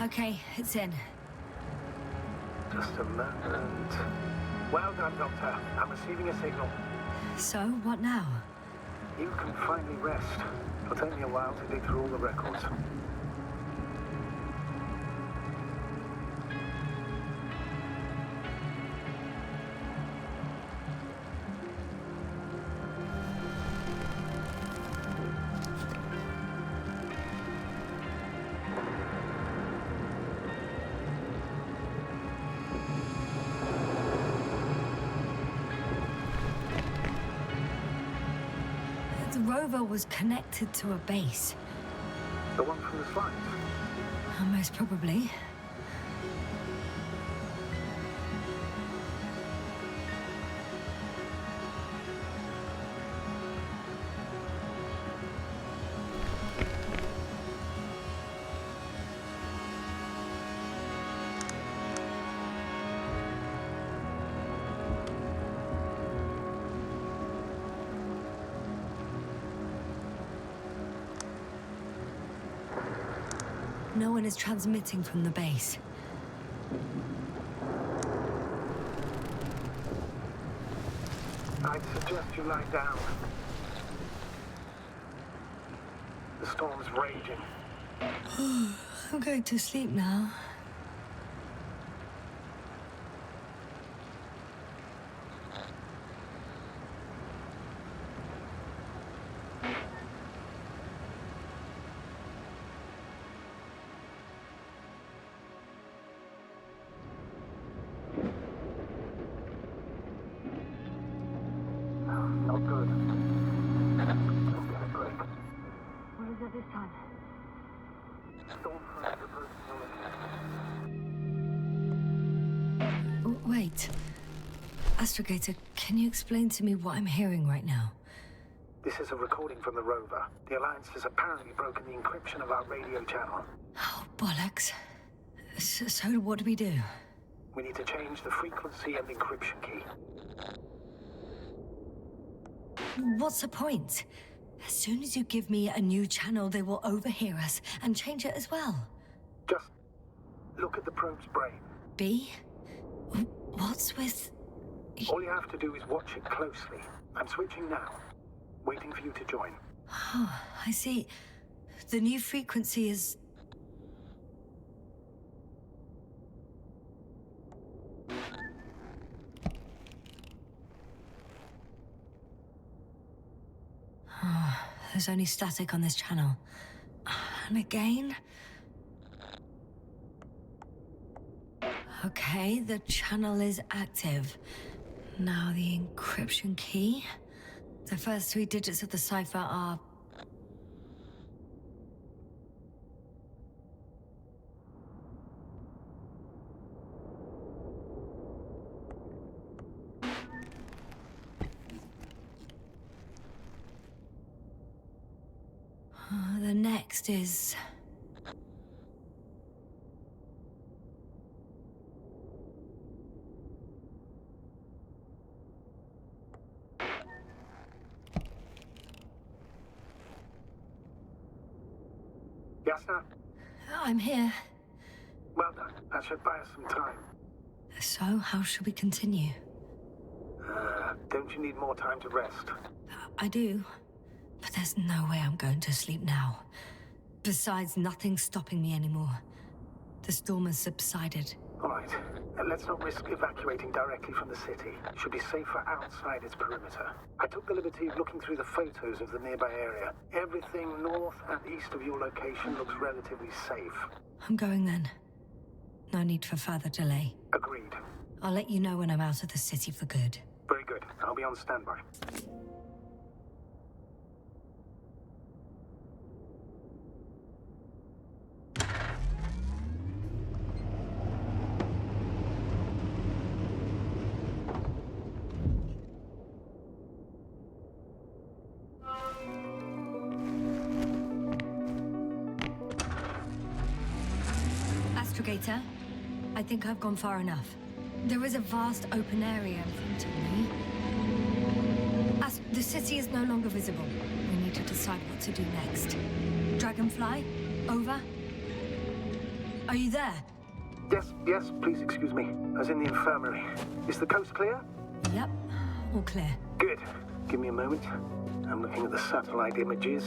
Okay, it's in. Just a moment. Well done, Doctor. I'm receiving a signal. So, what now? You can finally rest. It'll take me a while to dig through all the records. The rover was connected to a base. The one from the slides? Most probably. No one is transmitting from the base. I'd suggest you lie down. The storm's raging. I'm going to sleep now. Not good. Don't get a break. What is it this time? Storm front approaching already. Wait. Astrogator, can you explain to me what I'm hearing right now? This is a recording from the rover. The Alliance has apparently broken the encryption of our radio channel. Oh, bollocks. So what do we do? We need to change the frequency and encryption key. What's the point? As soon as you give me a new channel, they will overhear us and change it as well. Just look at the probe's brain. B? What's with... All you have to do is watch it closely. I'm switching now. Waiting for you to join. Oh, I see. The new frequency is... Oh, there's only static on this channel. And again... Okay, the channel is active. Now the encryption key. The first 3 digits of the cipher are... The next is... Yes, sir? I'm here. Well done. That should buy us some time. So, how should we continue? Don't you need more time to rest? I do. But there's no way I'm going to sleep now. Besides, nothing's stopping me anymore. The storm has subsided. All right. Let's not risk evacuating directly from the city. It should be safer outside its perimeter. I took the liberty of looking through the photos of the nearby area. Everything north and east of your location looks relatively safe. I'm going then. No need for further delay. Agreed. I'll let you know when I'm out of the city for good. Very good. I'll be on standby. Astrogator, I think I've gone far enough. There is a vast open area in front of me. As the city is no longer visible, we need to decide what to do next. Dragonfly, over. Are you there? Yes, please excuse me. I was in the infirmary. Is the coast clear? Yep, all clear. Good. Give me a moment. I'm looking at the satellite images.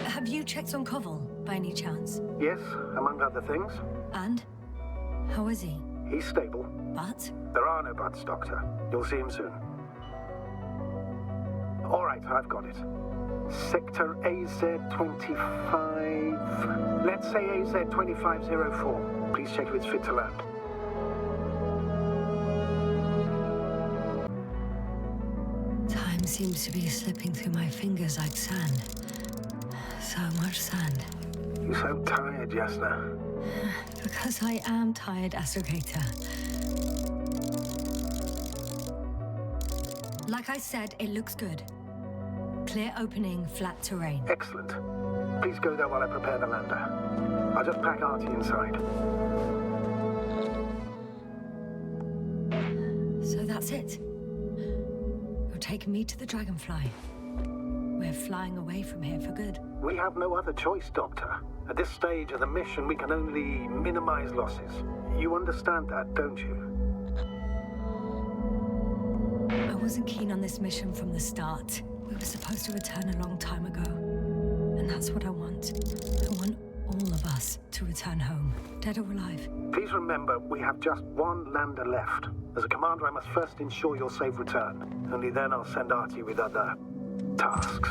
Have you checked on Koval, by any chance? Yes, among other things. And? How is he? He's stable. But? There are no buts, Doctor. You'll see him soon. All right, I've got it. Sector AZ-25... Let's say AZ-2504. Please check if it's fit to land. Time seems to be slipping through my fingers like sand. So much sand. You're so tired, Jasna. Because I am tired, Astrogator. Like I said, it looks good. Clear opening, flat terrain. Excellent. Please go there while I prepare the lander. I'll just pack Artie inside. So that's it. You're taking me to the Dragonfly. We're flying away from here for good. We have no other choice, Doctor. At this stage of the mission, we can only minimize losses. You understand that, don't you? I wasn't keen on this mission from the start. We were supposed to return a long time ago. And that's what I want. I want all of us to return home, dead or alive. Please remember, we have just one lander left. As a commander, I must first ensure your safe return. Only then I'll send Artie with other tasks.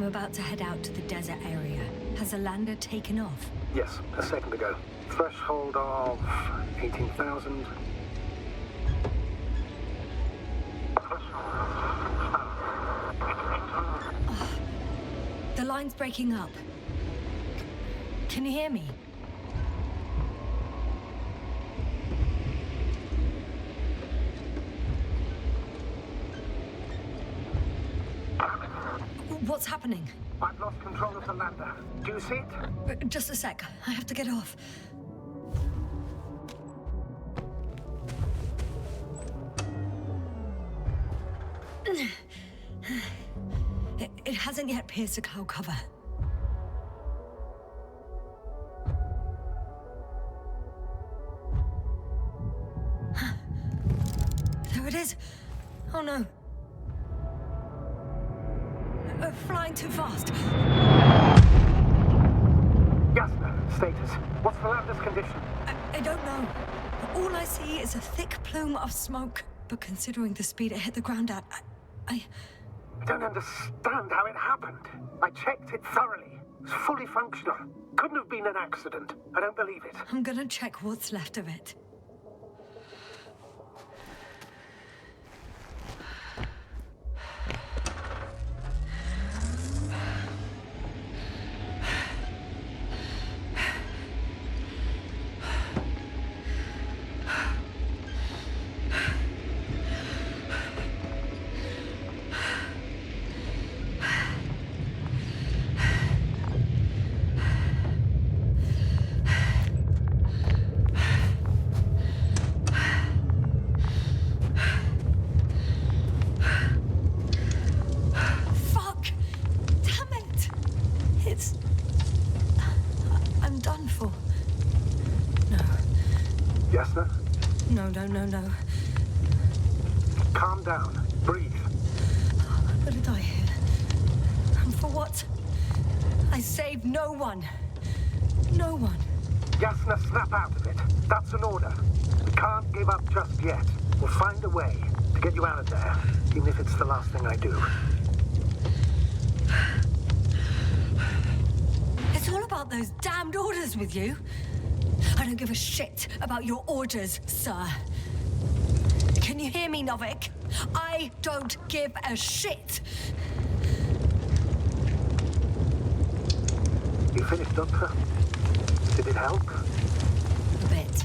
About to head out to the desert area. Has the lander taken off? Yes, a second ago. Threshold of 18,000. The line's breaking up. Can you hear me? What's happening? I've lost control of the lander. Do you see it? Just a sec. I have to get off. It hasn't yet pierced the cloud cover. There it is. Oh no. Flying too fast. Jasna, status. What's the lander's condition? I don't know. All I see is a thick plume of smoke. But considering the speed it hit the ground at, I don't understand how it happened. I checked it thoroughly. It's fully functional. Couldn't have been an accident. I don't believe it. I'm gonna check what's left of it. no. Calm down. Breathe. I'm gonna die here. And for what? I saved no one. No one. Yasna, snap out of it. That's an order. We can't give up just yet. We'll find a way to get you out of there, even if it's the last thing I do. It's all about those damned orders with you. I don't give a shit about your orders, sir. Can you hear me, Novik? I don't give a shit. You finished, Doctor? Did it help? A bit.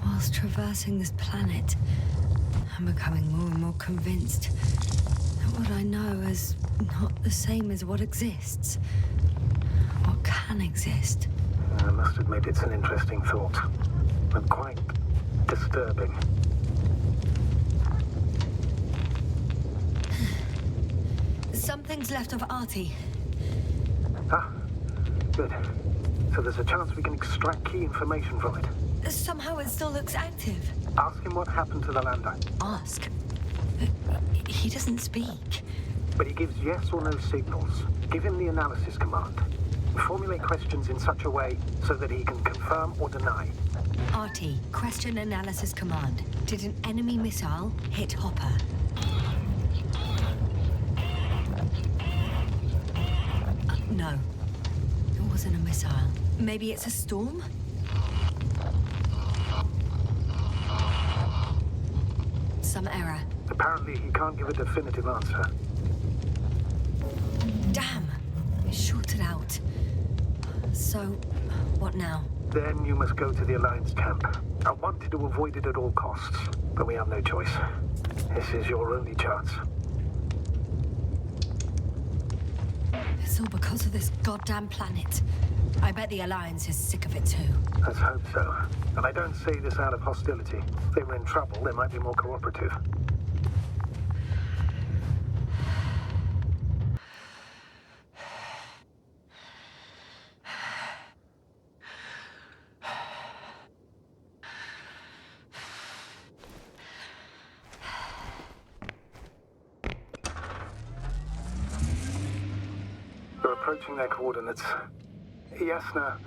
Whilst traversing this planet, I'm becoming more and more convinced that what I know is not the same as what exists. What can exist. I must admit it's an interesting thought, and quite disturbing. Something's left of Artie. Ah, good. So there's a chance we can extract key information from it. Somehow it still looks active. Ask him what happened to the lander. Ask? He doesn't speak. But he gives yes or no signals. Give him the analysis command. Formulate questions in such a way so that he can confirm or deny. Artie, question analysis command. Did an enemy missile hit Hopper? No. It wasn't a missile. Maybe it's a storm? Some error. Apparently he can't give a definitive answer. Damn! It shorted out. So, what now? Then you must go to the Alliance camp. I wanted to avoid it at all costs, but we have no choice. This is your only chance. It's all because of this goddamn planet. I bet the Alliance is sick of it too. Let's hope so. And I don't say this out of hostility. If they were in trouble, they might be more cooperative. They're approaching their coordinates. Yasna,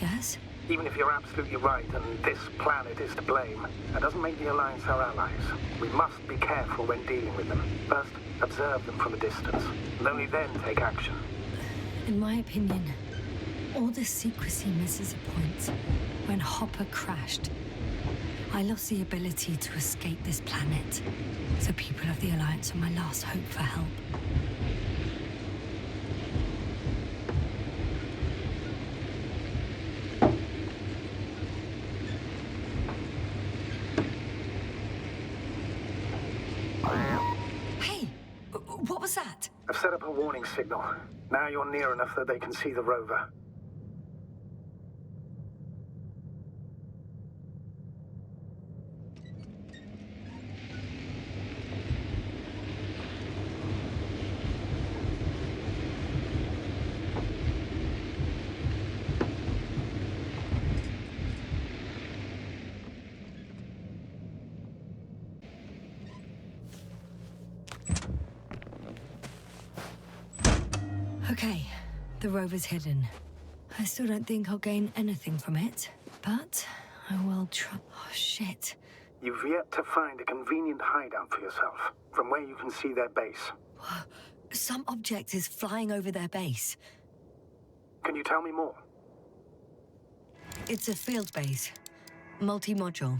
Yes? even if you're absolutely right and this planet is to blame, that doesn't make the Alliance our allies. We must be careful when dealing with them. First, observe them from a distance, and only then take action. In my opinion, all this secrecy misses a point. When Hopper crashed, I lost the ability to escape this planet. The people of the Alliance are my last hope for help. Hey, what was that? I've set up a warning signal. Now you're near enough that they can see the rover. Okay, the rover's hidden. I still don't think I'll gain anything from it, but I will try. Oh, shit. You've yet to find a convenient hideout for yourself, from where you can see their base. Some object is flying over their base. Can you tell me more? It's a field base, multi-module,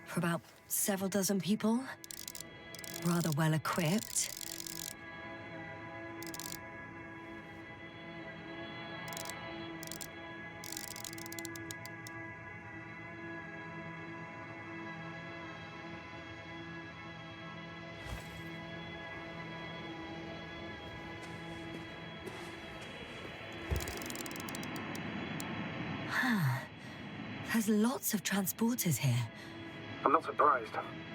for about several dozen people. Rather well equipped. There's lots of transporters here. I'm not surprised.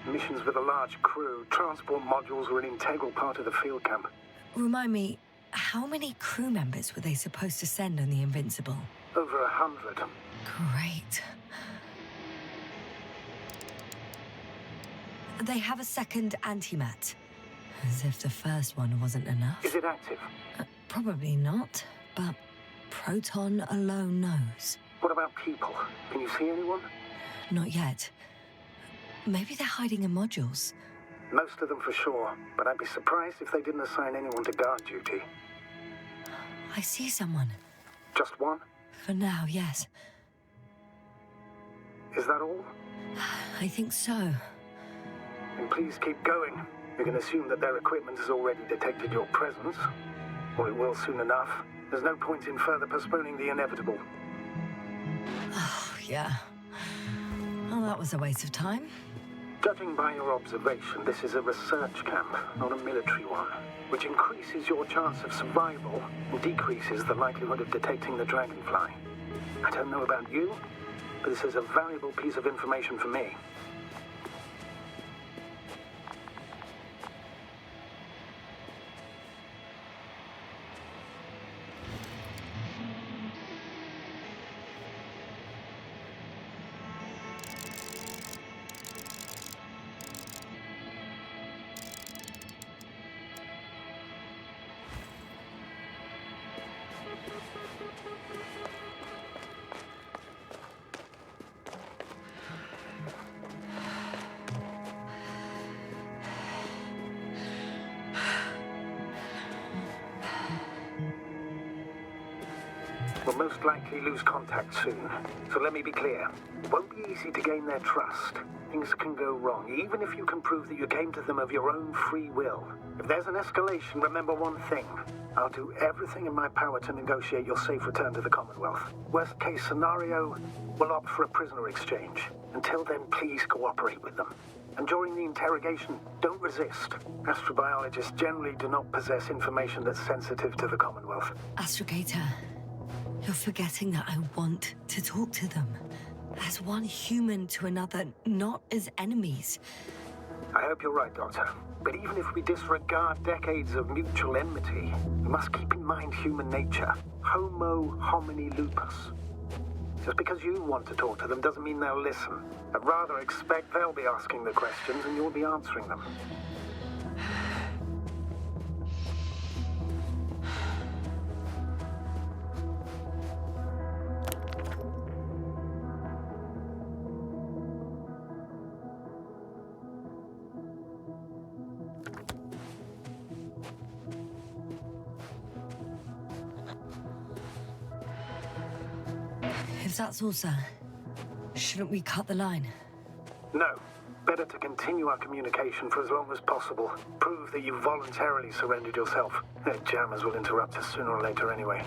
Missions with a large crew, transport modules were an integral part of the field camp. Remind me, how many crew members were they supposed to send on the Invincible? Over 100. Great. They have a second antimat. As if the first one wasn't enough. Is it active? Probably not, but Proton alone knows. What about people? Can you see anyone? Not yet. Maybe they're hiding in modules. Most of them for sure, but I'd be surprised if they didn't assign anyone to guard duty. I see someone. Just one? For now, yes. Is that all? I think so. Then please keep going. You can assume that their equipment has already detected your presence. Or it will soon enough. There's no point in further postponing the inevitable. Oh, yeah. Well, that was a waste of time. Judging by your observation, this is a research camp, not a military one, which increases your chance of survival and decreases the likelihood of detecting the dragonfly. I don't know about you, but this is a valuable piece of information for me. We'll most likely lose contact soon. So let me be clear. It won't be easy to gain their trust. Things can go wrong, even if you can prove that you came to them of your own free will. If there's an escalation, remember one thing. I'll do everything in my power to negotiate your safe return to the Commonwealth. Worst case scenario, we'll opt for a prisoner exchange. Until then, please cooperate with them. And during the interrogation, don't resist. Astrobiologists generally do not possess information that's sensitive to the Commonwealth. Astrogator, you're forgetting that I want to talk to them. As one human to another, not as enemies. I hope you're right, Doctor. But even if we disregard decades of mutual enmity, we must keep in mind human nature. Homo homini lupus. Just because you want to talk to them doesn't mean they'll listen. I'd rather expect they'll be asking the questions and you'll be answering them. If that's all, sir, shouldn't we cut the line? No. Better to continue our communication for as long as possible. Prove that you voluntarily surrendered yourself. Their jammers will interrupt us sooner or later anyway.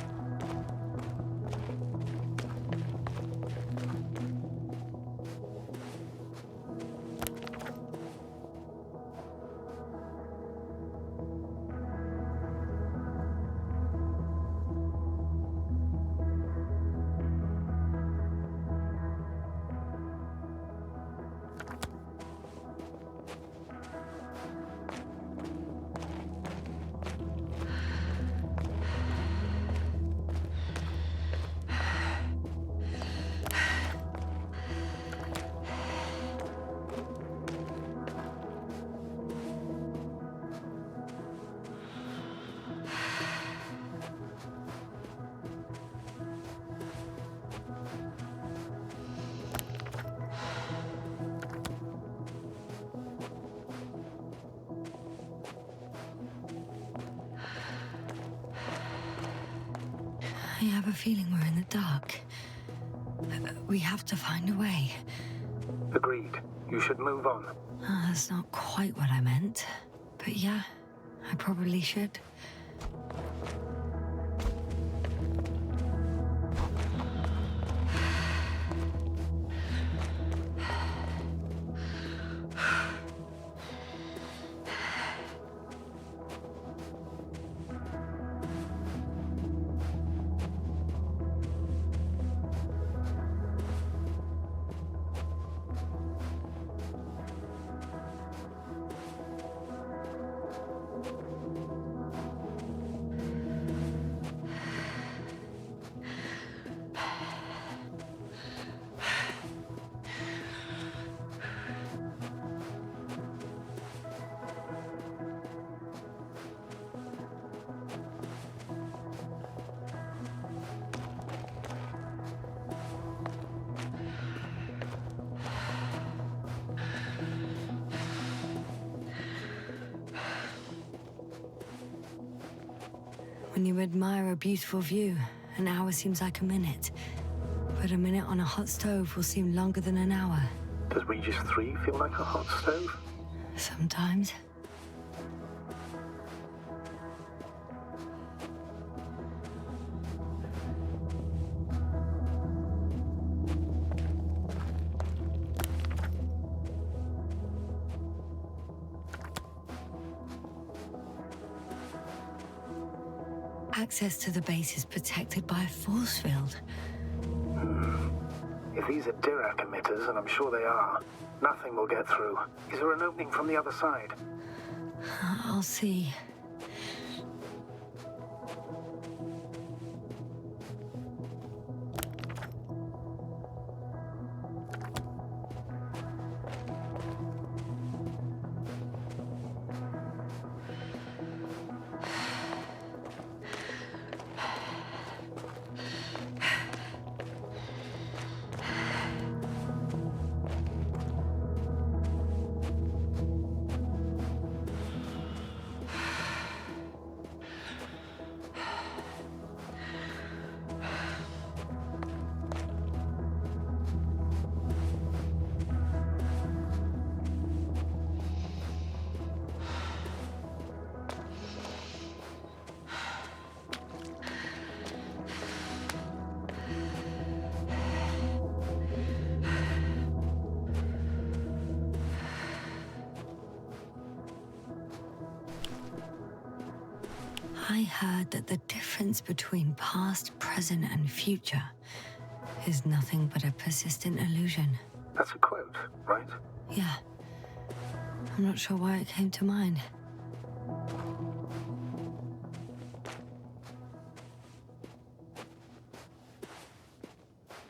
I have a feeling we're in the dark. We have to find a way. Agreed. You should move on. That's not quite what I meant. But yeah, I probably should. When you admire a beautiful view, an hour seems like a minute. But a minute on a hot stove will seem longer than an hour. Does Regis 3 feel like a hot stove? Sometimes. Access to the base is protected by a force field. If these are Dirac emitters, and I'm sure they are, nothing will get through. Is there an opening from the other side? I'll see. I heard that the difference between past, present, and future is nothing but a persistent illusion. That's a quote, right? Yeah. I'm not sure why it came to mind.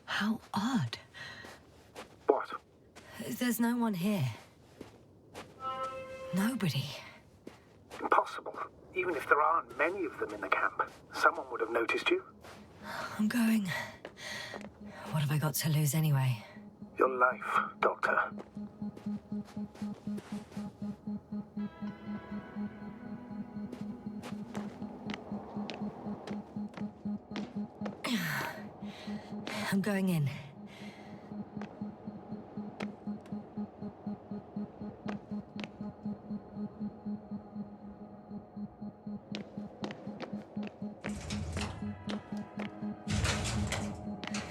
How odd. What? There's no one here. Nobody. Impossible. Even if there aren't many of them in the camp, someone would have noticed you. I'm going. What have I got to lose anyway? Your life, Doctor. I'm going in.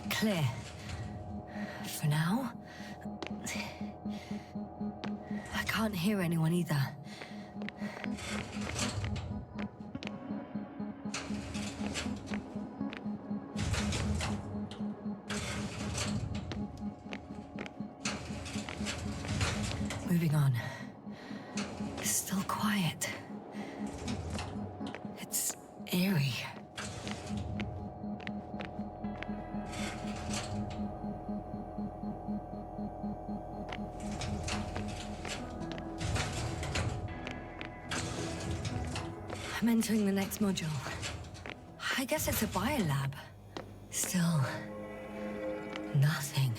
Clear. For now. I can't hear anyone either. Moving on. It's still quiet. It's eerie. I'm entering the next module. I guess it's a biolab. Still, nothing.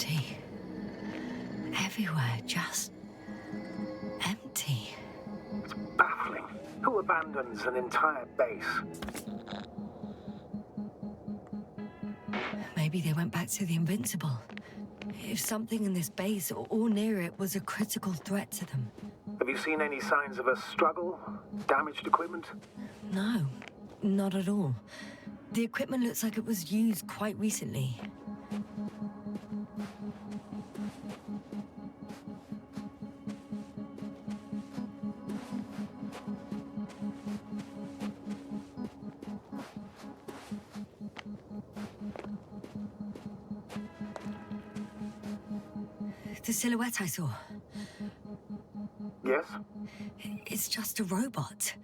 empty. Everywhere, just empty. It's baffling. Who abandons an entire base? Maybe they went back to the Invincible. If something in this base or near it was a critical threat to them. Have you seen any signs of a struggle? Damaged equipment? No, not at all. The equipment looks like it was used quite recently. The silhouette I saw. Yes? It's just a robot.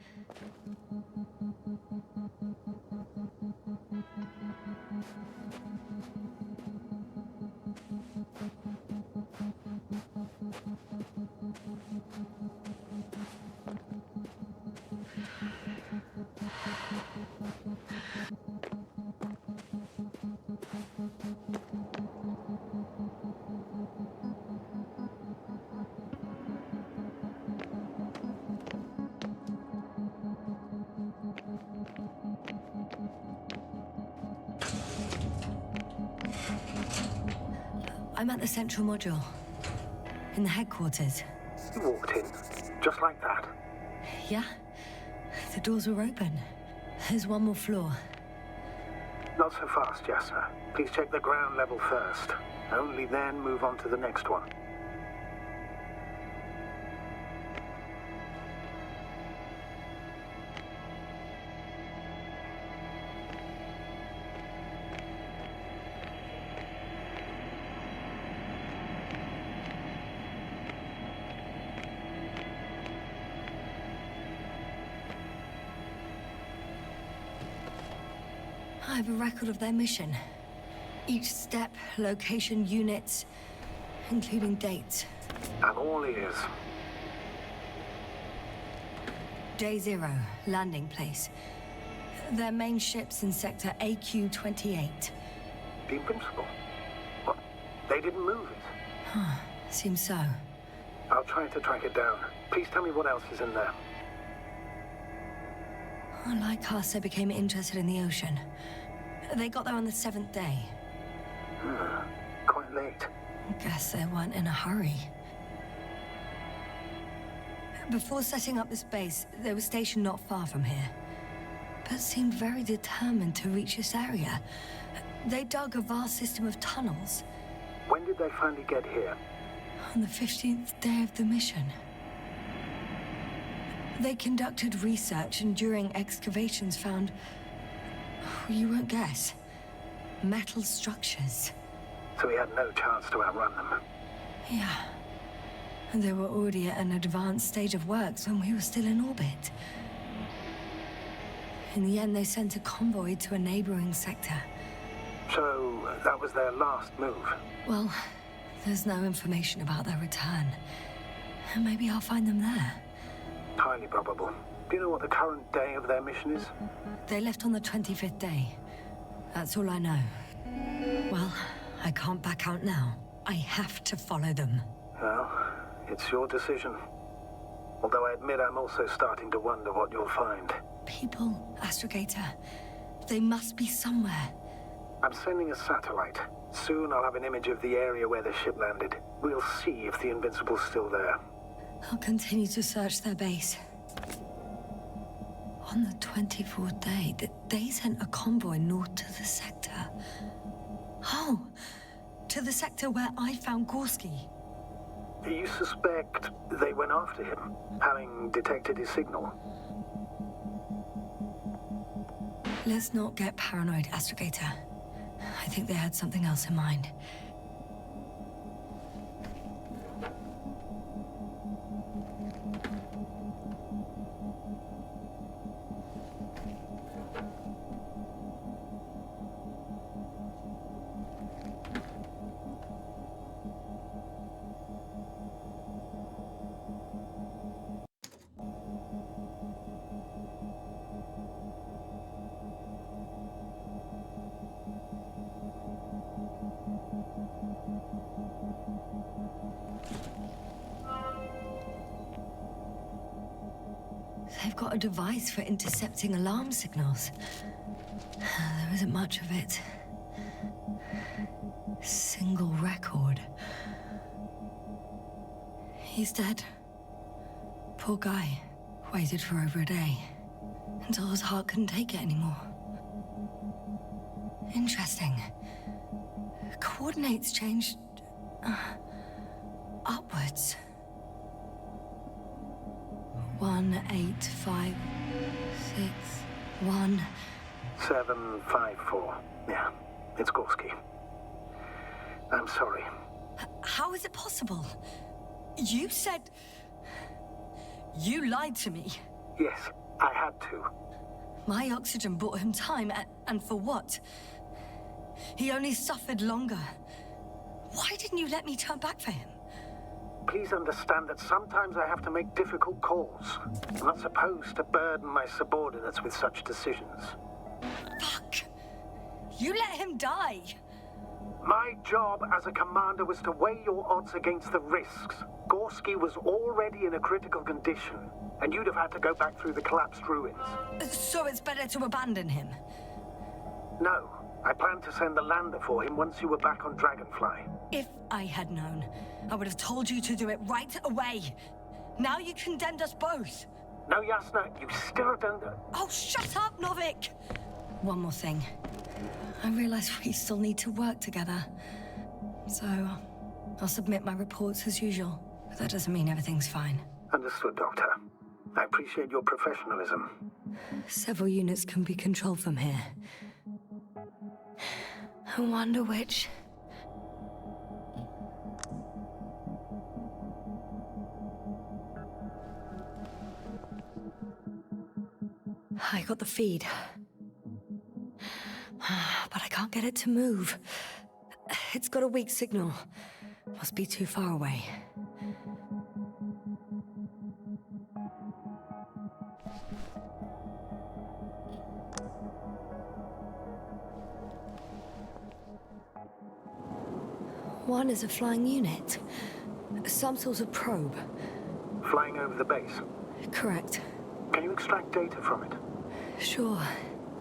I'm at the central module, in the headquarters. You walked in, just like that. Yeah, the doors were open. There's one more floor. Not so fast, Jasper. Please check the ground level first. Only then move on to the next one. I have a record of their mission. Each step, location, units, including dates. I'm all ears. Day 0, landing place. Their main ship's in sector AQ-28. The Invincible? What? They didn't move it? Seems so. I'll try to track it down. Please tell me what else is in there. Like us, they became interested in the ocean. They got there on the 7th day. Quite late. Guess they weren't in a hurry. Before setting up this base, they were stationed not far from here, but seemed very determined to reach this area. They dug a vast system of tunnels. When did they finally get here? On the 15th day of the mission. They conducted research and during excavations found, you won't guess, metal structures. So we had no chance to outrun them. Yeah. And they were already at an advanced stage of works when we were still in orbit. In the end, they sent a convoy to a neighboring sector. So that was their last move? Well, there's no information about their return. And maybe I'll find them there. Highly probable. Do you know what the current day of their mission is? They left on the 25th day. That's all I know. Well, I can't back out now. I have to follow them. Well, it's your decision. Although I admit I'm also starting to wonder what you'll find. People, Astrogator. They must be somewhere. I'm sending a satellite. Soon I'll have an image of the area where the ship landed. We'll see if the Invincible's still there. I'll continue to search their base. On the 24th day, they sent a convoy north to the sector. Oh, to the sector where I found Gorski. You suspect they went after him, having detected his signal? Let's not get paranoid, Astrogator. I think they had something else in mind. They've got a device for intercepting alarm signals. There isn't much of it. Single record. He's dead. Poor guy. Waited for over a day. Until his heart couldn't take it anymore. Interesting. Coordinates changed... upwards. 1, 8, 5, 6, 1... 7, 5, 4. Yeah, it's Gorski. I'm sorry. How is it possible? You said... You lied to me. Yes, I had to. My oxygen bought him time, and for what? He only suffered longer. Why didn't you let me turn back for him? Please understand that sometimes I have to make difficult calls. I'm not supposed to burden my subordinates with such decisions. Fuck! You let him die! My job as a commander was to weigh your odds against the risks. Gorski was already in a critical condition, and you'd have had to go back through the collapsed ruins. So it's better to abandon him? No. I planned to send the lander for him once you were back on Dragonfly. If I had known, I would have told you to do it right away. Now you condemned us both. No, Yasna, you still don't... Oh, shut up, Novik! One more thing. I realize we still need to work together. So, I'll submit my reports as usual. But that doesn't mean everything's fine. Understood, Doctor. I appreciate your professionalism. Several units can be controlled from here. I wonder which... I got the feed. But I can't get it to move. It's got a weak signal. Must be too far away. One is a flying unit. Some sort of probe. Flying over the base? Correct. Can you extract data from it? Sure.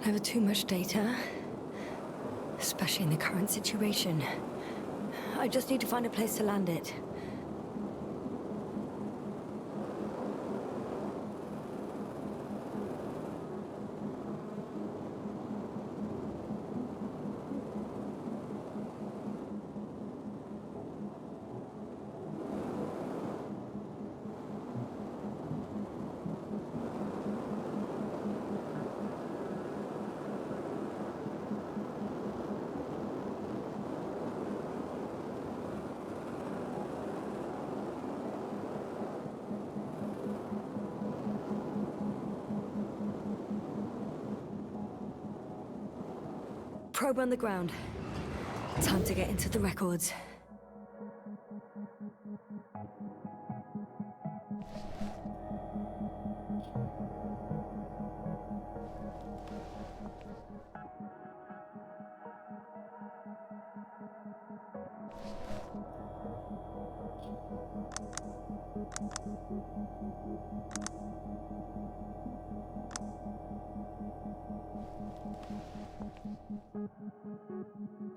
Never too much data. Especially in the current situation. I just need to find a place to land it. Probe on the ground. Time to get into the records.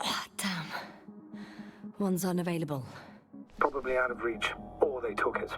Oh, damn. One's unavailable. Probably out of reach, or they took it.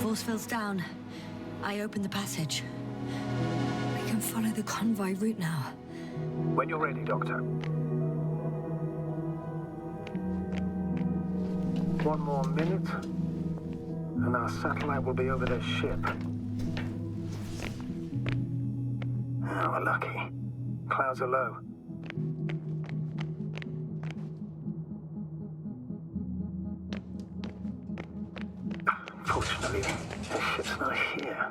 Force field's down. I open the passage. We can follow the convoy route now. When you're ready, Doctor. One more minute. and our satellite will be over their ship. Oh, we're lucky. Clouds are low. Unfortunately, the ship's not here.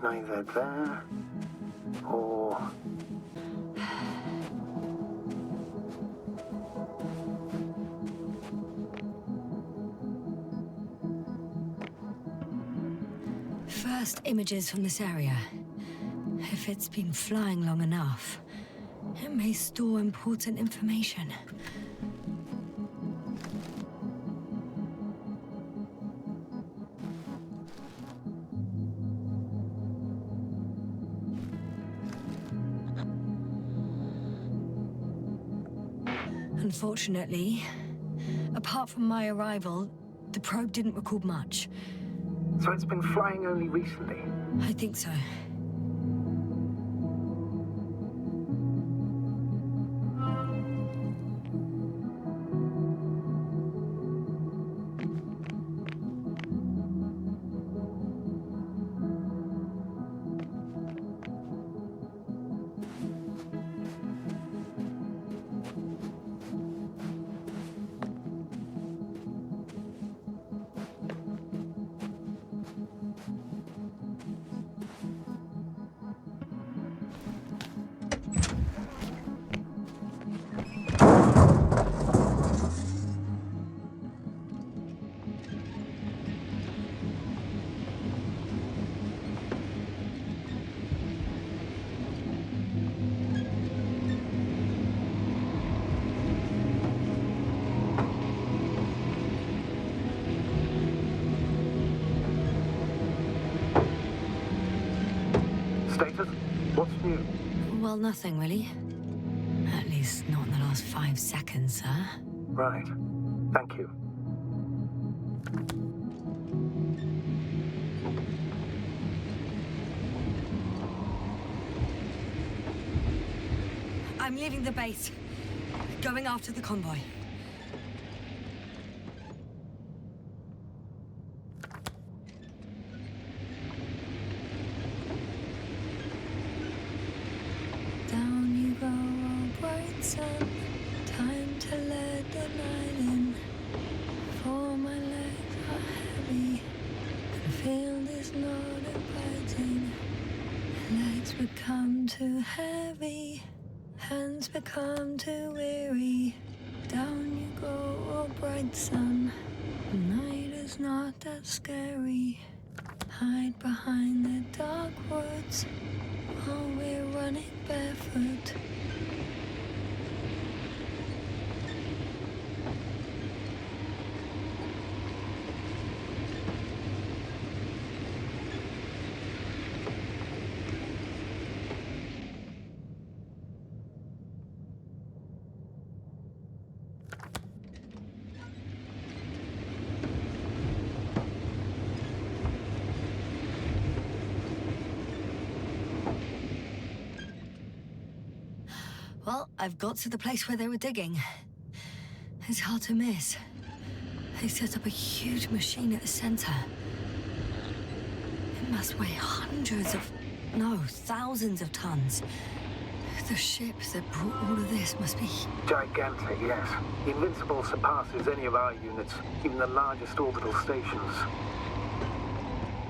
Neither there or... First images from this area. If it's been flying long enough, it may store important information. Unfortunately, apart from my arrival, the probe didn't record much. So it's been flying only recently? I think so. Status? What's new? Well, nothing really. At least not in the last 5 seconds, sir. Right. Thank you. I'm leaving the base. Going after the convoy. Down you go, oh bright sun. Time to let the night in. For my legs are heavy. The field is not inviting. Legs become too heavy. Hands become too weary. Down you go, oh bright sun. The night is not that scary. Hide behind the dark woods while we're running barefoot. Well, I've got to the place where they were digging. It's hard to miss. They set up a huge machine at the center. It must weigh thousands of tons. The ship that brought all of this must be... Gigantic, yes. The Invincible surpasses any of our units, even the largest orbital stations.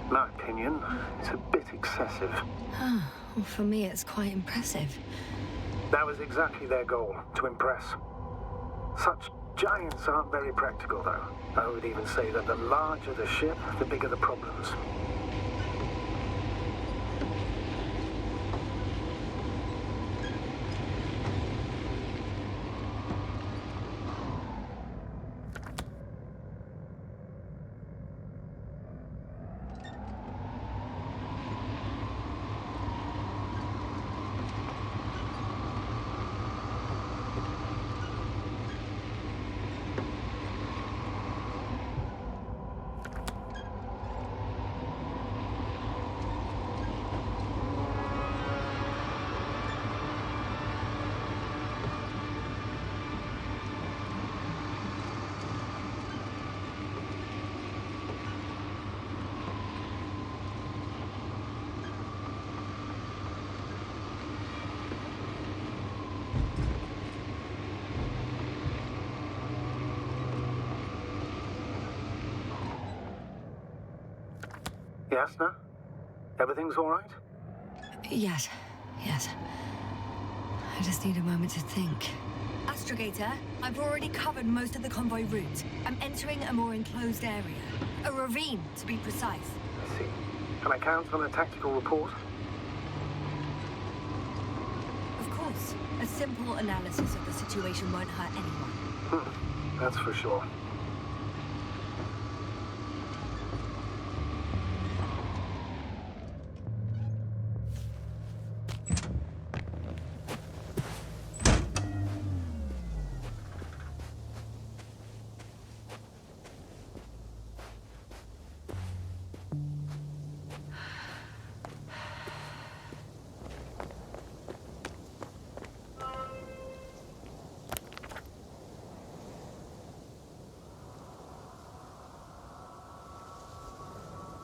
In my opinion, it's a bit excessive. Well, for me, it's quite impressive. That was exactly their goal, to impress. Such giants aren't very practical, though. I would even say that the larger the ship, the bigger the problems. Jasna? Everything's all right? Yes. I just need a moment to think. Astrogator, I've already covered most of the convoy route. I'm entering a more enclosed area. A ravine, to be precise. I see. Can I count on a tactical report? Of course. A simple analysis of the situation won't hurt anyone. That's for sure.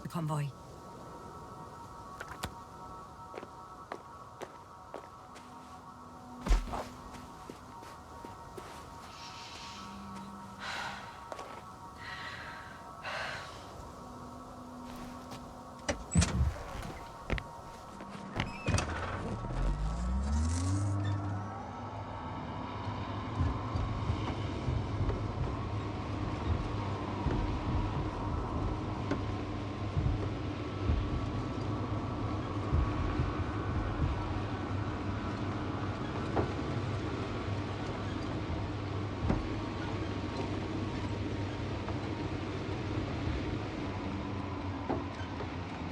Convoy.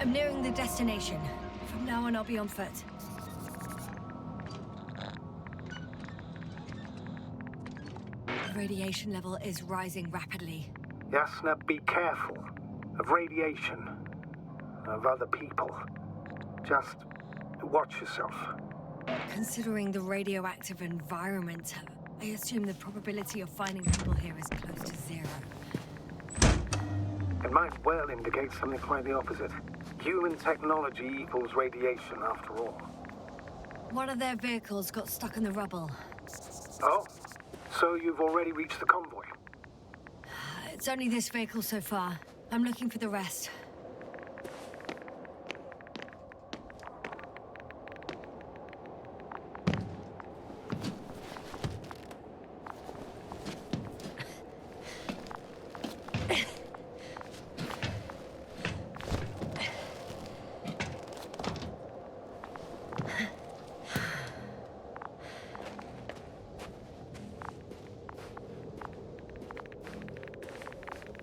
I'm nearing the destination. From now on, I'll be on foot. The radiation level is rising rapidly. Jasna, be careful. Of radiation. Of other people. Just watch yourself. Considering the radioactive environment, I assume the probability of finding people here is close to zero. It might well indicate something quite the opposite. Human technology equals radiation, after all. One of their vehicles got stuck in the rubble. Oh? So you've already reached the convoy? It's only this vehicle so far. I'm looking for the rest.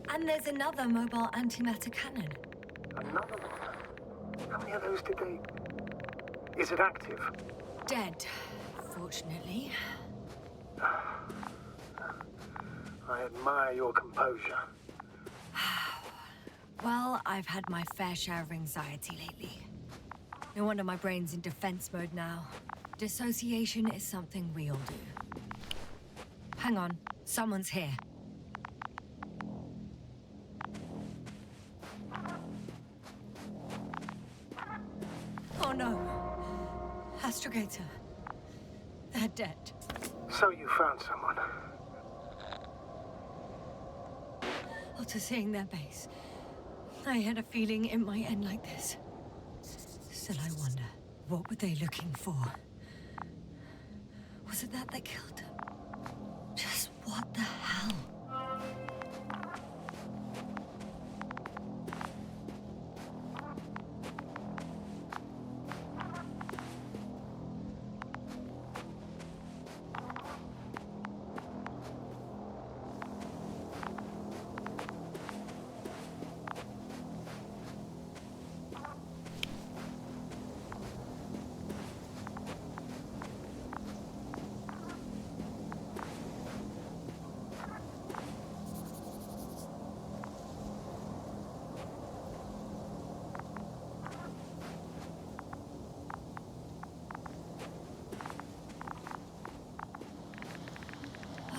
And there's another mobile antimatter cannon. Another one? How many of those did they... Is it active? Dead, fortunately. I admire your composure. Well, I've had my fair share of anxiety lately. No wonder my brain's in defense mode now. Dissociation is something we all do. Hang on, someone's here. Oh no. Astrogator. They're dead. So you found someone? After seeing their base, I had a feeling it might end like this. Still, I wonder, what were they looking for? Was it that killed them? Just what the hell?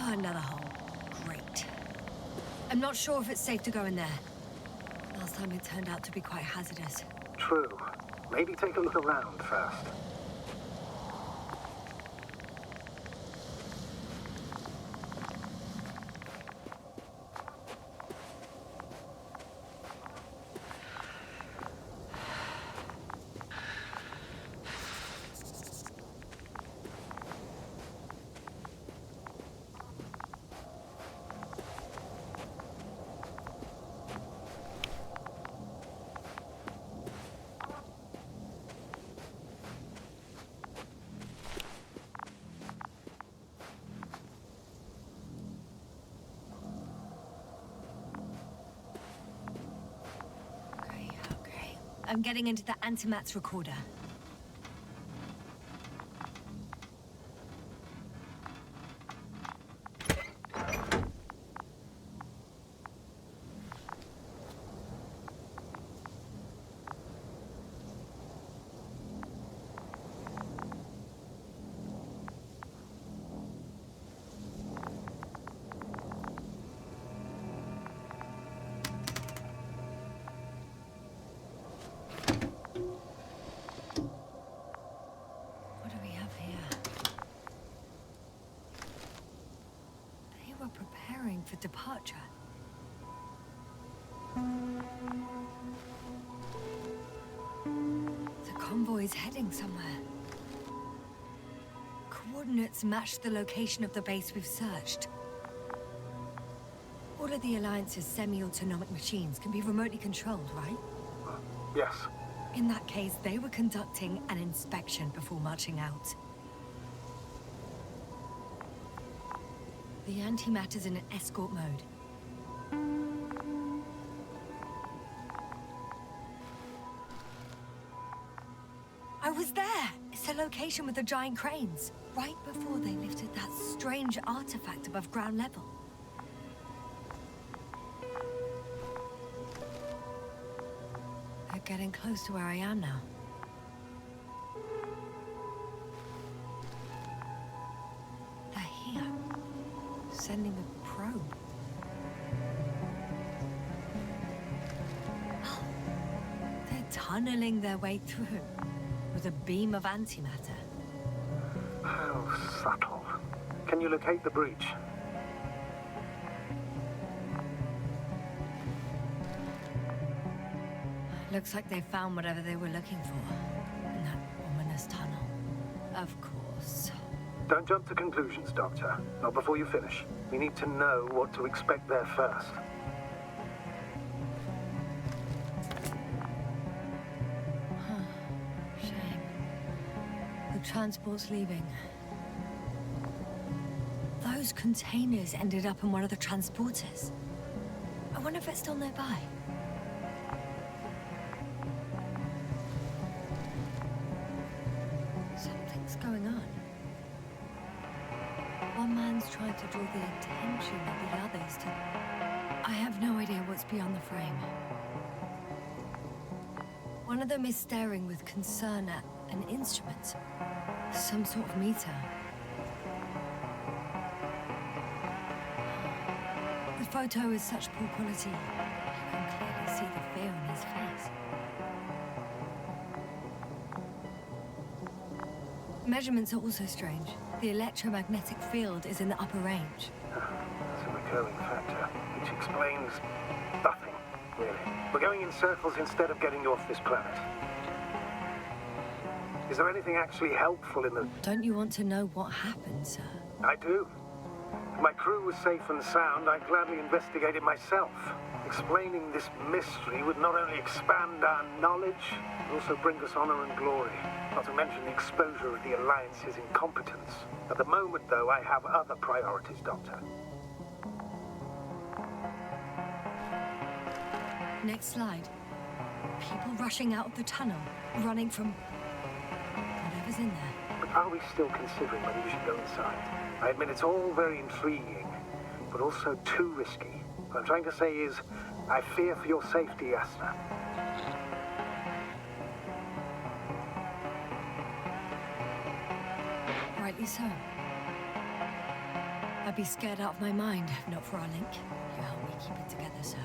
Another hole. Great. I'm not sure if it's safe to go in there. Last time it turned out to be quite hazardous. True. Maybe take a look around first. I'm getting into the antimat's recorder. Preparing for departure. The convoy's heading somewhere. Coordinates match the location of the base we've searched. All of the Alliance's semi-autonomic machines can be remotely controlled, right? Yes. In that case, they were conducting an inspection before marching out. The antimatter's in an escort mode. I was there! It's the location with the giant cranes. Right before they lifted that strange artifact above ground level. They're getting close to where I am now. Sending a probe. Oh, they're tunneling their way through with a beam of antimatter. How subtle. Can you locate the breach? Looks like they found whatever they were looking for in that ominous tunnel. Of course. Don't jump to conclusions, Doctor. Not before you finish. We need to know what to expect there first. Shame. The transport's leaving. Those containers ended up in one of the transporters. I wonder if it's still nearby. Something's going on. One man's trying to draw the attention of the others to... I have no idea what's beyond the frame. One of them is staring with concern at an instrument. Some sort of meter. The photo is such poor quality. You can clearly see the fear on his face. Measurements are also strange. The electromagnetic field is in the upper range. It's a recurring factor, which explains nothing, really. We're going in circles instead of getting you off this planet. Is there anything actually helpful in the... Don't you want to know what happened, sir? I do. If my crew was safe and sound, I'd gladly investigate it myself. Explaining this mystery would not only expand our knowledge, but also bring us honor and glory. Not to mention the exposure of the Alliance's incompetence. At the moment, though, I have other priorities, Doctor. Next slide. People rushing out of the tunnel, running from whatever's in there. But are we still considering whether we should go inside? I admit it's all very intriguing, but also too risky. What I'm trying to say is, I fear for your safety, Asta. Rightly so. I'd be scared out of my mind if not for our link. You help me keep it together, sir.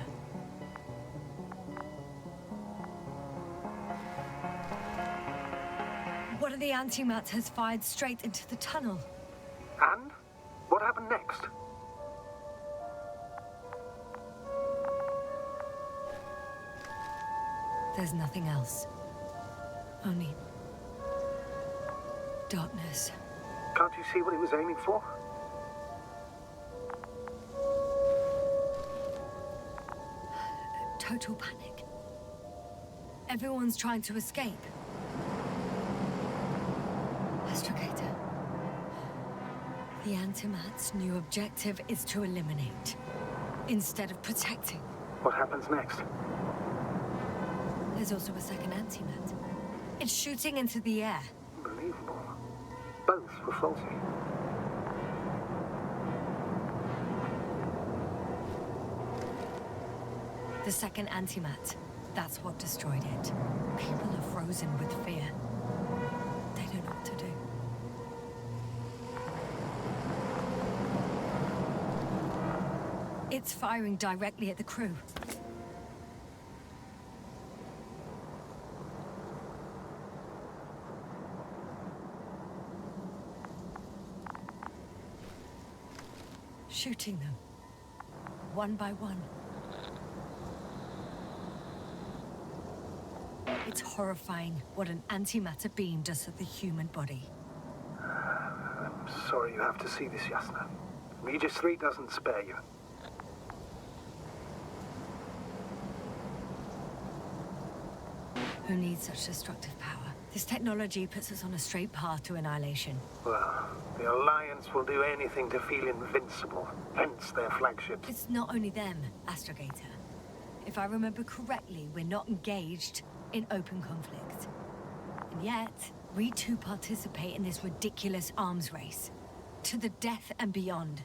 One of the antimats has fired straight into the tunnel. And? What happened next? There's nothing else. Only... darkness. Can't you see what he was aiming for? Total panic. Everyone's trying to escape. Astrogator. The Antimat's new objective is to eliminate, instead of protecting. What happens next? There's also a second antimat. It's shooting into the air. Unbelievable. Both were faulty. The second antimat. That's what destroyed it. People are frozen with fear. They don't know what to do. It's firing directly at the crew. Shooting them, one by one. It's horrifying what an antimatter beam does to the human body. I'm sorry you have to see this, Yasna. Regis 3 doesn't spare you. Who needs such destructive power? This technology puts us on a straight path to annihilation. Well, the Alliance will do anything to feel invincible, hence their flagship. It's not only them, Astrogator. If I remember correctly, we're not engaged in open conflict. And yet, we too participate in this ridiculous arms race. To the death and beyond.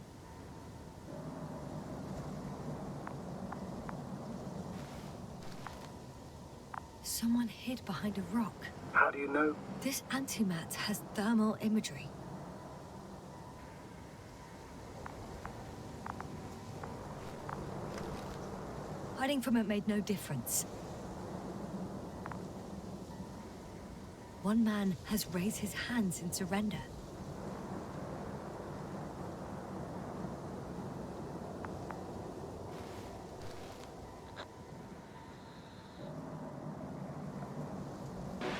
Someone hid behind a rock. How do you know? This antimat has thermal imagery. Hiding from it made no difference. One man has raised his hands in surrender.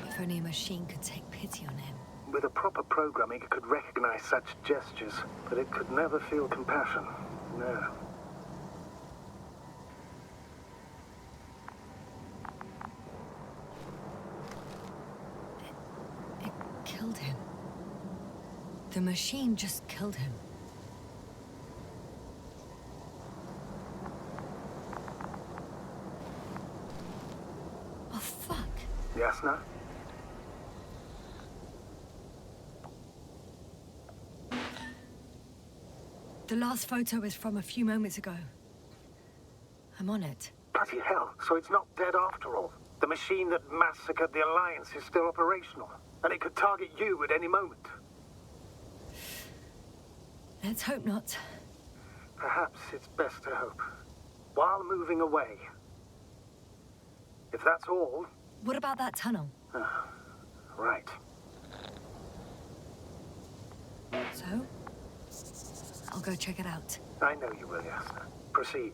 If only a machine could take pity on him. With a proper programming, it could recognize such gestures, but it could never feel compassion. No. It killed him. The machine just killed him. Oh, fuck. Yasna? The last photo is from a few moments ago. I'm on it. Bloody hell, so it's not dead after all. The machine that massacred the Alliance is still operational, and it could target you at any moment. Let's hope not. Perhaps it's best to hope. While moving away. If that's all... What about that tunnel? Right. So? I'll go check it out. I know you will, Yasna. Proceed.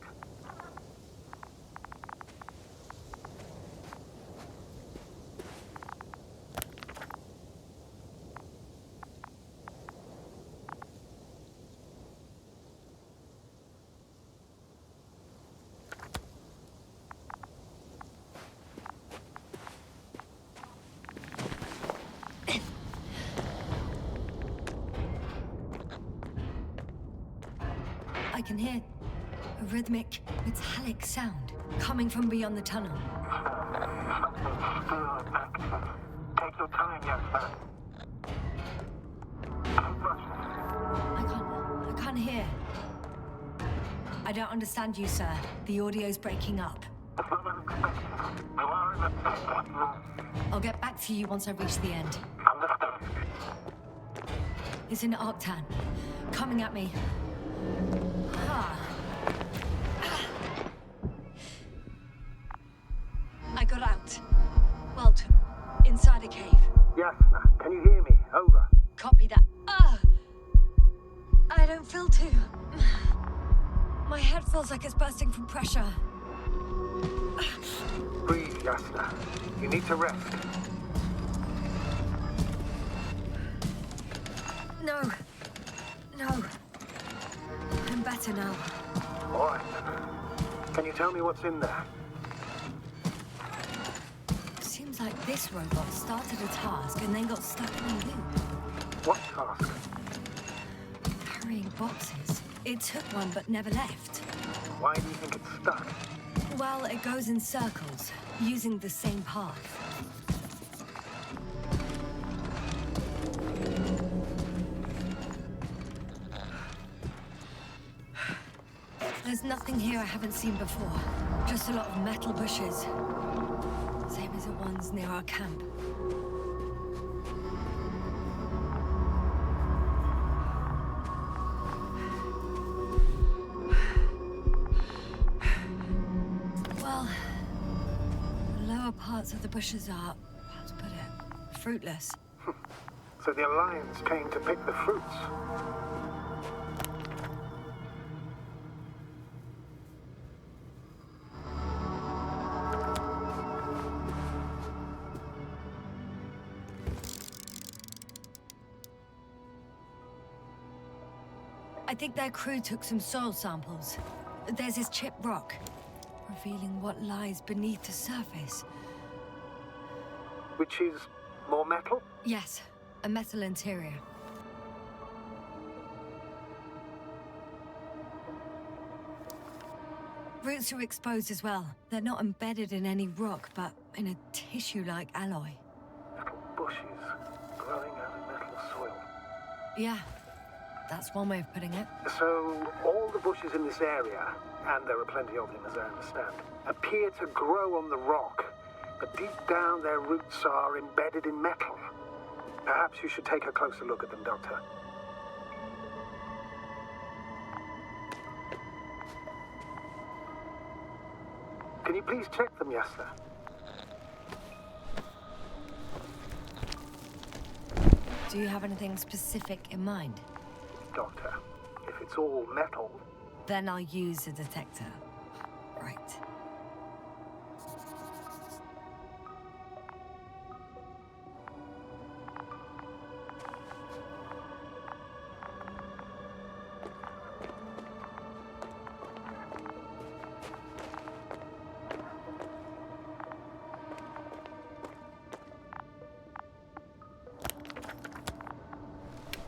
I can hear a rhythmic, metallic sound coming from beyond the tunnel. Take your time, Yasna. I can't hear. I don't understand you, sir. The audio's breaking up. You are in the safety room. I'll get back to you once I reach the end. Understood. It's in Arctan. Coming at me. I got out. Well, inside a cave. Yasna, can you hear me? Over. Copy that. I don't feel too... My head feels like it's bursting from pressure. Breathe, Yasna. You need to rest. No. I'm better now. All right, then. Can you tell me what's in there? Seems like this robot started a task and then got stuck in a loop. What task? Carrying boxes. It took one but never left. Why do you think it's stuck? Well, it goes in circles, using the same path. There's nothing here I haven't seen before. Just a lot of metal bushes. Same as the ones near our camp. Well, the lower parts of the bushes are, how to put it, fruitless. So the Alliance came to pick the fruits. I think their crew took some soil samples. There's this chipped rock, revealing what lies beneath the surface. Which is more metal? Yes, a metal interior. Roots are exposed as well. They're not embedded in any rock, but in a tissue-like alloy. Little bushes growing out of metal soil. Yeah, that's one way of putting it. So all the bushes in this area, and there are plenty of them as I understand, appear to grow on the rock, but deep down their roots are embedded in metal. Perhaps you should take a closer look at them, Doctor. Can you please check them, Yasna? Do you have anything specific in mind? Doctor, if it's all metal... Then I'll use a detector. Right.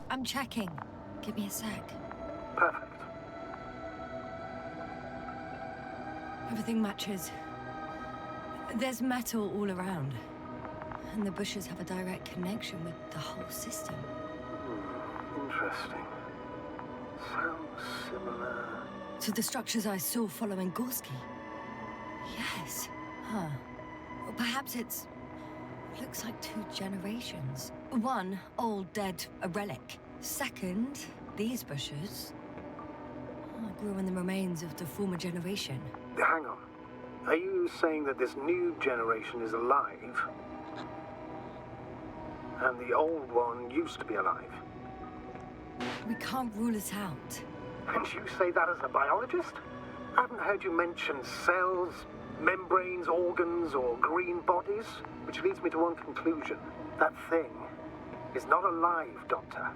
I'm checking. Give me a sec. Perfect. Everything matches. There's metal all around. And the bushes have a direct connection with the whole system. Interesting. Sounds similar... To the structures I saw following Gorski. Yes. Huh. Or perhaps it's... looks like 2 generations. One, old, dead, a relic. Second, these bushes grew in the remains of the former generation. Hang on. Are you saying that this new generation is alive? And the old one used to be alive? We can't rule it out. And you say that as a biologist? I haven't heard you mention cells, membranes, organs, or green bodies, which leads me to one conclusion. That thing is not alive, Doctor.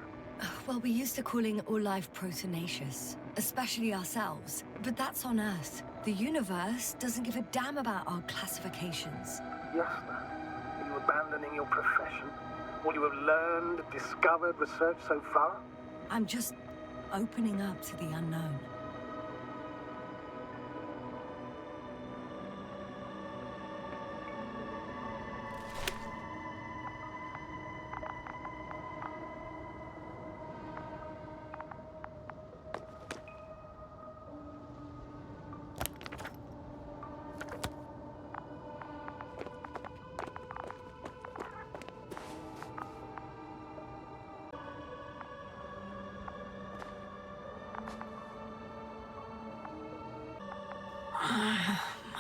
Well, we used to calling all life proteinaceous, especially ourselves. But that's on Earth. The universe doesn't give a damn about our classifications. Yasna, are you abandoning your profession? All you have learned, discovered, researched so far? I'm just opening up to the unknown.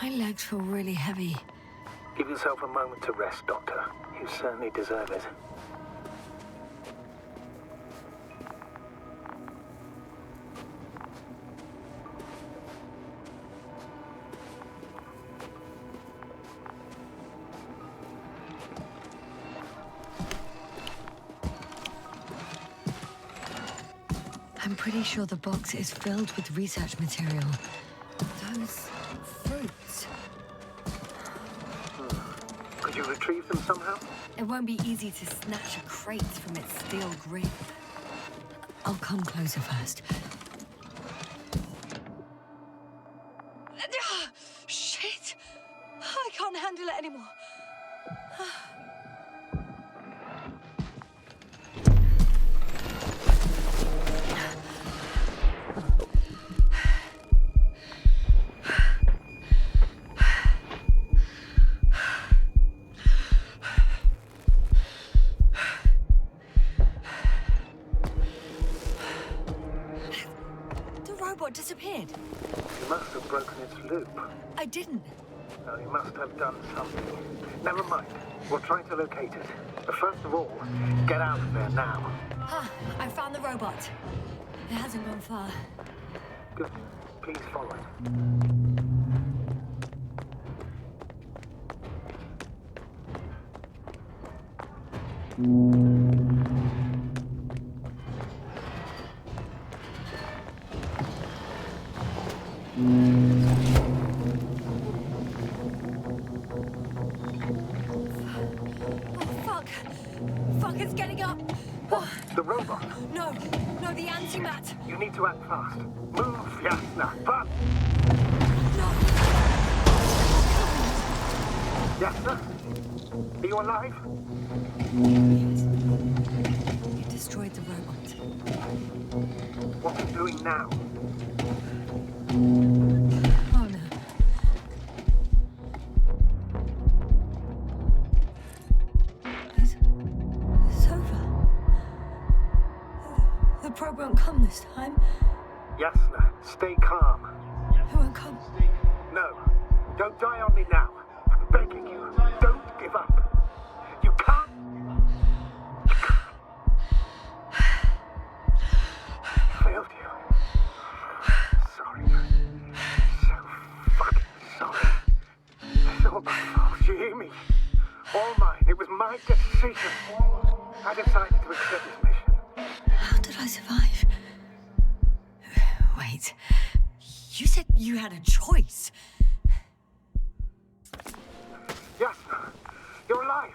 My legs feel really heavy. Give yourself a moment to rest, Doctor. You certainly deserve it. I'm pretty sure the box is filled with research material. Those fruits. Could you retrieve them somehow? It won't be easy to snatch a crate from its steel grip. I'll come closer first. Shit! can't handle it anymore. Disappeared. You must have broken its loop. I didn't. No, you must have done something. Never mind. We'll try to locate it. But first of all, get out of there now. I found the robot. It hasn't gone far. Good. Please follow it. It's getting up. What? The robot? No, the antimat. You need to act fast. Move, Yasna. But... No. Yasna? Are you alive? Yes. You destroyed the robot. What are you doing now? Oh no. The probe won't come this time. Yasna, stay calm. It won't come. No, don't die on me now. I'm begging you, don't give up. You can't. Failed you. Sorry. So fucking sorry. It's all my fault, you hear me? All mine. It was my decision. I decided to accept this mission. How did I survive? Wait. You said you had a choice. Yes, you're alive.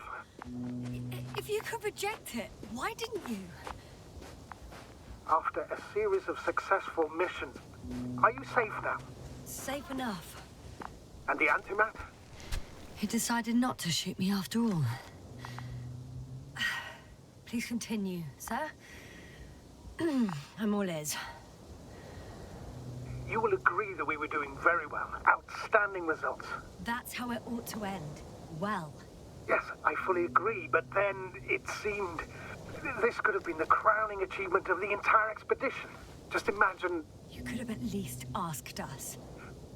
If you could reject it, why didn't you? After a series of successful missions, are you safe now? Safe enough. And the antimat? He decided not to shoot me after all. Please continue, sir. I'm all ears. You will agree that we were doing very well. Outstanding results. That's how it ought to end. Well. Yes, I fully agree, but then it seemed this could have been the crowning achievement of the entire expedition. Just imagine... You could have at least asked us.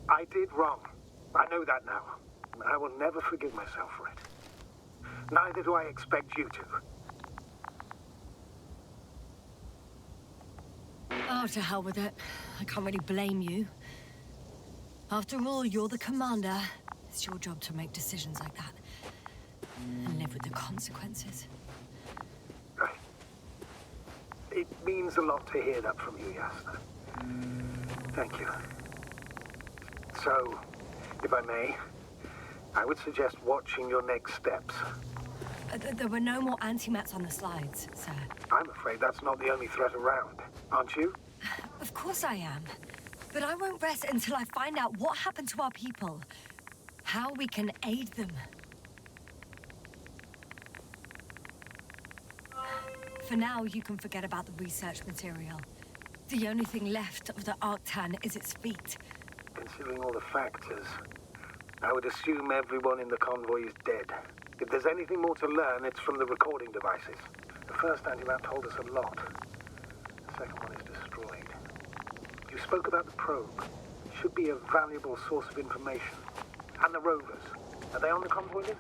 I did wrong. I know that now. I will never forgive myself for it. Neither do I expect you to. Oh, to hell with it. I can't really blame you. After all, you're the commander. It's your job to make decisions like that. And live with the consequences. Right. It means a lot to hear that from you, Yasna. Thank you. So, if I may, I would suggest watching your next steps. There were no more antimats on the slides, sir. I'm afraid that's not the only threat around, aren't you? Of course I am. But I won't rest until I find out what happened to our people. How we can aid them. For now, you can forget about the research material. The only thing left of the Arctan is its feet. Considering all the factors, I would assume everyone in the convoy is dead. If there's anything more to learn, it's from the recording devices. The first antimat told us a lot. The second one is destroyed. You spoke about the probe. It should be a valuable source of information. And the rovers. Are they on the convoy list?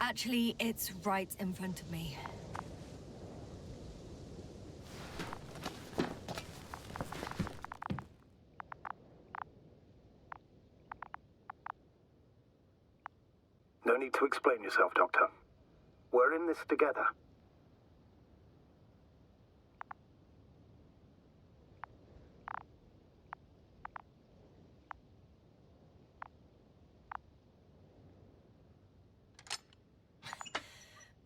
Actually, it's right in front of me. don't need to explain yourself, Doctor. We're in this together.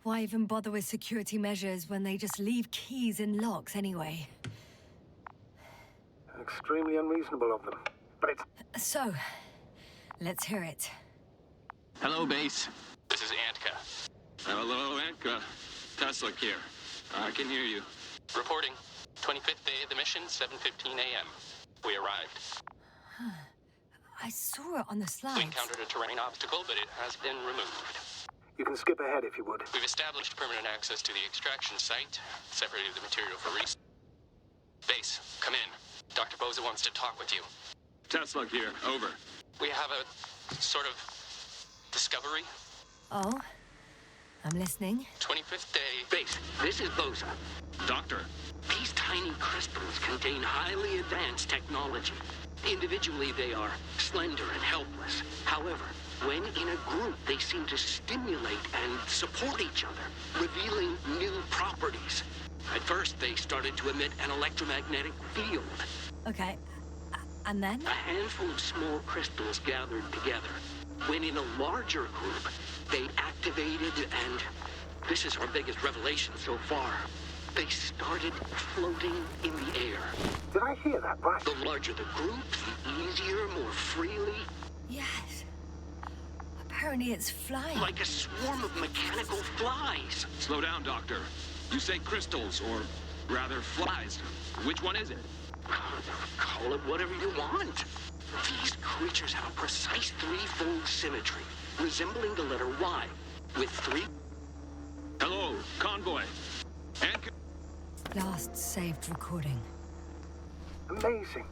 Why even bother with security measures when they just leave keys in locks anyway? Extremely unreasonable of them. But it's... So, let's hear it. Hello, base. This is Antka. Hello, Antka. Tesla here. I can hear you. Reporting. 25th day of the mission, 7:15 a.m. We arrived. I saw it on the slides. We encountered a terrain obstacle, but it has been removed. You can skip ahead if you would. We've established permanent access to the extraction site, separated the material for research. Base, come in. Dr. Boza wants to talk with you. Tesla here, over. We have a sort of discovery. Oh? I'm listening. 25th day. Base, this is Boza. Doctor. These tiny crystals contain highly advanced technology. Individually, they are slender and helpless. However, when in a group, they seem to stimulate and support each other, revealing new properties. At first, they started to emit an electromagnetic field. Okay. And then? A handful of small crystals gathered together. When in a larger group, they activated and... this is our biggest revelation so far. They started floating in the air. Did I hear that right? The larger the group, the easier, more freely. Yes. Apparently it's flying. Like a swarm of mechanical flies. Slow down, Doctor. You say crystals, or rather flies. Which one is it? Call it whatever you want. These creatures have a precise threefold symmetry, resembling the letter Y, with three... Hello, convoy. And... Last saved recording. Amazing.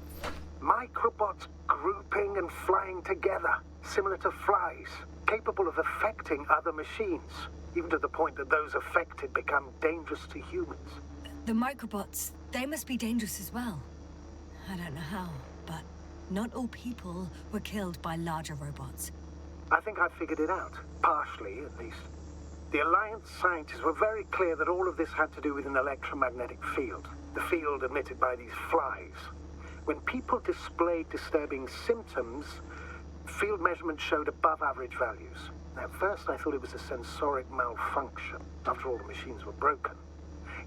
Microbots grouping and flying together, similar to flies, capable of affecting other machines, even to the point that those affected become dangerous to humans. The microbots, they must be dangerous as well. I don't know how, but not all people were killed by larger robots. I think I figured it out, partially at least. The Alliance scientists were very clear that all of this had to do with an electromagnetic field, the field emitted by these flies. When people displayed disturbing symptoms, field measurements showed above average values. At first I thought it was a sensoric malfunction. After all, the machines were broken.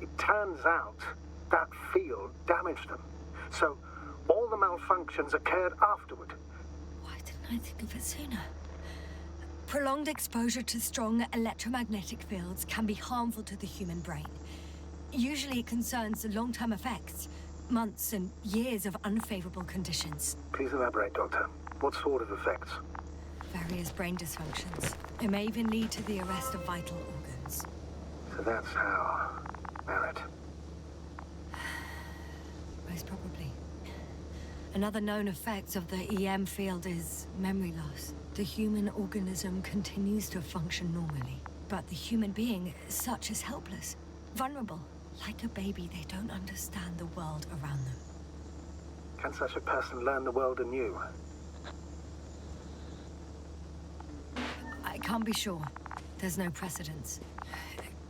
It turns out that field damaged them. So all the malfunctions occurred afterward. Why didn't I think of it sooner? Prolonged exposure to strong electromagnetic fields can be harmful to the human brain. Usually it concerns the long-term effects, months and years of unfavorable conditions. Please elaborate, Doctor. What sort of effects? Various brain dysfunctions. It may even lead to the arrest of vital organs. So that's how... Barrett. Most probably. Another known effect of the EM field is memory loss. The human organism continues to function normally, but the human being, such is helpless, vulnerable. Like a baby, they don't understand the world around them. Can such a person learn the world anew? I can't be sure. There's no precedence.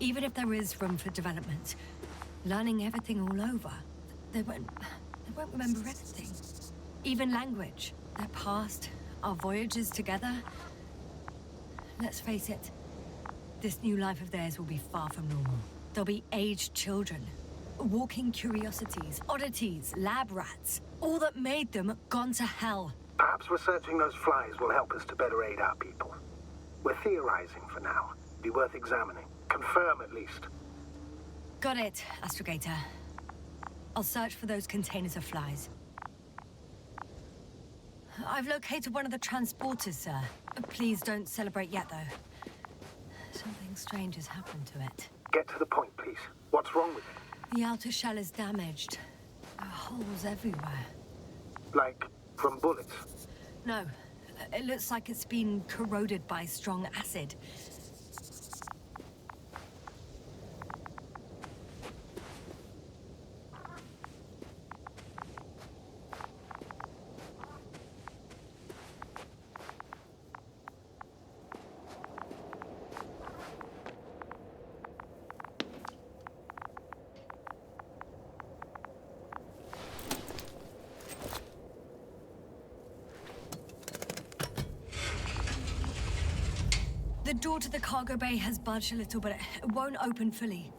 Even if there is room for development, learning everything all over, they won't remember everything. Even language, their past, our voyages together. Let's face it, this new life of theirs will be far from normal. They'll be aged children, walking curiosities, oddities, lab rats, all that made them gone to hell. Perhaps researching those flies will help us to better aid our people. We're theorizing for now. Be worth examining. Confirm at least. Got it, Astrogator. I'll search for those containers of flies. I've located one of the transporters, sir. Please don't celebrate yet, though. Something strange has happened to it. Get to the point, please. What's wrong with it? The outer shell is damaged. There are holes everywhere. Like from bullets? No. It looks like it's been corroded by strong acid. The door to the cargo bay has budged a little, but it won't open fully.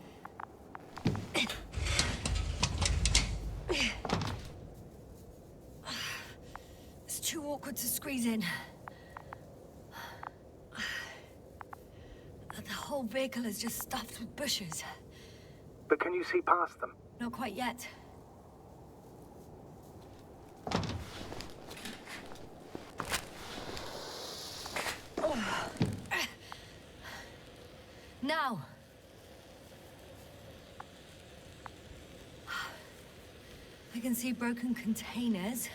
It's too awkward to squeeze in. The whole vehicle is just stuffed with bushes. But can you see past them? Not quite yet. Now. I can see broken containers.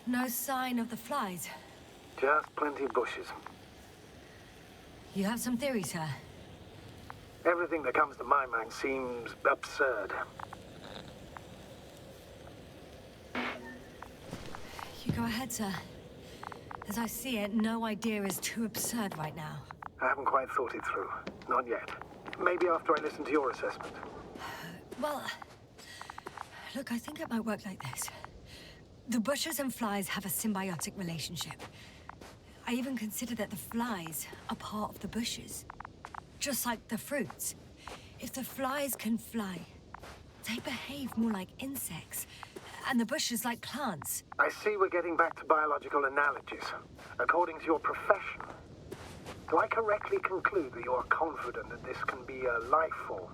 No sign of the flies. Just plenty of bushes. You have some theories, sir? Everything that comes to my mind seems absurd. You go ahead, sir. As I see it, no idea is too absurd right now. I haven't quite thought it through. Not yet. Maybe after I listen to your assessment. Well, look, I think it might work like this. The bushes and flies have a symbiotic relationship. I even consider that the flies are part of the bushes. Just like the fruits. If the flies can fly, they behave more like insects, and the bushes like plants. I see we're getting back to biological analogies. According to your profession, do I correctly conclude that you are confident that this can be a life form?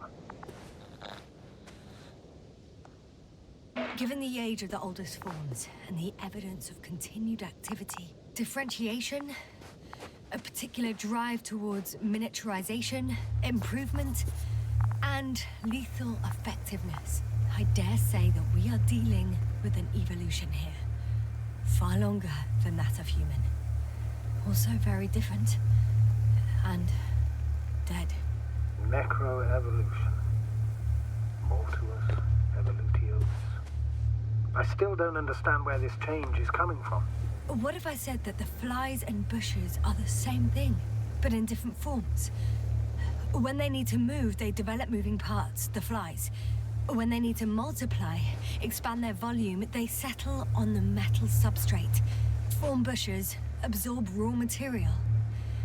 Given the age of the oldest forms and the evidence of continued activity, differentiation, a particular drive towards miniaturization, improvement, and lethal effectiveness, I dare say that we are dealing with an evolution here. Far longer than that of human. Also very different. And dead. Necroevolution. Mortuus evolutio. I still don't understand where this change is coming from. What if I said that the flies and bushes are the same thing, but in different forms? When they need to move, they develop moving parts, the flies. When they need to multiply, expand their volume, they settle on the metal substrate, form bushes, absorb raw material,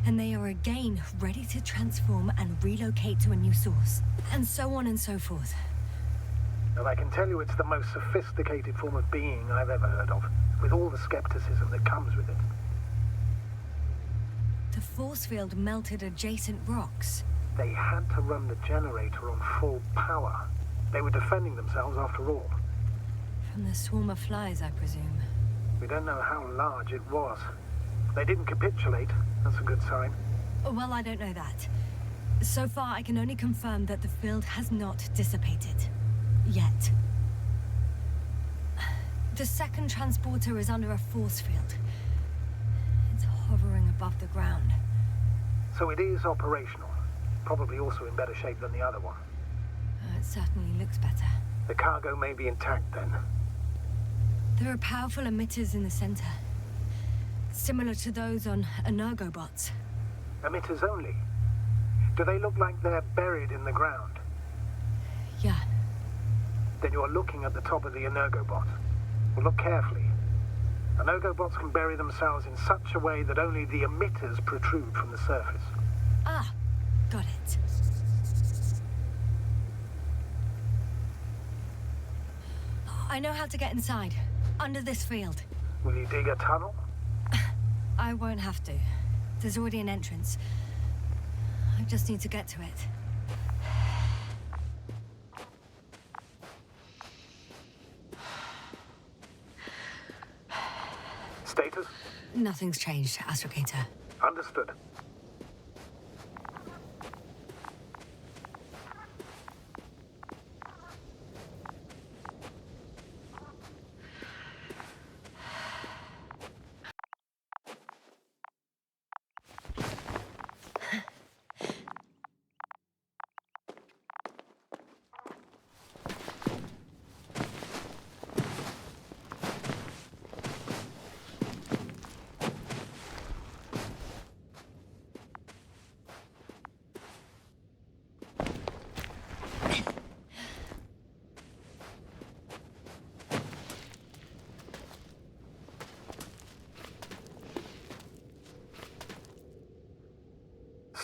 and they are again ready to transform and relocate to a new source, and so on and so forth. And I can tell you it's the most sophisticated form of being I've ever heard of, with all the skepticism that comes with it. The force field melted adjacent rocks. They had to run the generator on full power. They were defending themselves after all. From the swarm of flies, I presume. We don't know how large it was. They didn't capitulate. That's a good sign. Well, I don't know that. So far, I can only confirm that the field has not dissipated. Yet. The second transporter is under a force field. It's hovering above the ground. So it is operational. Probably also in better shape than the other one. It certainly looks better. The cargo may be intact then. There are powerful emitters in the center. Similar to those on Energobots. Emitters only? Do they look like they're buried in the ground? Yeah. Then you're looking at the top of the Energobot. Well, look carefully. Energobots can bury themselves in such a way that only the emitters protrude from the surface. Ah, got it. I know how to get inside. Under this field. Will you dig a tunnel? I won't have to. There's already an entrance. I just need to get to it. Status? Nothing's changed, Astrogator. Understood.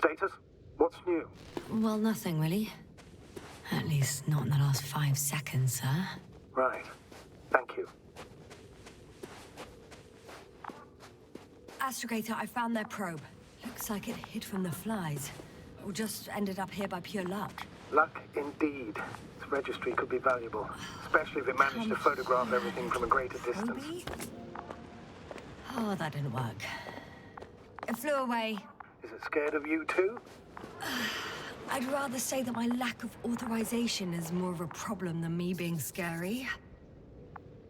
Status? What's new? Well, nothing really. At least not in the last 5 seconds, sir. Right. Thank you. Astrogator, I found their probe. Looks like it hid from the flies. Or just ended up here by pure luck. Luck indeed. Its registry could be valuable, especially if it managed to photograph everything from a greater distance. Oh, that didn't work. It flew away. Is it scared of you too? I'd rather say that my lack of authorization is more of a problem than me being scary.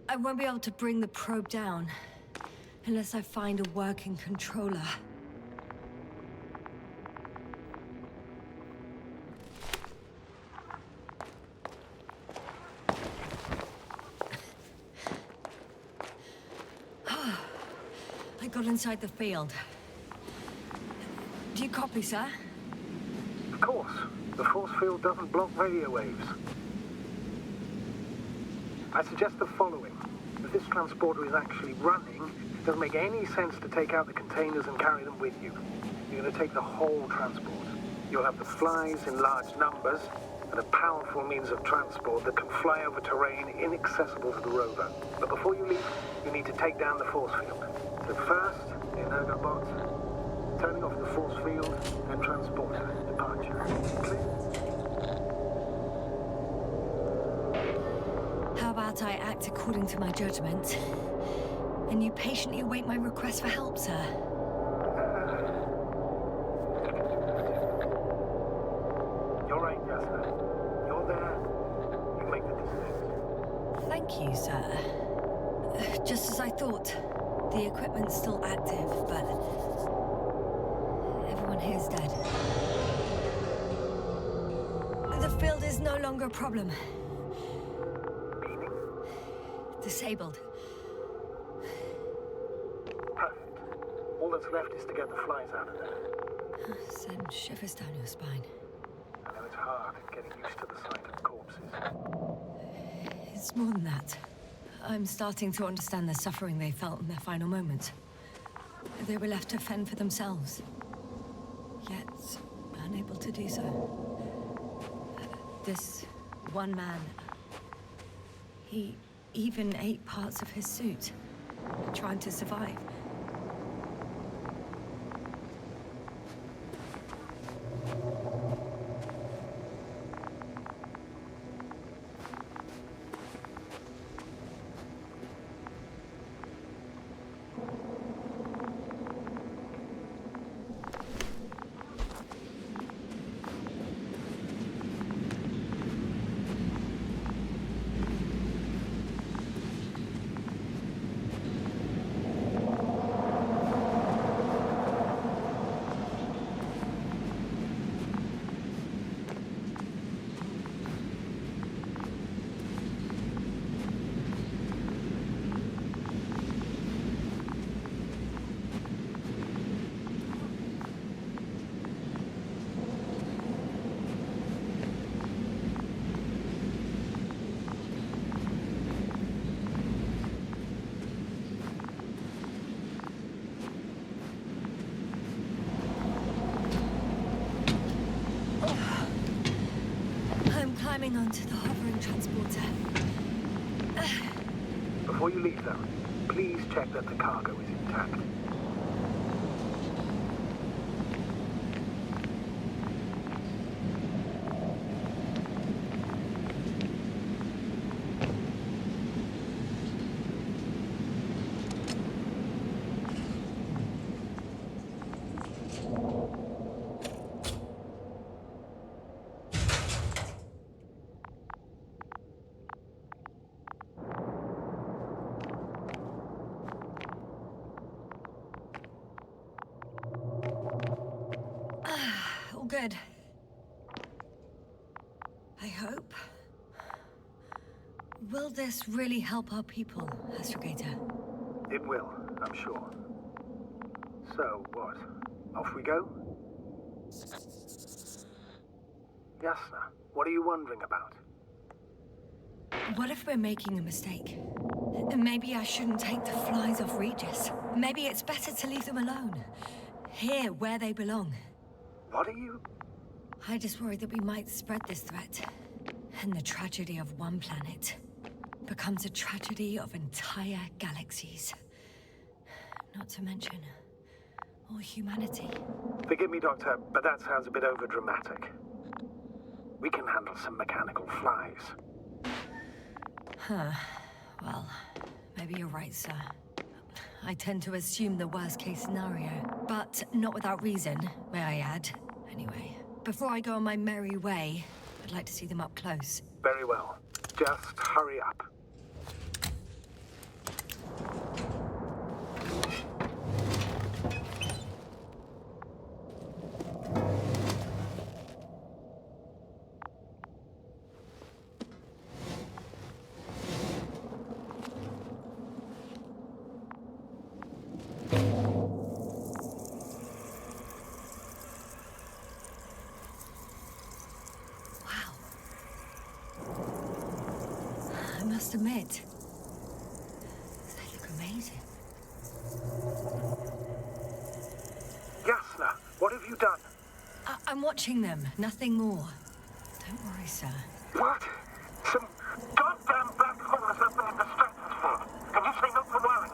I won't be able to bring the probe down unless I find a working controller. I got inside the field. Do you copy, sir? Of course. The force field doesn't block radio waves. I suggest the following. If this transporter is actually running, it doesn't make any sense to take out the containers and carry them with you. You're going to take the whole transport. You'll have the flies in large numbers, and a powerful means of transport that can fly over terrain inaccessible to the rover. But before you leave, you need to take down the force field. So first, Energobots, turning off the force field, and transporter departure. Clear? How about I act according to my judgment, and you patiently await my request for help, sir? You're right, Jasper. You're there. You make the decisions. Thank you, sir. Just as I thought. The equipment's still active, but everyone here's dead. The field is no longer a problem. Meaning? Disabled. Perfect. All that's left is to get the flies out of there. Send shivers down your spine. I know it's hard getting used to the sight of corpses. It's more than that. I'm starting to understand the suffering they felt in their final moments. They were left to fend for themselves, yet unable to do so. This one man, he even ate parts of his suit, trying to survive. Climbing onto the hovering transporter. Before you leave, though, please check that the cargo is intact. Good. I hope. Will this really help our people, Astrogator? It will, I'm sure. So, what? Off we go? Yasna, what are you wondering about? What if we're making a mistake? Maybe I shouldn't take the flies off Regis. Maybe it's better to leave them alone. Here, where they belong. What are you? I just worry that we might spread this threat, and the tragedy of one planet becomes a tragedy of entire galaxies. Not to mention all humanity. Forgive me, Doctor, but that sounds a bit overdramatic. We can handle some mechanical flies. Huh. Well, maybe you're right, sir. I tend to assume the worst-case scenario, but not without reason, may I add. Anyway, before I go on my merry way, I'd like to see them up close. Very well. Just hurry up. I must admit, they look amazing. Yasna, what have you done? I'm watching them, nothing more. Don't worry, sir. What? Some goddamn black hole has opened in the stratosphere. And you say not to worry.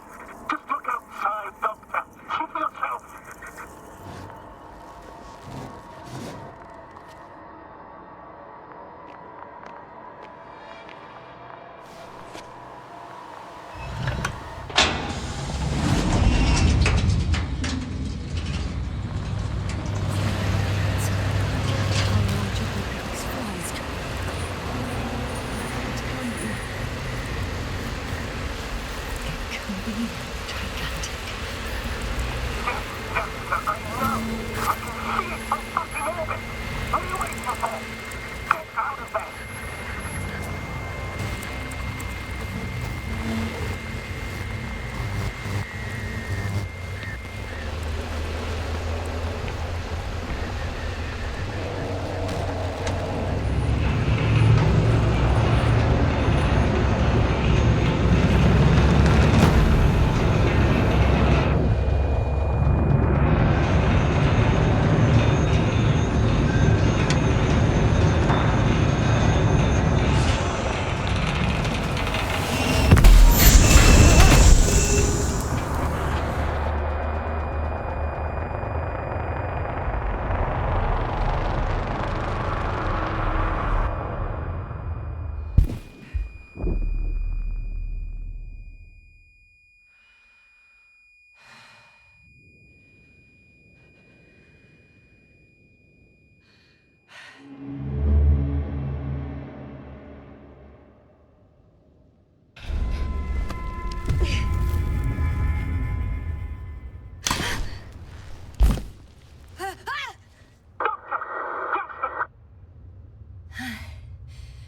Just look outside, Doctor. See for yourself.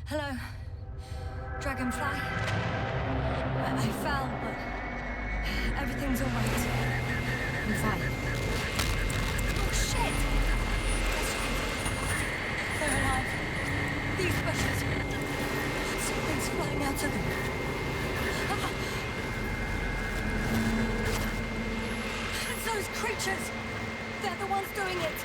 Hello, Dragonfly. I fell, but everything's all right. I'm fine. Oh, shit! They're alive. These bushes. Something's flying out of them. It's those creatures. They're the ones doing it.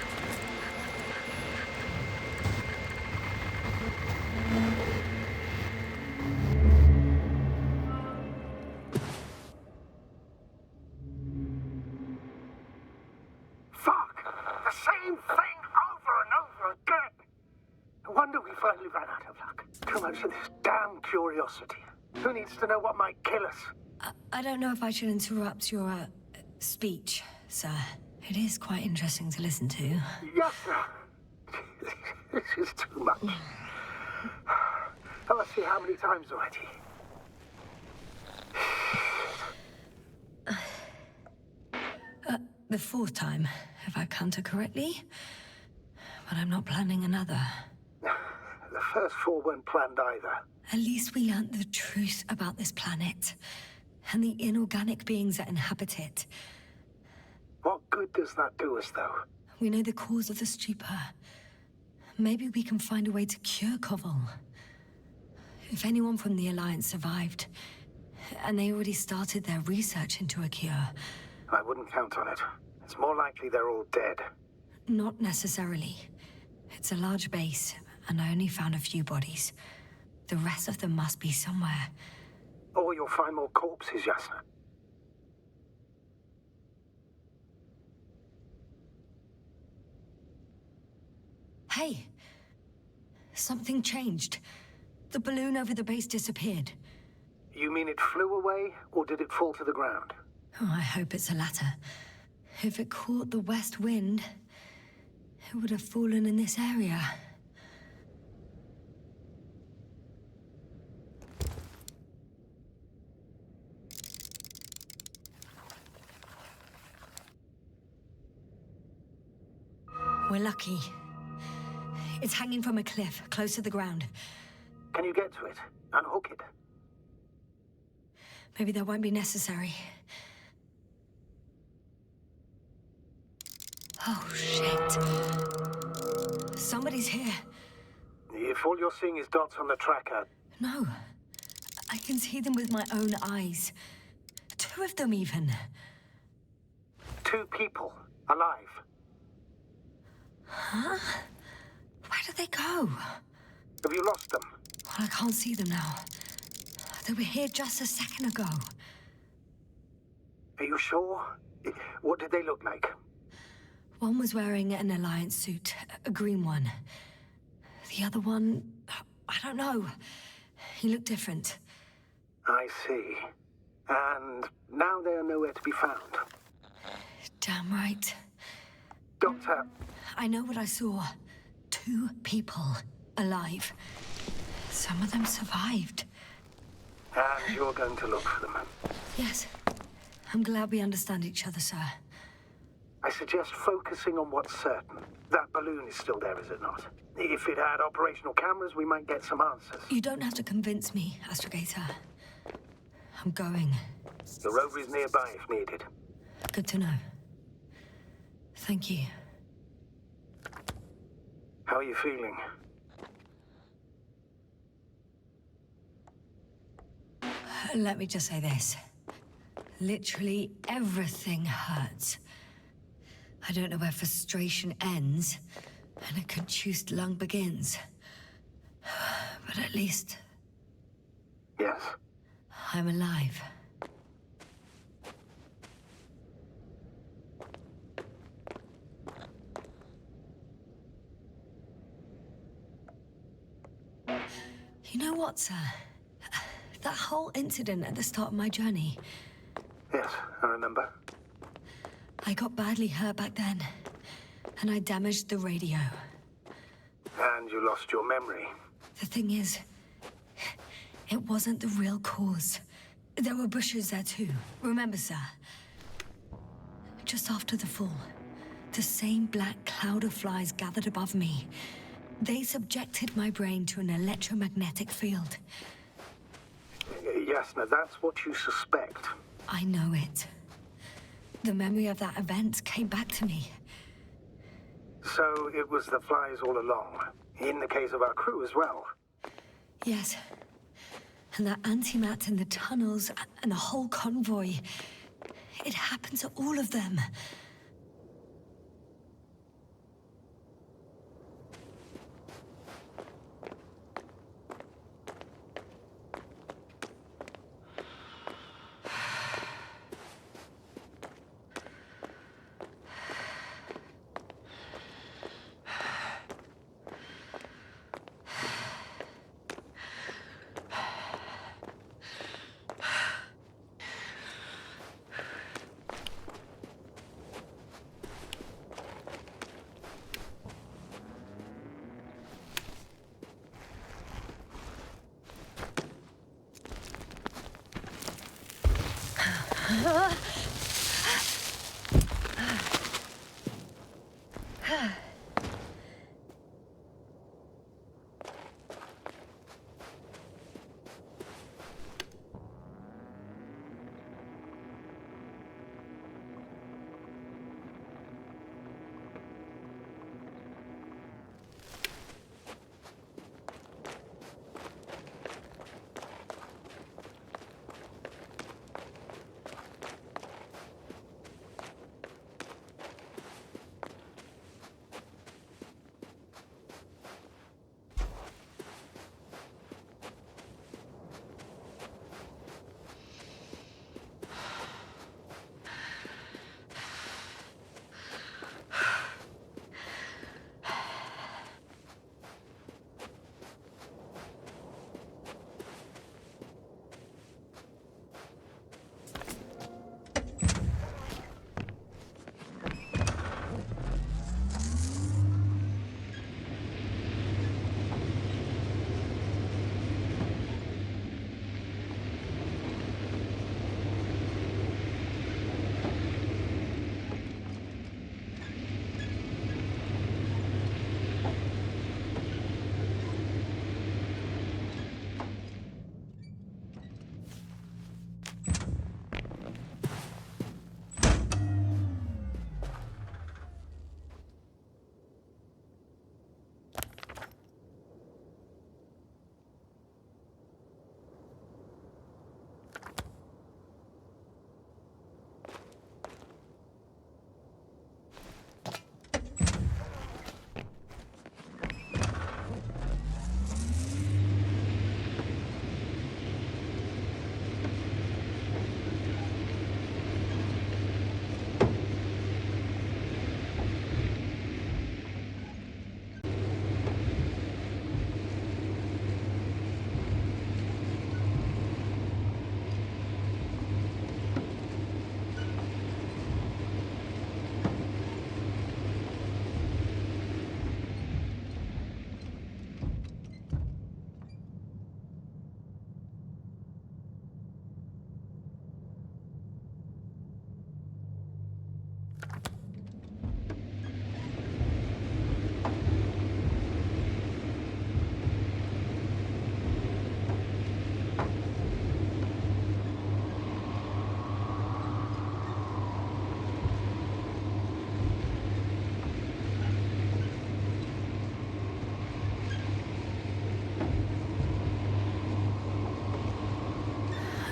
Curiosity. Who needs to know what might kill us? I don't know if I should interrupt your speech, sir. It is quite interesting to listen to. Yes, sir. This is too much. Let's see how many times already. The fourth time, if I counted correctly. But I'm not planning another. The first four weren't planned either. At least we learnt the truth about this planet and the inorganic beings that inhabit it. What good does that do us, though? We know the cause of the stupor. Maybe we can find a way to cure Koval. If anyone from the Alliance survived, and they already started their research into a cure. I wouldn't count on it. It's more likely they're all dead. Not necessarily. It's a large base, and I only found a few bodies. The rest of them must be somewhere. Or you'll find more corpses, Jasna. Hey! Something changed. The balloon over the base disappeared. You mean it flew away, or did it fall to the ground? Oh, I hope it's the latter. If it caught the west wind, it would have fallen in this area. We're lucky. It's hanging from a cliff, close to the ground. Can you get to it? Unhook it? Maybe that won't be necessary. Oh, shit. Somebody's here. If all you're seeing is dots on the tracker... No. I can see them with my own eyes. 2 of them, even. 2 people. Alive. Huh? Where did they go? Have you lost them? Well, I can't see them now. They were here just a second ago. Are you sure? What did they look like? One was wearing an Alliance suit, a green one. The other one, I don't know. He looked different. I see. And now they are nowhere to be found. Damn right. Doctor... I know what I saw. 2 people alive. Some of them survived. And you're going to look for them. Yes. I'm glad we understand each other, sir. I suggest focusing on what's certain. That balloon is still there, is it not? If it had operational cameras, we might get some answers. You don't have to convince me, Astrogator. I'm going. The rover is nearby if needed. Good to know. Thank you. How are you feeling? Let me just say this. Literally everything hurts. I don't know where frustration ends and a contused lung begins. But at least... Yes? I'm alive. You know what, sir? That whole incident at the start of my journey. Yes, I remember. I got badly hurt back then, and I damaged the radio. And you lost your memory. The thing is, it wasn't the real cause. There were bushes there too. Remember, sir? Just after the fall, the same black cloud of flies gathered above me. They subjected my brain to an electromagnetic field. Yes, now that's what you suspect. I know it. The memory of that event came back to me. So it was the flies all along. In the case of our crew as well. Yes. And that antimat in the tunnels and the whole convoy. It happened to all of them.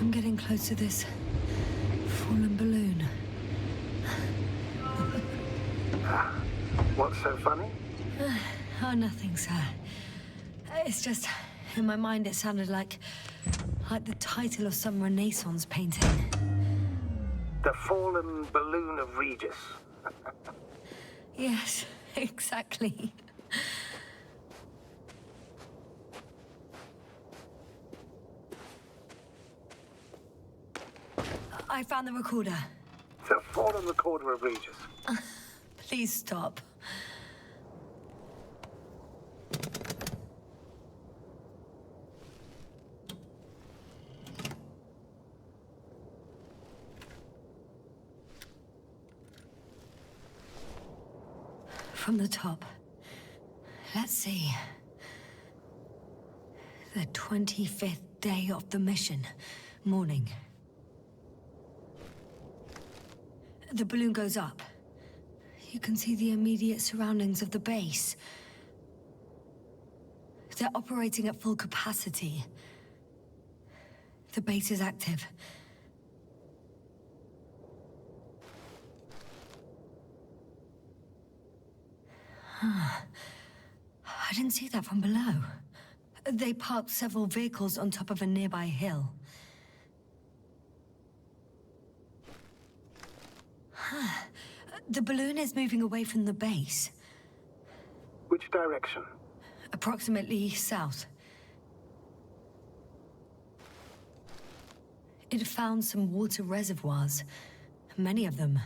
I'm getting close to this fallen balloon. What's so funny? Oh, nothing, sir. It's just, in my mind it sounded like the title of some Renaissance painting. The Fallen Balloon of Regis. Yes, exactly. I found the recorder. The Fallen Recorder of Regis. Please stop. From the top. Let's see. The 25th day of the mission. Morning. The balloon goes up. You can see the immediate surroundings of the base. They're operating at full capacity. The base is active. I didn't see that from below. They parked several vehicles on top of a nearby hill. The balloon is moving away from the base. Which direction? Approximately south. It found some water reservoirs. Many of them.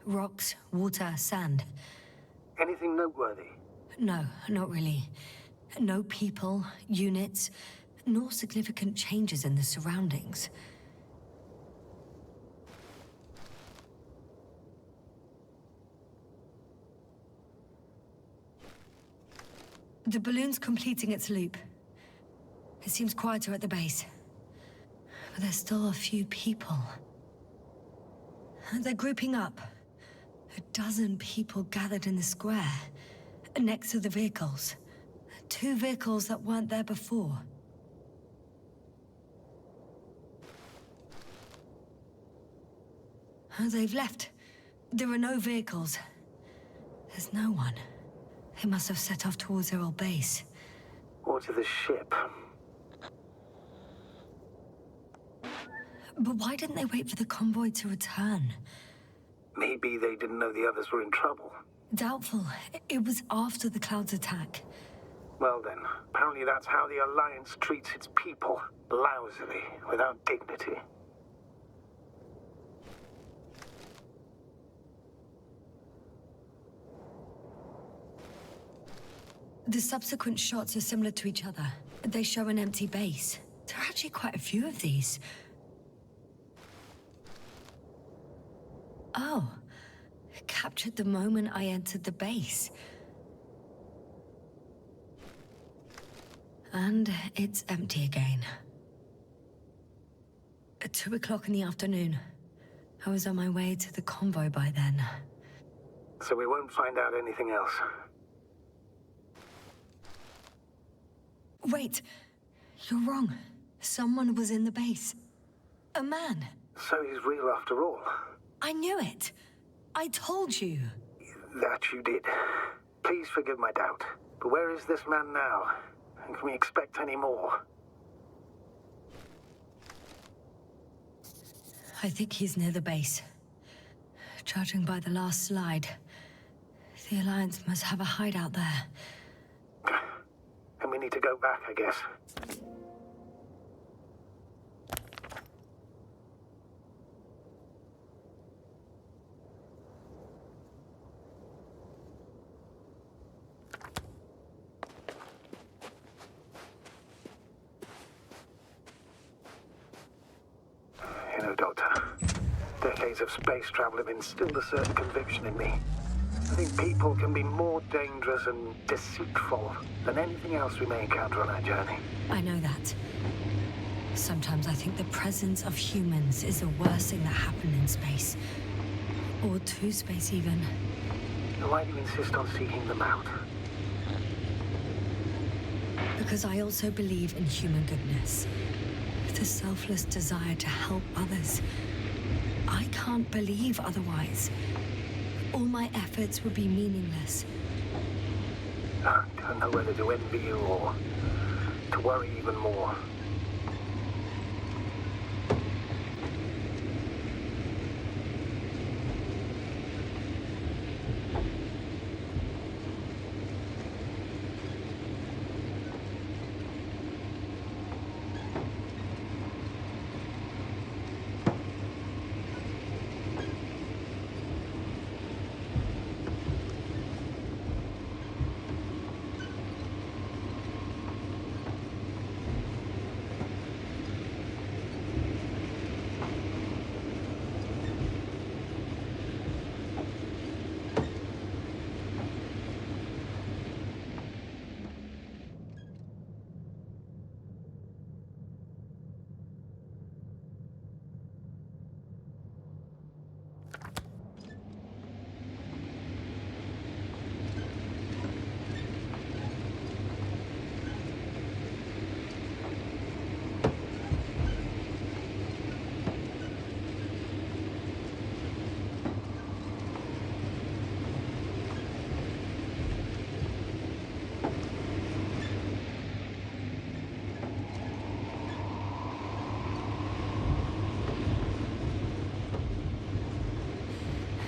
Rocks, water, sand. Anything noteworthy? No, not really. No people, units, nor significant changes in the surroundings. The balloon's completing its loop. It seems quieter at the base. But there's still a few people. They're grouping up. 12 people gathered in the square, next to the vehicles. 2 vehicles that weren't there before. They've left. There are no vehicles. There's no one. They must have set off towards their old base. Or to the ship. But why didn't they wait for the convoy to return? Maybe they didn't know the others were in trouble. Doubtful. It was after the Cloud's attack. Well then, apparently that's how the Alliance treats its people. Lousily, without dignity. The subsequent shots are similar to each other. They show an empty base. There are actually quite a few of these. Oh, captured the moment I entered the base. And it's empty again. At 2 o'clock in the afternoon. I was on my way to the convoy by then. So we won't find out anything else. Wait, you're wrong. Someone was in the base. A man. So he's real after all. I knew it. I told you. That you did. Please forgive my doubt. But where is this man now? And can we expect any more? I think he's near the base. Judging by the last slide, the Alliance must have a hideout there. And we need to go back, I guess. You know, Doctor, decades of space travel have instilled a certain conviction in me. I think people can be more dangerous and deceitful than anything else we may encounter on our journey. I know that. Sometimes I think the presence of humans is the worst thing that happened in space. Or to space, even. Why do you insist on seeking them out? Because I also believe in human goodness. The selfless desire to help others. I can't believe otherwise. All my efforts would be meaningless. I don't know whether to envy you or to worry even more.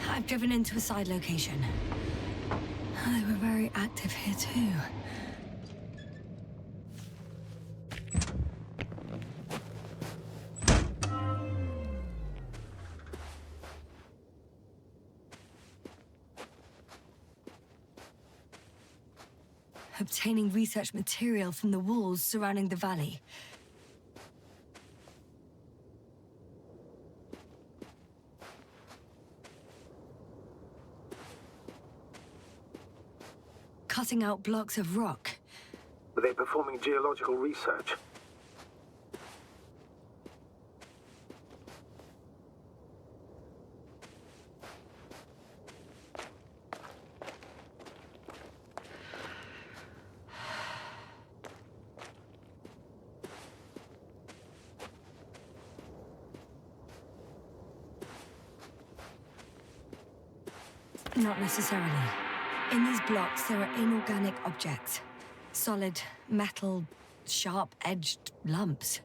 I've driven into a side location. They were very active here too. Obtaining research material from the walls surrounding the valley. Cutting out blocks of rock. Were they performing geological research? Not necessarily. In these blocks, there are inorganic objects. Solid, metal, sharp-edged lumps.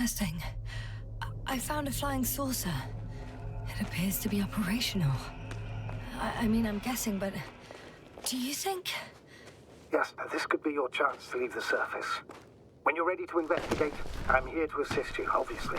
Interesting. I found a flying saucer. It appears to be operational. I mean, I'm guessing, but do you think? Yes, now this could be your chance to leave the surface. When you're ready to investigate, I'm here to assist you, obviously.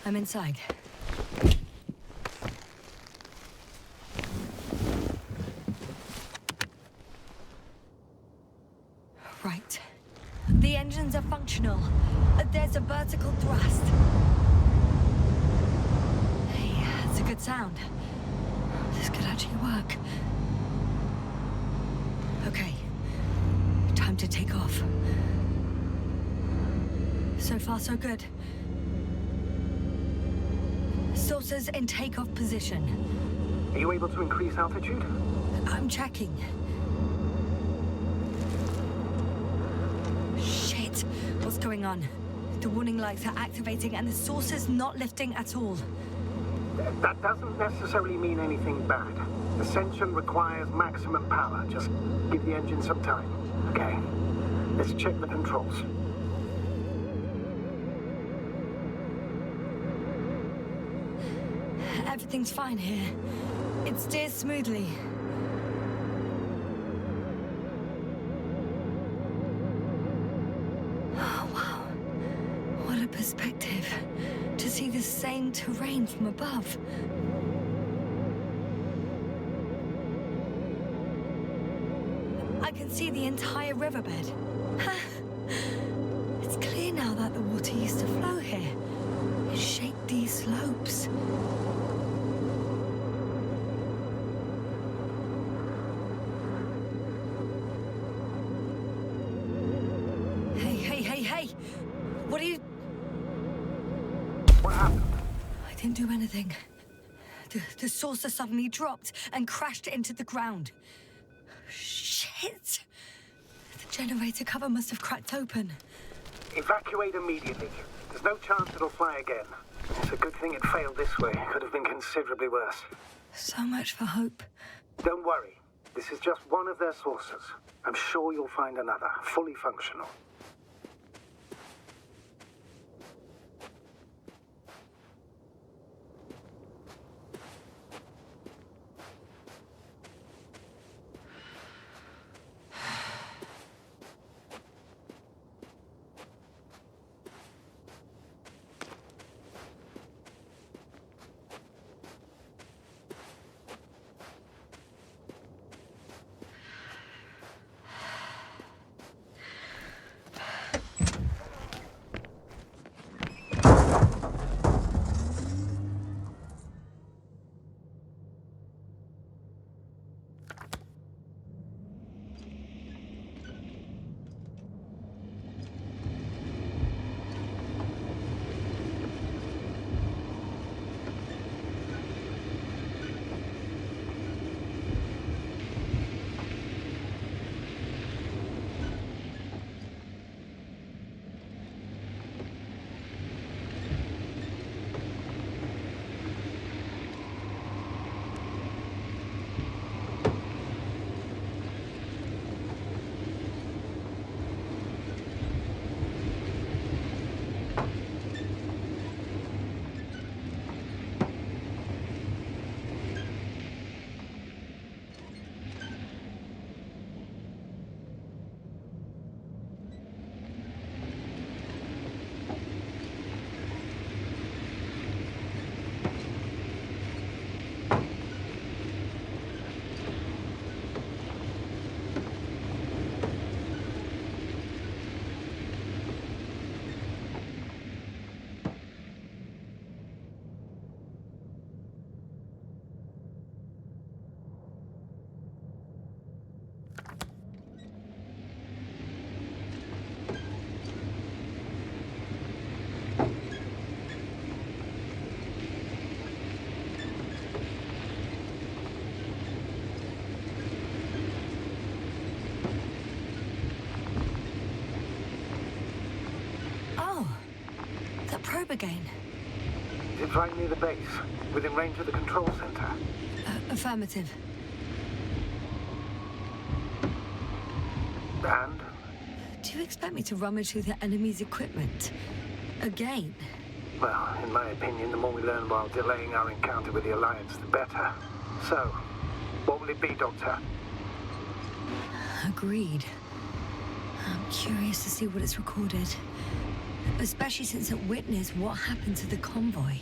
I'm inside. Right. The engines are functional. There's a vertical thrust. Hey, that's a good sound. This could actually work. Okay. Time to take off. So far, so good. Saucers in takeoff position. Are you able to increase altitude? I'm checking. Shit! What's going on? The warning lights are activating and the saucer's not lifting at all. That doesn't necessarily mean anything bad. Ascension requires maximum power. Just give the engine some time. Okay. Let's check the controls. Everything's fine here. It steers smoothly. Oh, wow. What a perspective. To see the same terrain from above. I can see the entire riverbed. It's clear now that the water used to flow here. It shaped these slopes. Hey! What are you... What happened? I didn't do anything. The saucer suddenly dropped and crashed into the ground. Shit! The generator cover must have cracked open. Evacuate immediately. There's no chance it'll fly again. It's a good thing it failed this way. It could have been considerably worse. So much for hope. Don't worry. This is just one of their saucers. I'm sure you'll find another, fully functional. again. Is it right near the base, within range of the control center? Affirmative. And? Do you expect me to rummage through the enemy's equipment? Again? Well, in my opinion, the more we learn while delaying our encounter with the Alliance, the better. So, what will it be, Doctor? Agreed. I'm curious to see what it's recorded. Especially since it witnessed what happened to the convoy.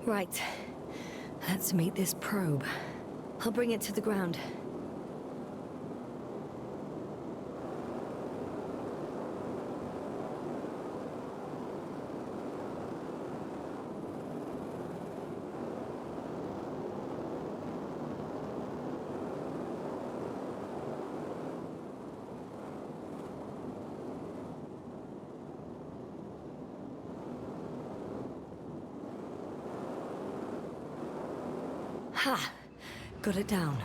Right. Let's meet this probe. I'll bring it to the ground. Ha! Got it down.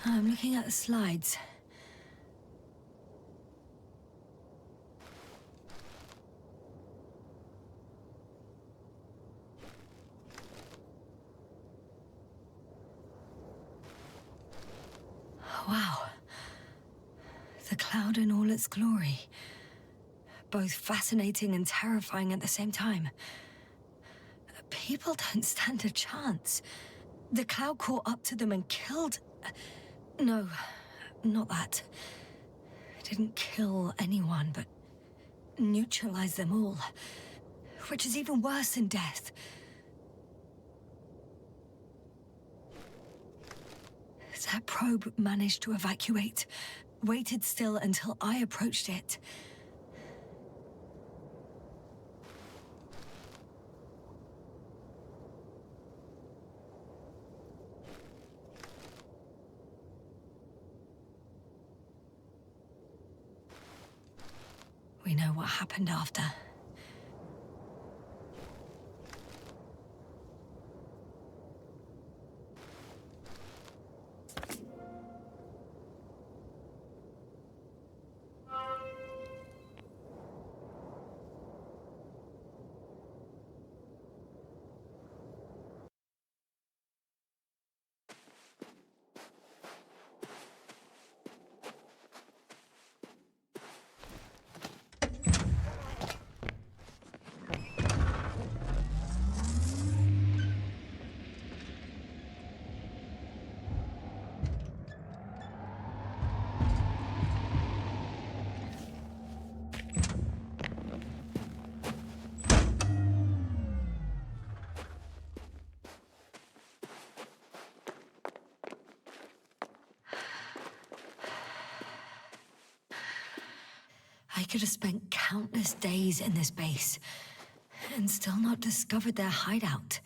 I'm looking at the slides. Wow. The cloud in all its glory. Both fascinating and terrifying at the same time. People don't stand a chance. The cloud caught up to them and killed... No, not that. It didn't kill anyone, but neutralized them all. Which is even worse than death. That probe managed to evacuate. Waited still until I approached it. We know what happened after. I could have spent countless days in this base and still not discovered their hideout.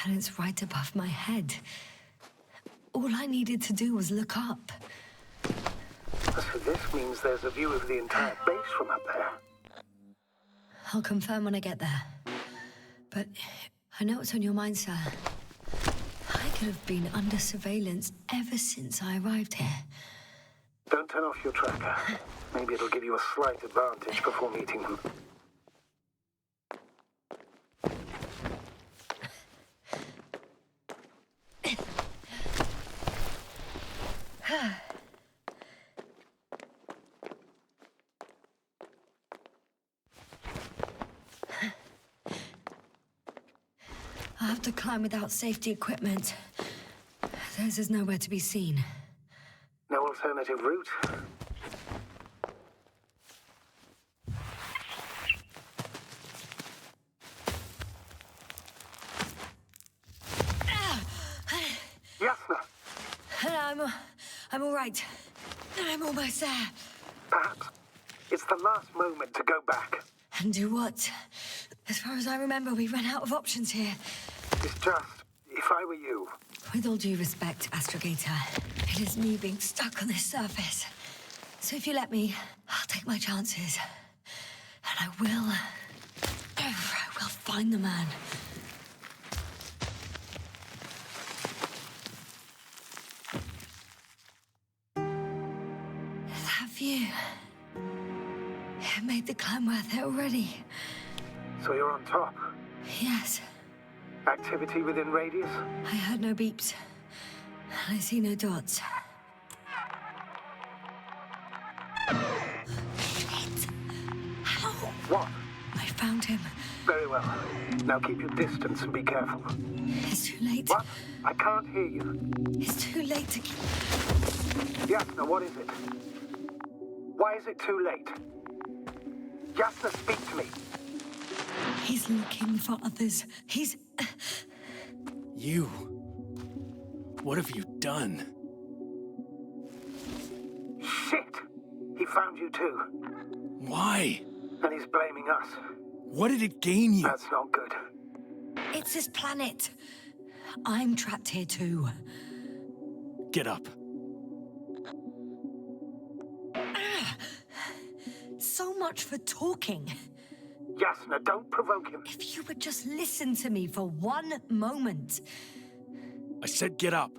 And it's right above my head. All I needed to do was look up. So this means there's a view of the entire base from up there. I'll confirm when I get there. But I know what's on your mind, sir. I could have been under surveillance ever since I arrived here. Don't turn off your tracker. Maybe it'll give you a slight advantage before meeting them. I'll have to climb without safety equipment. Theirs is nowhere to be seen. No alternative route? Yasna! I'm all right. I'm almost there. Perhaps it's the last moment to go back. And do what? As far as I remember, we ran out of options here. It's just, if I were you... With all due respect, Astrogator, it is me being stuck on this surface. So if you let me, I'll take my chances. And I will find the man. That view... It made the climb worth it already. So you're on top? Yes. Activity within radius? I heard no beeps. I see no dots. Shit! How? What? I found him. Very well. Now keep your distance and be careful. It's too late. What? I can't hear you. It's too late to keep... Yasna, what is it? Why is it too late? Yasna, speak to me. He's looking for others. He's... You? What have you done? Shit! He found you too. Why? And he's blaming us. What did it gain you? That's not good. It's his planet. I'm trapped here too. Get up. So much for talking. Yasna, don't provoke him. If you would just listen to me for one moment. I said get up.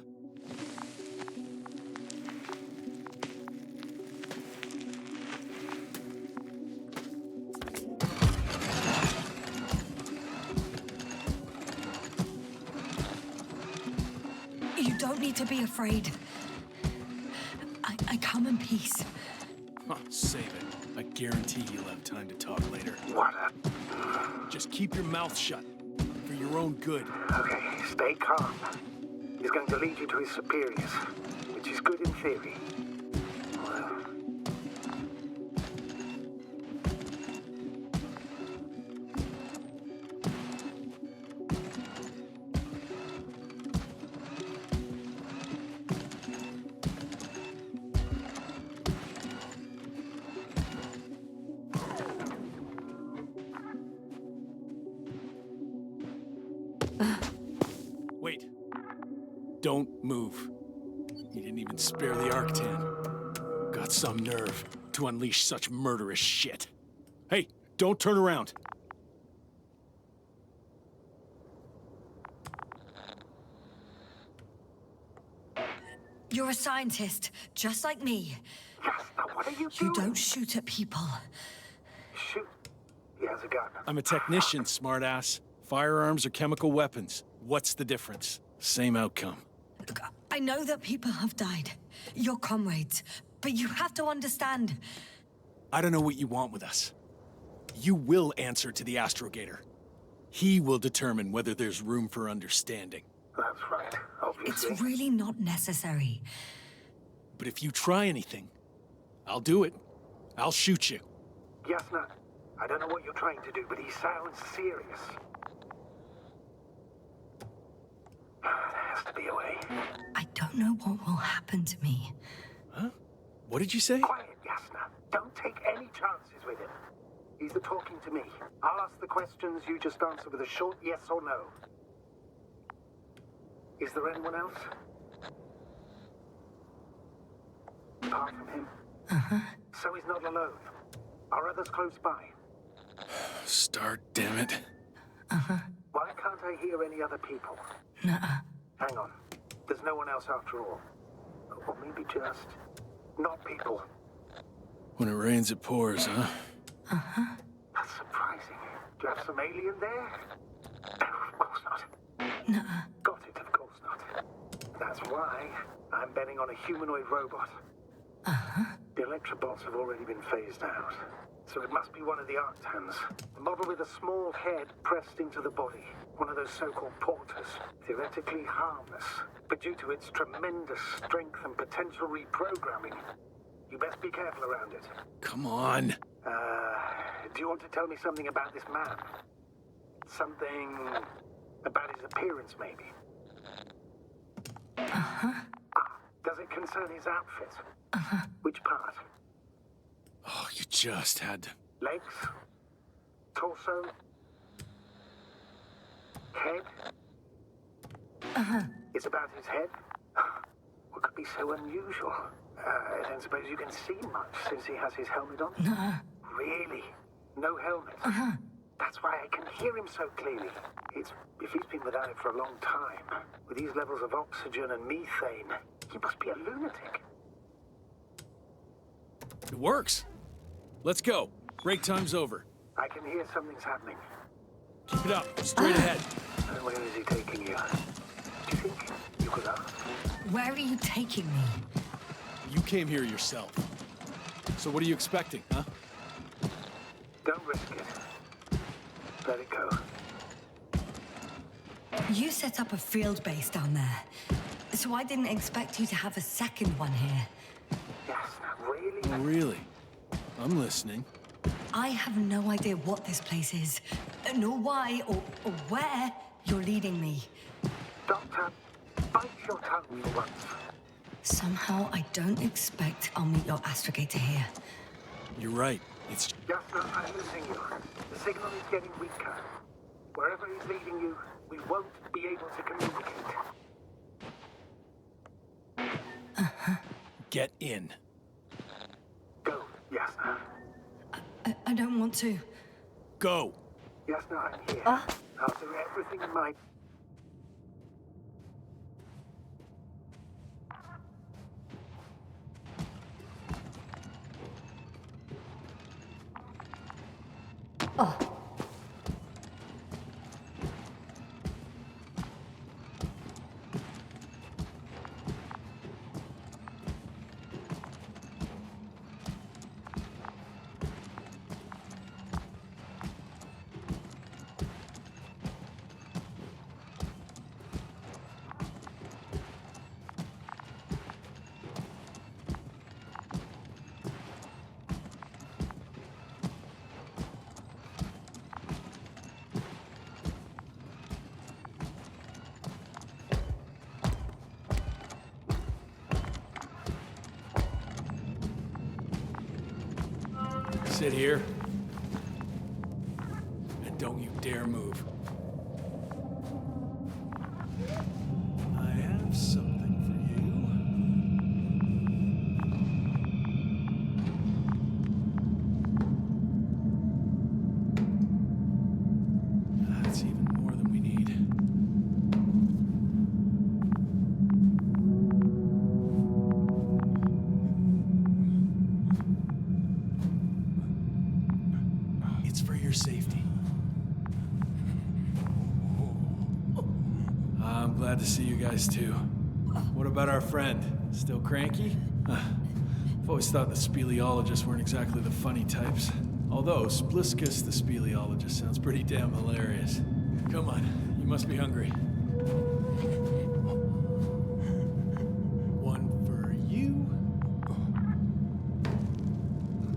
don't need to be afraid. I come in peace. Huh, save it. I guarantee you'll have time to talk later. What? Just keep your mouth shut. For your own good. Okay, stay calm. He's going to lead you to his superiors, which is good in theory. Well, Wait. Don't move. He didn't even spare the Arctan. Got some nerve to unleash such murderous shit. Hey, don't turn around. You're a scientist, just like me. yes, now what are you You doing? don't shoot at people. Shoot. He has a gun. I'm a technician, smartass. Firearms are chemical weapons. What's the difference? Same outcome. Look, I know that people have died. Your comrades. But you have to understand. I don't know what you want with us. You will answer to the Astrogator. He will determine whether there's room for understanding. That's right, obviously. It's really not necessary. But if you try anything, I'll do it. I'll shoot you. Yasna, I don't know what you're trying to do, but he sounds serious. There has to be a way. I don't know what will happen to me. Huh? What did you say? Quiet, Yasna. Don't take any chances with him. He's talking to me. I'll ask the questions, you just answer with a short yes or no. Is there anyone else? Apart from him? Uh-huh. So he's not alone. Are others close by? Start, damn it. Uh-huh. Why can't I hear any other people? Nuh-uh. Hang on. There's no one else after all. Or maybe just... not people. When it rains, it pours, huh? Uh-huh. That's surprising. Do you have some alien there? No, of course not. Nuh-uh. Got it, of course not. That's why I'm betting on a humanoid robot. Uh-huh. The Electrobots have already been phased out. So it must be one of the Arctans. A model with a small head pressed into the body. One of those so-called porters. Theoretically harmless. But due to its tremendous strength and potential reprogramming, you best be careful around it. Come on. Do you want to tell me something about this man? Something about his appearance, maybe? Uh-huh. Does it concern his outfit? Uh-huh. Which part? Oh, you just had to... Legs? Torso? Head? Uh-huh. It's about his head? What could be so unusual? I don't suppose you can see much since he has his helmet on? Nuh-uh. Really? No helmet? Uh-huh. That's why I can hear him so clearly. If he's been without it for a long time, with these levels of oxygen and methane, he must be a lunatic. It works. Let's go. Break time's over. I can hear something's happening. Keep it up. Straight ahead. And where is he taking you? Do you think you could ask? Where are you taking me? You came here yourself. So what are you expecting, huh? Don't risk it. Let it go. You set up a field base down there. So I didn't expect you to have a second one here. Yes, really? Oh, really? I'm listening. I have no idea what this place is, nor why or where you're leading me. Doctor, bite your tongue for once. Somehow I don't expect I'll meet your astrogator here. You're right. It's... Just I'm losing you. The signal is getting weaker. Wherever he's leading you, we won't be able to communicate. Uh-huh. Get in. Go, Yasna. I don't want to. Go. Yasna, I'm here. I'll do everything in my... Oh. Sit here. And don't you dare move. I have something for you. That's even more than we need. It's for your safety. I'm glad to see you guys too. What about our friend? Still cranky? I've always thought the speleologists weren't exactly the funny types. Although Spliskus the speleologist sounds pretty damn hilarious. Come on, you must be hungry. One for you.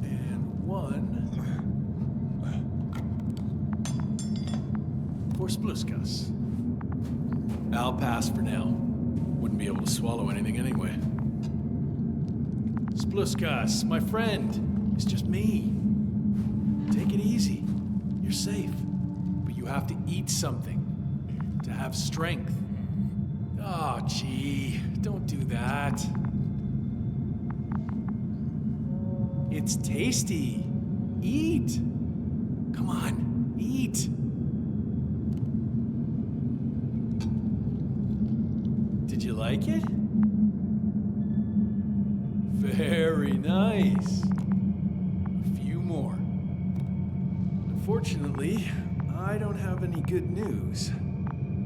And one for Spliskus. I'll pass for now. Wouldn't be able to swallow anything anyway. Spliskus, my friend. It's just me. Take it easy. You're safe. But you have to eat something to have strength. Oh, gee. Don't do that. It's tasty. Eat. Come on, eat. Did you like it? Very nice. A few more. Unfortunately, I don't have any good news.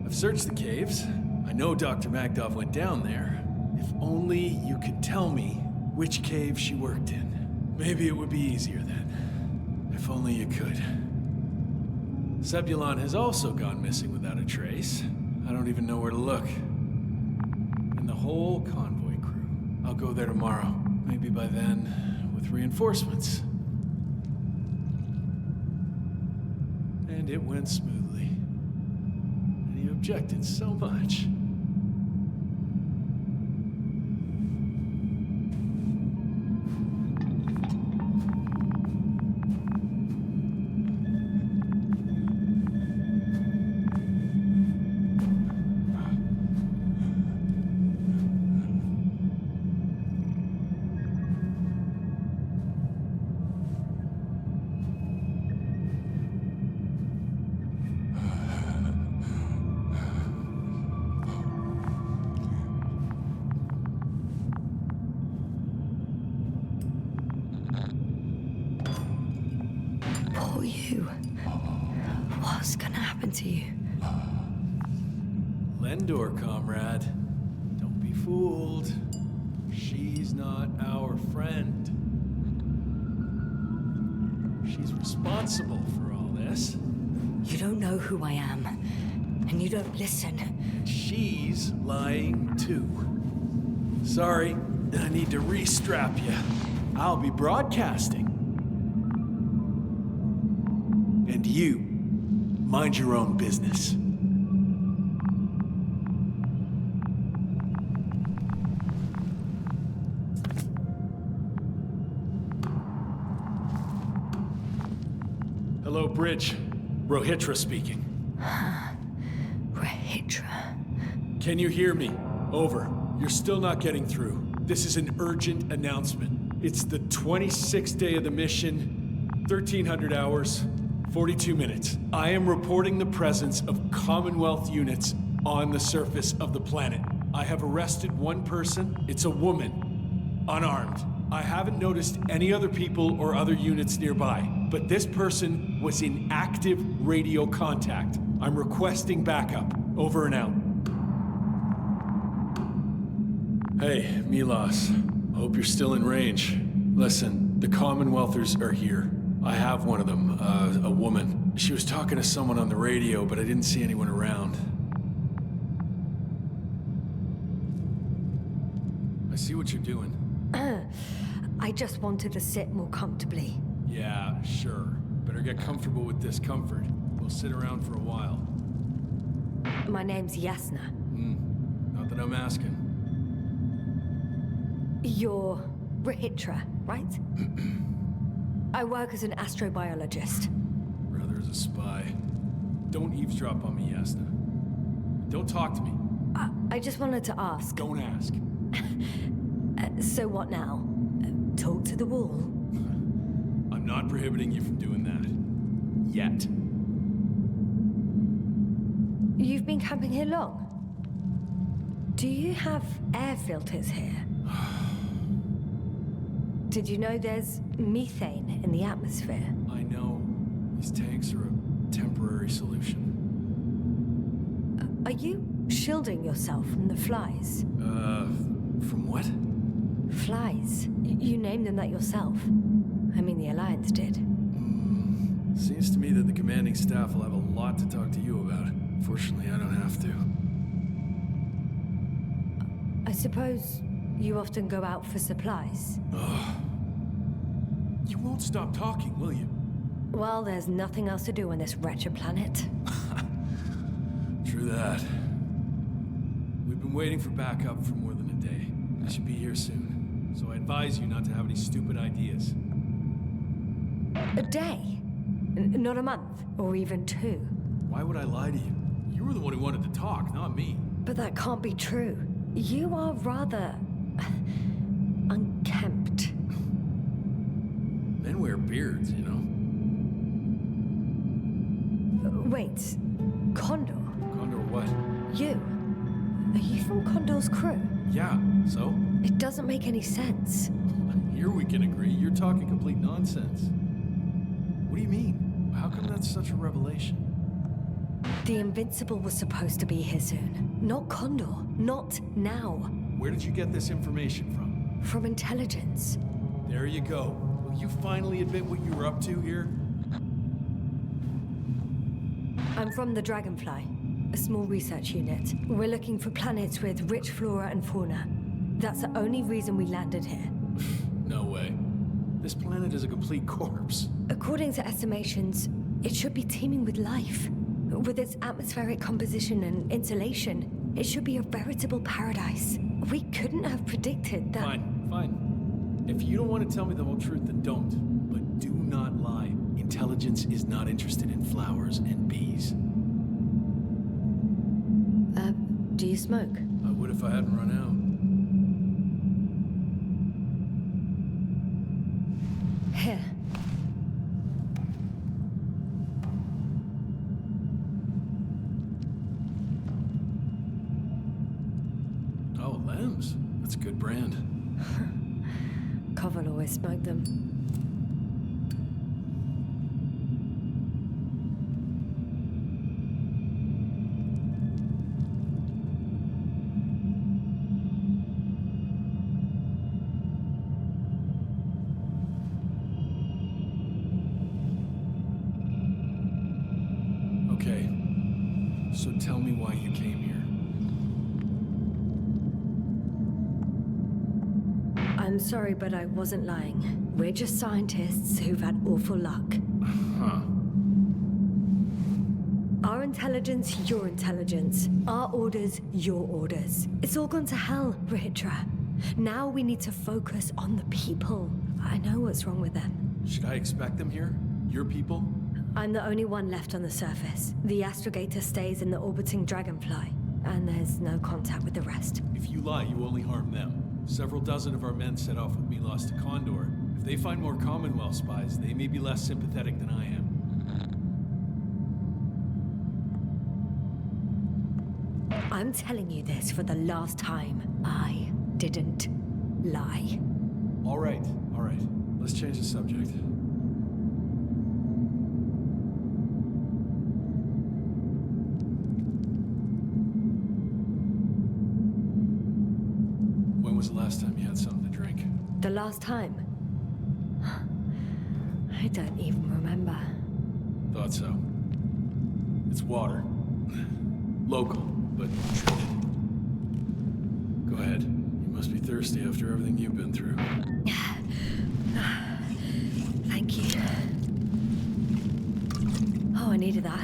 I've searched the caves. I know Dr. Magdov went down there. If only you could tell me which cave she worked in. Maybe it would be easier then. If only you could. Sebulon has also gone missing without a trace. I don't even know where to look. And the whole convoy crew. I'll go there tomorrow. Maybe by then, with reinforcements. And it went smoothly. And you objected so much. What's gonna happen to you? Lendor, comrade. Don't be fooled. She's not our friend. She's responsible for all this. You don't know who I am, and you don't listen. She's lying too. Sorry, I need to re-strap you. I'll be broadcasting. And you, mind your own business. Hello, Bridge. Rohitra speaking. Rohitra. Can you hear me? Over. You're still not getting through. This is an urgent announcement. It's the 26th day of the mission, 1300 hours, 42 minutes. I am reporting the presence of Commonwealth units on the surface of the planet. I have arrested one person. It's a woman, unarmed. I haven't noticed any other people or other units nearby, but this person was in active radio contact. I'm requesting backup. Over and out. Hey, Milos. Hope you're still in range. Listen, the Commonwealthers are here. I have one of them, a woman. She was talking to someone on the radio, but I didn't see anyone around. I see what you're doing. I just wanted to sit more comfortably. Yeah, sure. Better get comfortable with discomfort. We'll sit around for a while. My name's Yasna. Not that I'm asking. You're Rohitra, right? I work as an astrobiologist. Brother is a spy. Don't eavesdrop on me, Yasna. Don't talk to me. I just wanted to ask. Don't ask. So what now? Talk to the wall? I'm not prohibiting you from doing that. Yet. You've been camping here long? Do you have air filters here? Did you know there's methane in the atmosphere? I know. These tanks are a temporary solution. Are you shielding yourself from the flies? From what? Flies. You named them that yourself. I mean, the Alliance did. Seems to me that the commanding staff will have a lot to talk to you about. Fortunately, I don't have to. I suppose you often go out for supplies. Ugh. You won't stop talking, will you? Well, there's nothing else to do on this wretched planet. True that. We've been waiting for backup for more than a day. I should be here soon. So I advise you not to have any stupid ideas. A day? Not a month, or even 2. Why would I lie to you? You were the one who wanted to talk, not me. But that can't be true. You are rather... unkempt. Men wear beards, you know. Wait, Condor? Condor what? You? Are you from Condor's crew? Yeah, so? It doesn't make any sense. Here we can agree. You're talking complete nonsense. What do you mean? How come that's such a revelation? The Invincible was supposed to be here soon. Not Condor. Not now. Where did you get this information from? From intelligence. There you go. Will you finally admit what you were up to here? I'm from the Dragonfly, a small research unit. We're looking for planets with rich flora and fauna. That's the only reason we landed here. No way. This planet is a complete corpse. According to estimations, it should be teeming with life. With its atmospheric composition and insulation, it should be a veritable paradise. We couldn't have predicted that. Fine, fine. If you don't want to tell me the whole truth, then don't. But do not lie. Intelligence is not interested in flowers and bees. Do you smoke? I would if I hadn't run out. Here. Oh, Lems. That's a good brand. Koval always smoked them. Okay. So tell me why you came here. I'm sorry, but I wasn't lying. We're just scientists who've had awful luck. Huh. Our intelligence, your intelligence. Our orders, your orders. It's all gone to hell, Rihitra. Now we need to focus on the people. I know what's wrong with them. Should I expect them here? Your people? I'm the only one left on the surface. The astrogator stays in the orbiting Dragonfly, and there's no contact with the rest. If you lie, you only harm them. Several dozen of our men set off with me lost to Condor. If they find more Commonwealth spies, they may be less sympathetic than I am. I'm telling you this for the last time. I didn't lie. All right. Let's change the subject. When was the last time you had something to drink? The last time? I don't even remember. Thought so. It's water. Local, but treated. Go ahead. You must be thirsty after everything you've been through. Thank you. Oh, I needed that.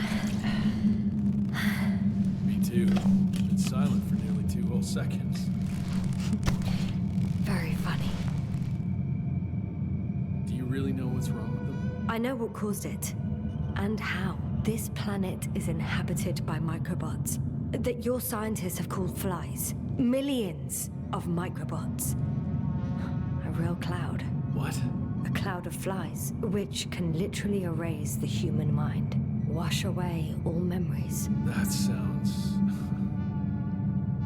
Me too. Been silent for nearly 2 whole seconds. Very funny. Do you really know what's wrong with I know what caused it, and how. This planet is inhabited by microbots that your scientists have called flies. Millions of microbots. A real cloud. What? A cloud of flies, which can literally erase the human mind. Wash away all memories. That sounds...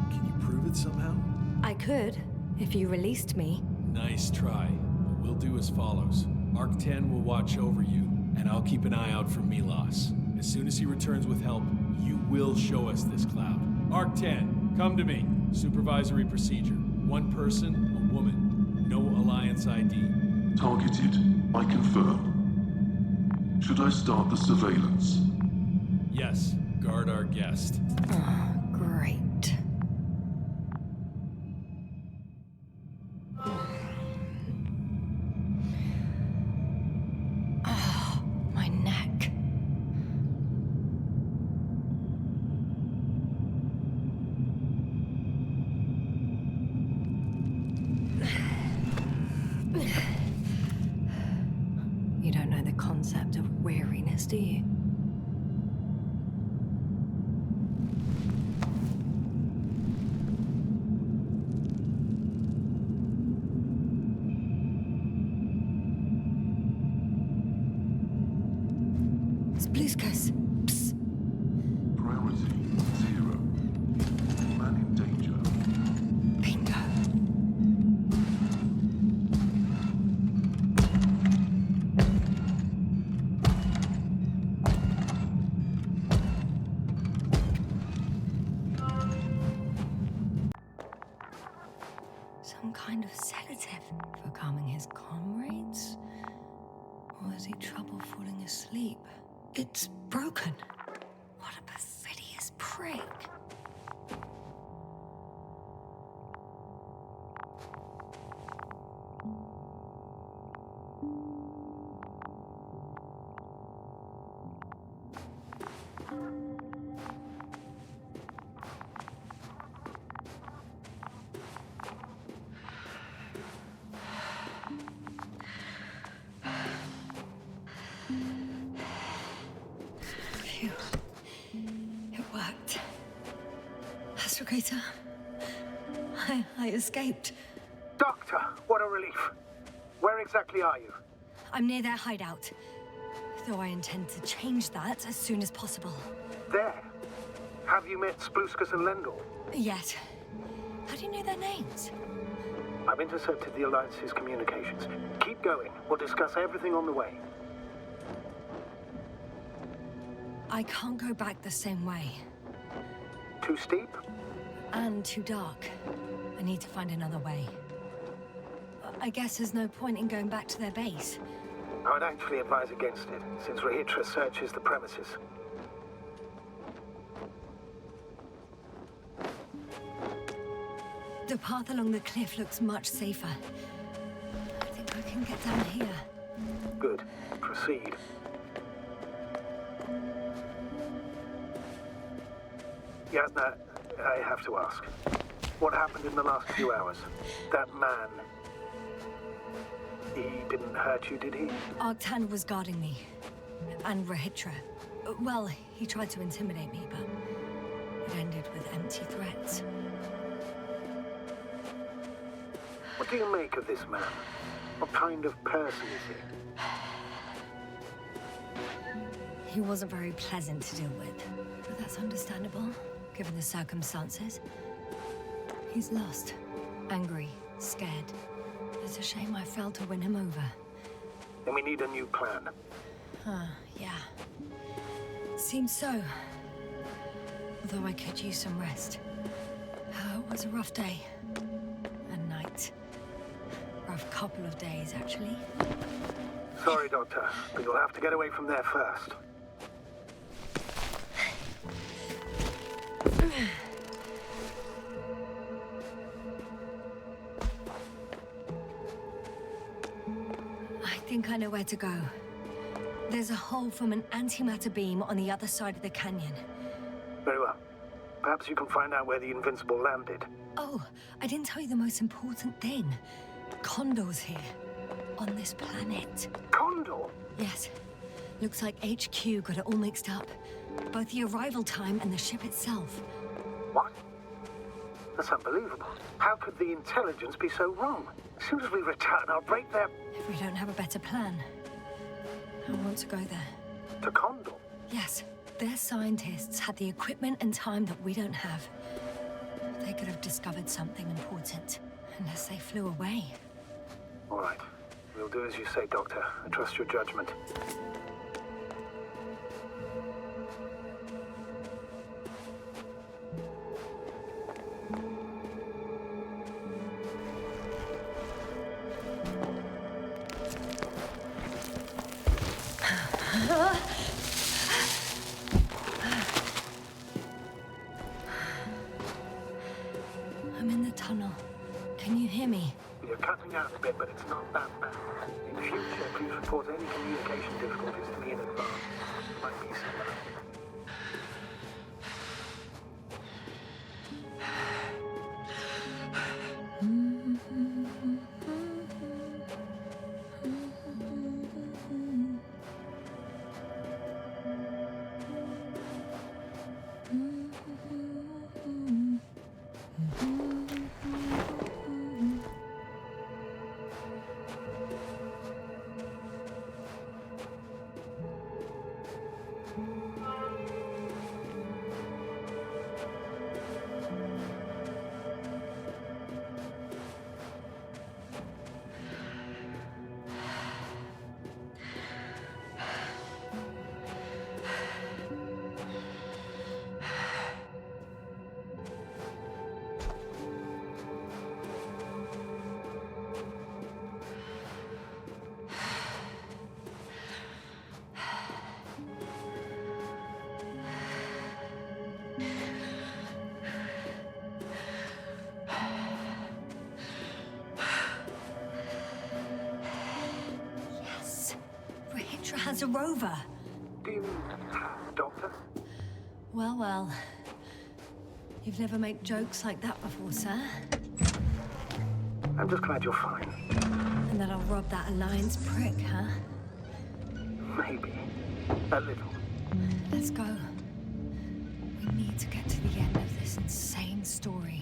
Can you prove it somehow? I could, if you released me. Nice try. But we'll do as follows. Arc 10 will watch over you, and I'll keep an eye out for Milos. As soon as he returns with help, you will show us this cloud. Arc 10, come to me. Supervisory procedure. One person, a woman. No Alliance ID. Targeted. I confirm. Should I start the surveillance? Yes. Guard our guest. Oh, great. Oh, my neck. You don't know the concept of weariness, do you? Spluskas. Psst. Priority 0. Man in danger. Bingo. Some kind of sedative for calming his comrades? Or has he trouble falling asleep? It's broken. What a perfidious prick. Phew. It worked. Astrogator, I escaped. Doctor, what a relief. Where exactly are you? I'm near their hideout, though I intend to change that as soon as possible. There. Have you met Spluskas and Lendl? Yet. How do you know their names? I've intercepted the Alliance's communications. Keep going. We'll discuss everything on the way. I can't go back the same way. Too steep? And too dark. I need to find another way. I guess there's no point in going back to their base. I would actually advise against it, since Rahitra searches the premises. The path along the cliff looks much safer. I think I can get down here. Good. Proceed. Yasna, I have to ask. What happened in the last few hours? That man... He didn't hurt you, did he? Arctan was guarding me. And Rahitra. Well, he tried to intimidate me, but it ended with empty threats. What do you make of this man? What kind of person is he? He wasn't very pleasant to deal with, but that's understandable, given the circumstances. He's lost. Angry, scared. It's a shame I failed to win him over. Then we need a new plan. Yeah. Seems so. Although I could use some rest. It was a rough day. And night. Rough couple of days, actually. Sorry, Doctor, but you'll have to get away from there first. I think I know where to go. There's a hole from an antimatter beam on the other side of the canyon. Very well. Perhaps you can find out where the Invincible landed. Oh, I didn't tell you the most important thing. Condor's here. on this planet. Condor? Yes. Looks like HQ got it all mixed up. Both the arrival time and the ship itself. What? That's unbelievable. How could the intelligence be so wrong? As soon as we return, I'll break their... If we don't have a better plan, I want to go there. To Condor? Yes. Their scientists had the equipment and time that we don't have. They could have discovered something important, unless they flew away. All right. We'll do as you say, Doctor. I trust your judgment. I'm in the tunnel. Can you hear me? You're cutting out a bit, but it's not that bad. In future, please report any communication difficulties to me in advance. Might be similar. Has a rover. Do you mean Doctor? Well, well. You've never made jokes like that before, sir. I'm just glad you're fine. And that I'll rob that Alliance prick, huh? Maybe. A little. Let's go. We need to get to the end of this insane story.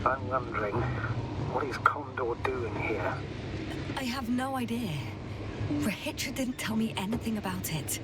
I'm wondering, what is Condor doing here? I have no idea. Rahitra didn't tell me anything about it.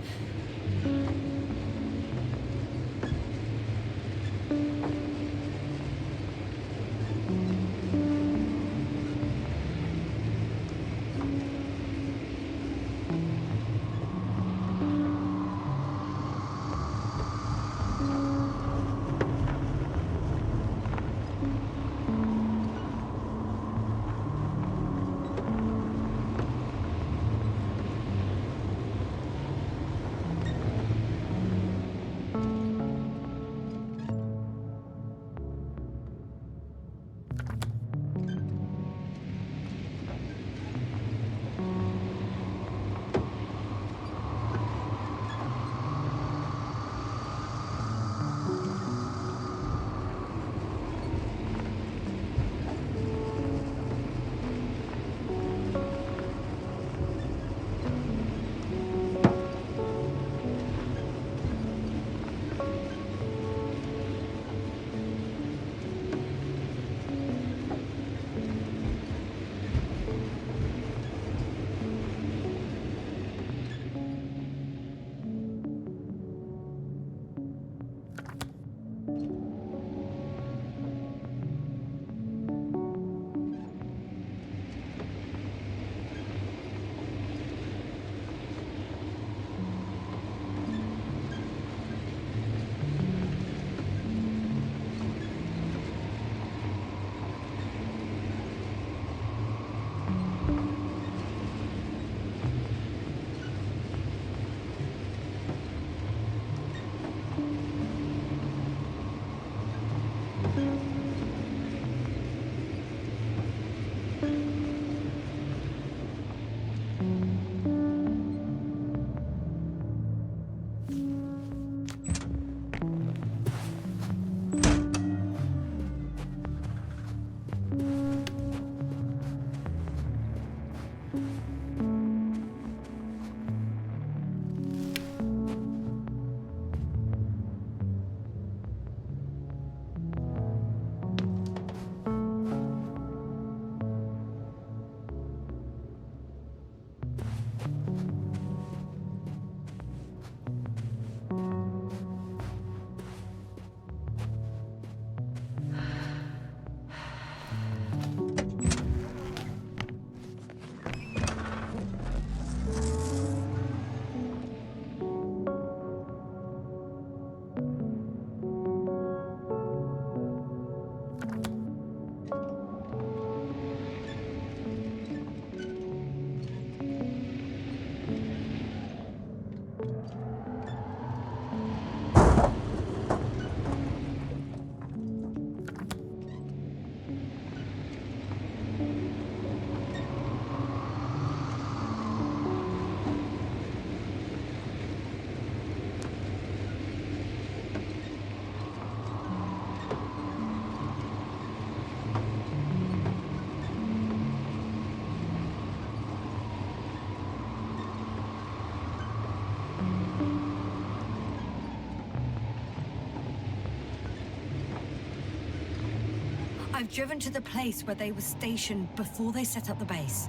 I've driven to the place where they were stationed before they set up the base.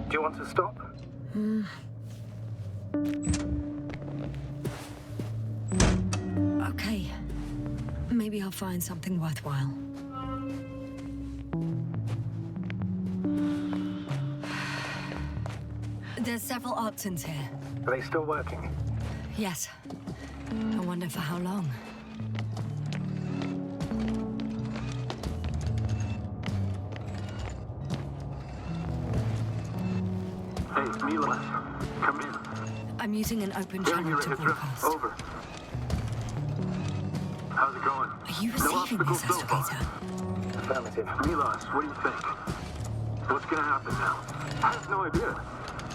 Do you want to stop? Okay. Maybe I'll find something worthwhile. There's several artisans here. Are they still working? Yes. I wonder for how long. Hey, Milos, come in. I'm using an open channel to broadcast. Over. How's it going? Are you receiving this, Astrogator? Affirmative. Milos, what do you think? What's gonna happen now? I have no idea.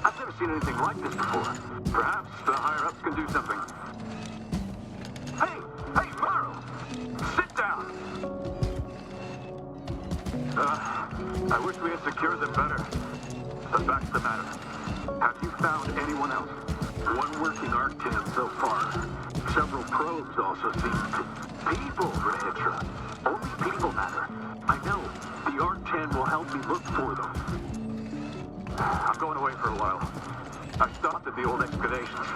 I've never seen anything like this before. Perhaps the higher-ups can do something. Hey, Morrow! Sit down! I wish we had secured them better. But back to the matter. Have you found anyone else? One working Arctan so far. Several probes also seem to... People, Rehitra. Only people matter. I know. The Arctan will help me look for them. I'm going away for a while. I stopped at the old excavations.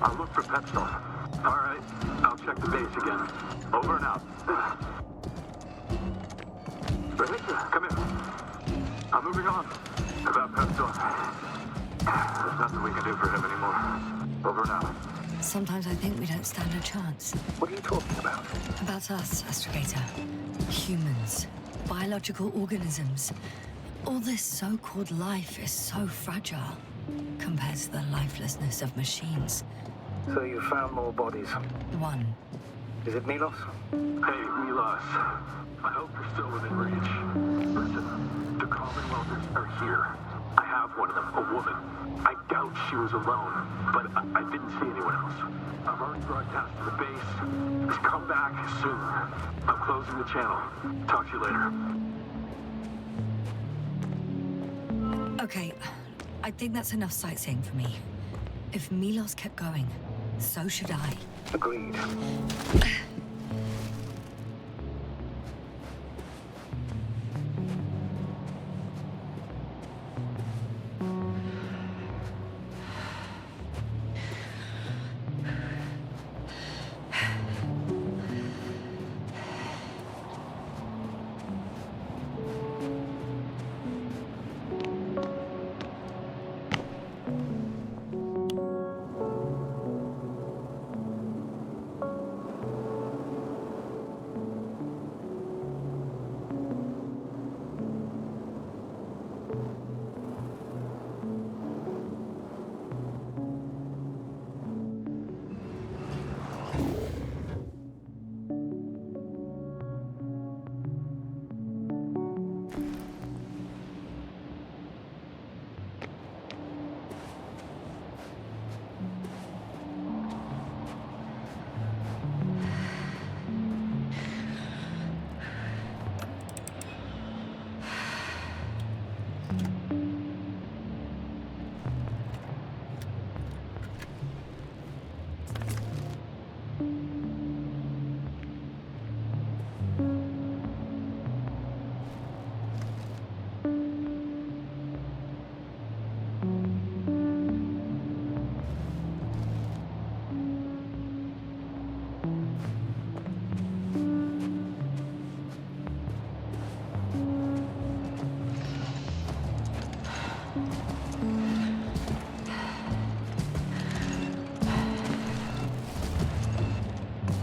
I'll look for pet stuff. All right, I'll check the base again. Over and out. Rehitra, come in. I'm moving on. About pet stuff. There's nothing we can do for him anymore. Over and out. Sometimes I think we don't stand a chance. What are you talking about? About us, Astrogator. Humans. Biological organisms. All this so-called life is so fragile compared to the lifelessness of machines. So you found more bodies. One. Is it Milos? Hey, Milos. I hope you're still within range. Listen, the Commonwealthers are here. I have one of them, a woman. I doubt she was alone, but I didn't see anyone else. I've already broadcast to the base. Just come back soon. I'm closing the channel. Talk to you later. Okay, I think that's enough sightseeing for me. If Milos kept going, so should I. Agreed.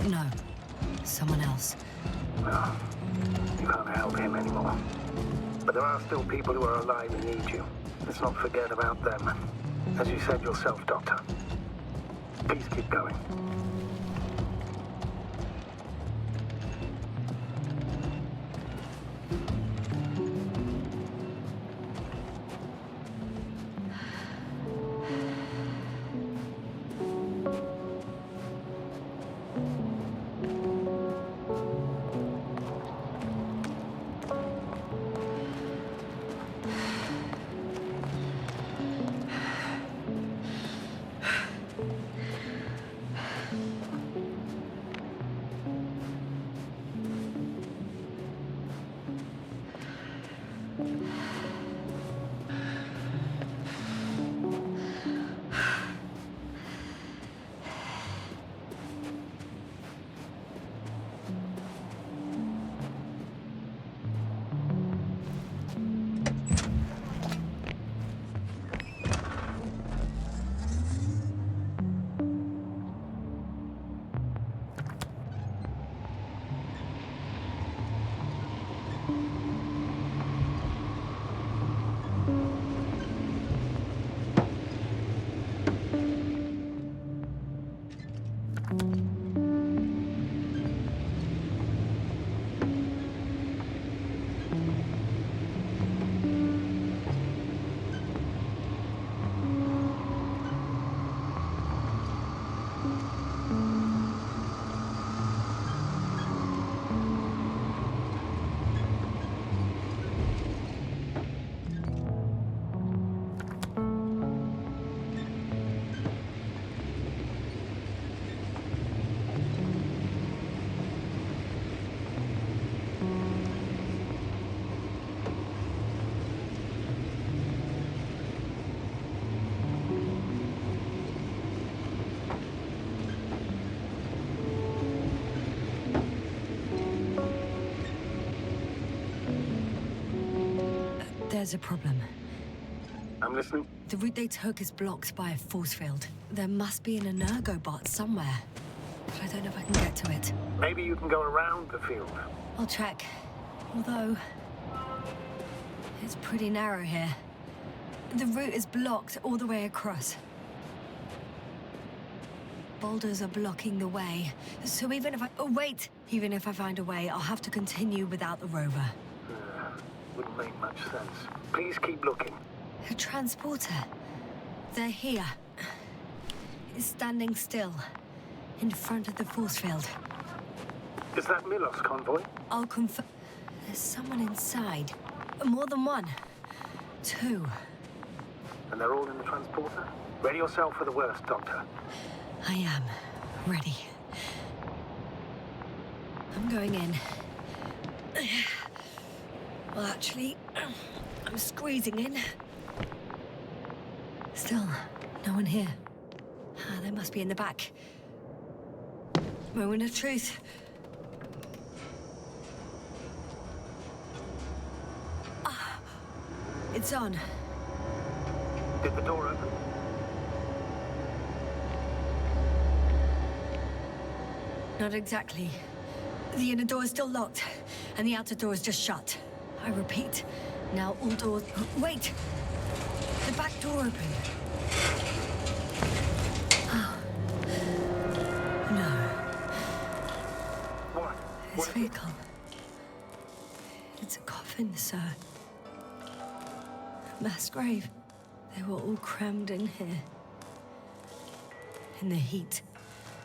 No. Someone else. Well, you can't help him anymore. But there are still people who are alive and need you. Let's not forget about them. As you said yourself, Doctor. Please keep going. There's a problem. I'm listening. The route they took is blocked by a force field. There must be an energobot somewhere. But I don't know if I can get to it. Maybe you can go around the field. I'll check. Although, it's pretty narrow here. The route is blocked all the way across. Boulders are blocking the way. So even if I... Oh, wait! Even if I find a way, I'll have to continue without the rover. Wouldn't make much sense. Please keep looking. A transporter. They're here. It's standing still. In front of the force field. Is that Milos convoy? I'll confirm. There's someone inside. More than one. Two. And they're all in the transporter? Ready yourself for the worst, Doctor. I am. Ready. I'm going in. Well, actually, I'm squeezing in. Still, no one here. They must be in the back. Moment of truth. It's on. Did the door open? Not exactly. The inner door is still locked, and the outer door is just shut. I repeat, now all doors... Wait! The back door opened. Oh. No. What? This vehicle. It's a coffin, sir. A mass grave. They were all crammed in here. In the heat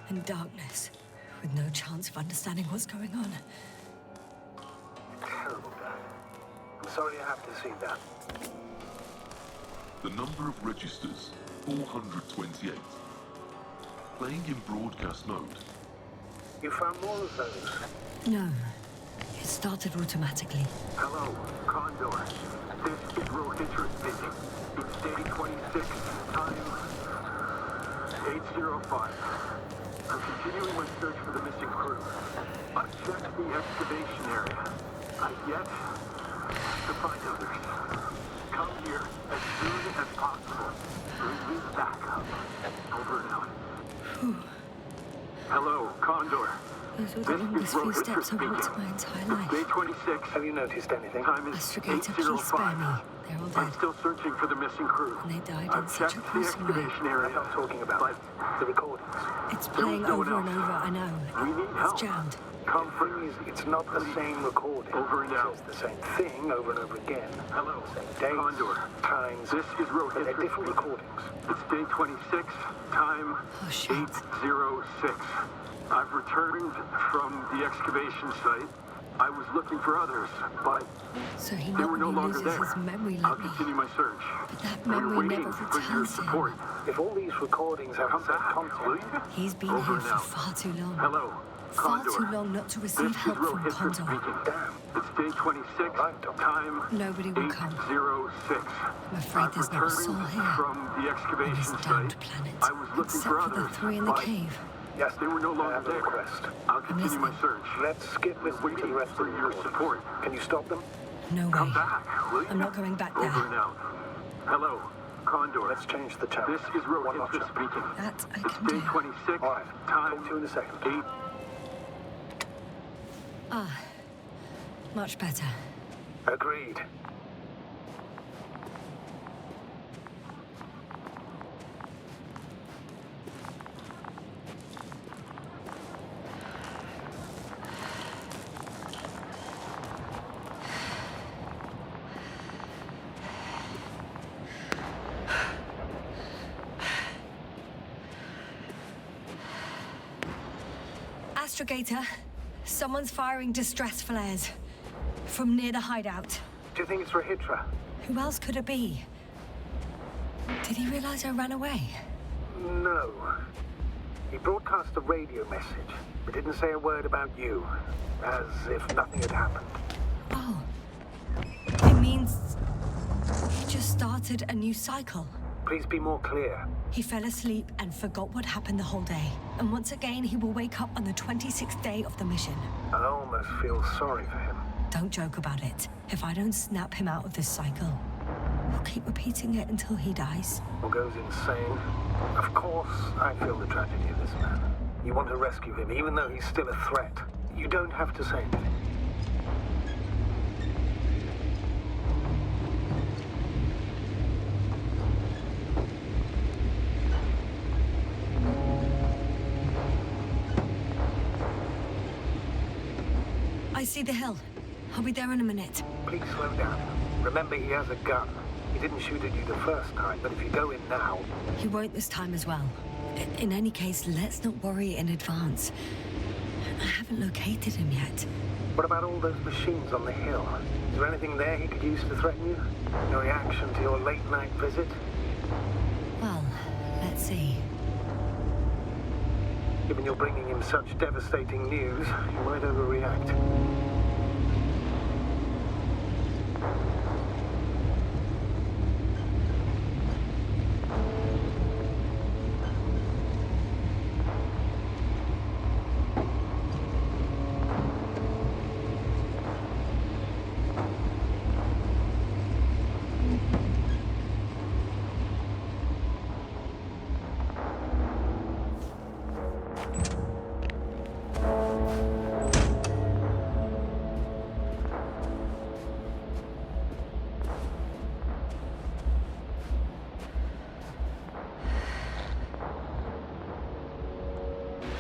and darkness, with no chance of understanding what's going on. Terrible, Dad. I'm sorry you have to see that. The number of registers, 428. Playing in broadcast mode. You found more of those? No. It started automatically. Hello, Condor. This is Rohitra speaking. It's day 26, time 8:05. I'm continuing my search for the missing crew. I've checked the excavation area. I've yet to find others. Come here as soon as possible. Bring me back up. Over and out. Hello, Condor. Those were the longest few steps I've walked in my entire life. Day 26. Have you noticed anything? Time is Astrogator, please spare me. 8:05. They're all I'm dead. still searching for the missing crew. And they died I've in such checked a the gruesome way. excavation area. I'm not talking about the recordings. It's playing no one over and else. over, I know. We need It's help. jammed. Come The thing is, it's not the same recording. Over and It out. says the same thing over and over again. Hello, Same dates, Condor. times, This is road but they're history. different recordings. It's day 26, time Oh, shit. 8:06. I've returned from the excavation site. I was looking for others, but So he they not were no only longer loses there. his memory I'll like me, continue my search. but that We're memory waiting never for your returns to support. him. If all these recordings have Come the same back, will content, you? He's been Over here and for out. far too long. Hello, Far Condor. too long not to This receive is help road from history Condor. speaking. damn. It's day 26, Right, Doctor. time Nobody will come. 8:06. I'm afraid I've there's not a soul returned here from the on excavation this site. damned planet, I was looking except for for the others, 3 in the but cave. Yes, they were no I longer have a there. request. I'll continue my listening. search. Let's skip listening to the rest of for the your recordings. support. Can you stop them? No Come way. back, will you? I'm not going back Over there. and out. Hello, Condor. Let's change the channel. This is Road One History notch up. speaking. That I It's can day do. 26, All right, time talk to you in a second. 8. Ah, much better. Agreed. Astrogator, someone's firing distress flares from near the hideout. Do you think it's Rahitra? Who else could it be? Did he realize I ran away? No. He broadcast a radio message, but didn't say a word about you, as if nothing had happened. Oh. It means he just started a new cycle. Please be more clear. He fell asleep and forgot what happened the whole day. And once again, he will wake up on the 26th day of the mission. I almost feel sorry for him. Don't joke about it. If I don't snap him out of this cycle, he'll keep repeating it until he dies. Or goes insane. Of course, I feel the tragedy of this man. You want to rescue him, even though he's still a threat. You don't have to say anything. I see the hill. I'll be there in a minute. Please slow down. Remember, he has a gun. He didn't shoot at you the first time, but if you go in now... He won't this time as well. In any case, let's not worry in advance. I haven't located him yet. What about all those machines on the hill? Is there anything there he could use to threaten you? No reaction to your late-night visit? Well, let's see. Given you're bringing him such devastating news, you might overreact.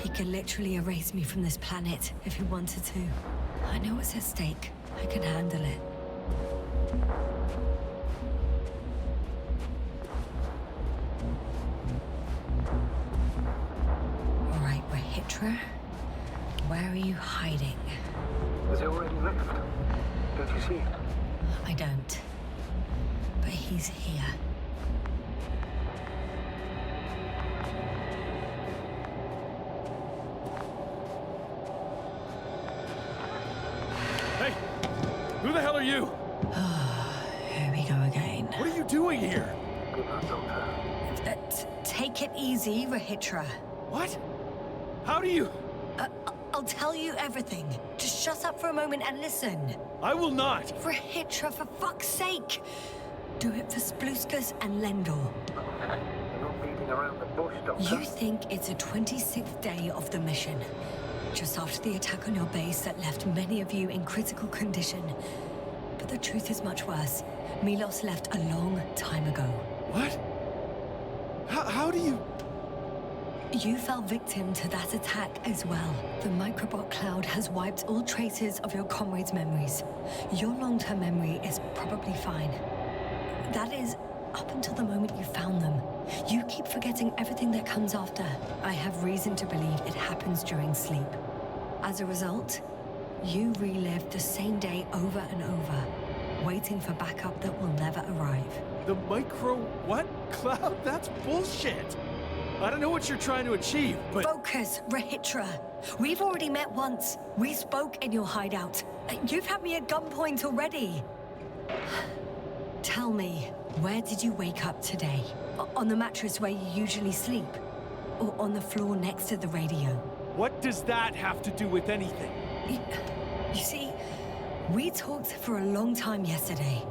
He could literally erase me from this planet if he wanted to. I know what's at stake. I can handle it. All right, Rahitra. Where are you hiding? Has he already left? Don't you see him? I don't. But he's here. Hey! Who the hell are you? Here we go again. What are you doing here? Good luck, Doctor. Take it easy, Rahitra. What? How do you... I'll tell you everything. Just shut up for a moment and listen. I will not. Rahitra, for fuck's sake! Do it for Spluskas and Lendor. You're not leading beating around the bush, Doctor. You think it's a 26th day of the mission, just after the attack on your base that left many of you in critical condition. But the truth is much worse. Milos left a long time ago. What? How do you... You fell victim to that attack as well. The microbot cloud has wiped all traces of your comrades' memories. Your long-term memory is probably fine. That is, up until the moment you found them. You keep forgetting everything that comes after. I have reason to believe it happens during sleep. As a result, you relive the same day over and over, waiting for backup that will never arrive. The micro... what? Cloud? That's bullshit! I don't know what you're trying to achieve, but... Focus, Rahitra. We've already met once. We spoke in your hideout. You've had me at gunpoint already. Tell me, where did you wake up today? On the mattress where you usually sleep? Or on the floor next to the radio? What does that have to do with anything? You see, we talked for a long time yesterday.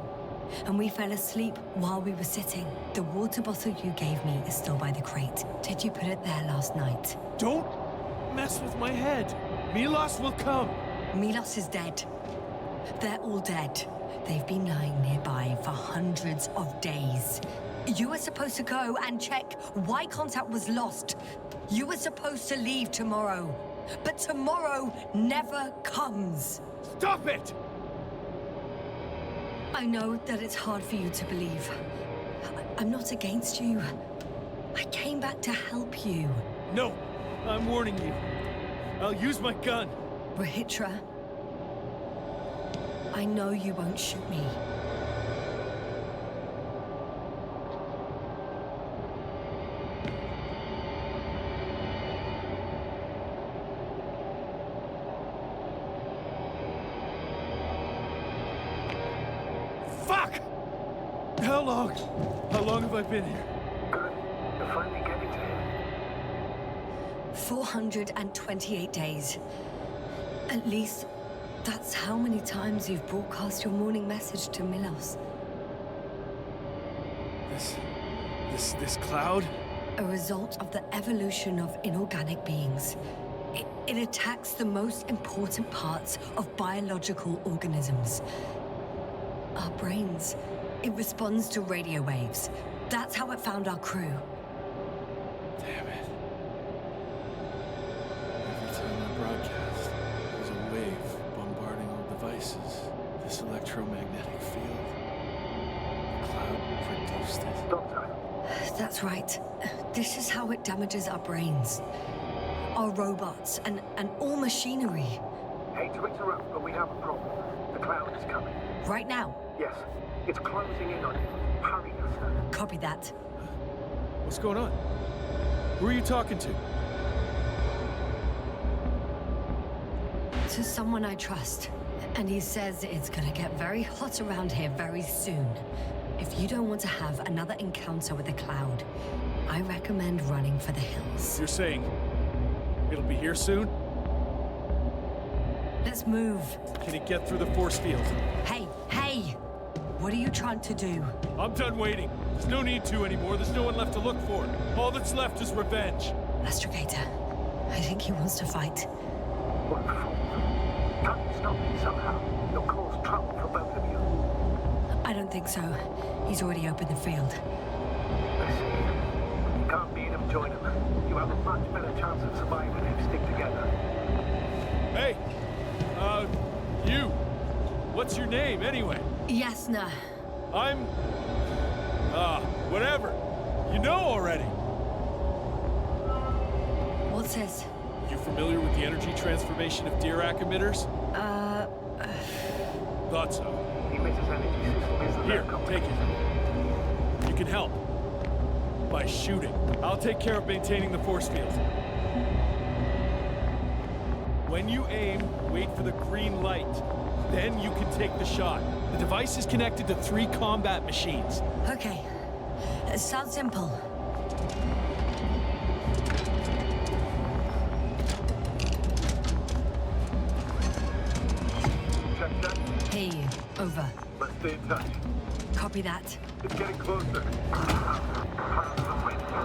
And we fell asleep while we were sitting. The water bottle you gave me is still by the crate. Did you put it there last night? Don't mess with my head. Milos will come. Milos is dead. They're all dead. They've been lying nearby for hundreds of days. You were supposed to go and check why contact was lost. You were supposed to leave tomorrow. But tomorrow never comes. Stop it! I know that it's hard for you to believe. I'm not against you. I came back to help you. No, I'm warning you. I'll use my gun. Rahitra, I know you won't shoot me. How long have I been here? Good. You're finally getting to him. 428 days. At least, that's how many times you've broadcast your morning message to Milos. This cloud? A result of the evolution of inorganic beings. It attacks the most important parts of biological organisms. Our brains. It responds to radio waves. That's how it found our crew. Damn it. Every time I broadcast, there's a wave bombarding all devices. This electromagnetic field. The cloud produced it. Doctor. That's right. This is how it damages our brains. Our robots and all machinery. Hate to interrupt, but we have a problem. The cloud is coming. Right now? Yes. It's closing in on you. Hurry, Doctor. Copy that. What's going on? Who are you talking to? To someone I trust. And he says it's gonna get very hot around here very soon. If you don't want to have another encounter with the cloud, I recommend running for the hills. You're saying it'll be here soon? Let's move. Can it get through the force field? Hey! What are you trying to do? I'm done waiting. There's no need to anymore. There's no one left to look for. All that's left is revenge. Astrogator, I think he wants to fight. What a fool. Can't you stop him somehow? You'll cause trouble for both of you. I don't think so. He's already opened the field. I see. You can't beat him, join him. You have a much better chance of surviving if you stick together. Hey! You! What's your name, anyway? Yasna. I'm... whatever. You know already. What's this? You familiar with the energy transformation of Dirac emitters? Thought so. The emitter's energy system isn't Here, that take complicated. it. You can help. By shooting. I'll take care of maintaining the force field. When you aim, wait for the green light. Then you can take the shot. The device is connected to 3 combat machines. Okay. Sounds simple. Check that. Hear you. Over. Let's stay in touch. Copy that. It's getting closer. Plans for wind.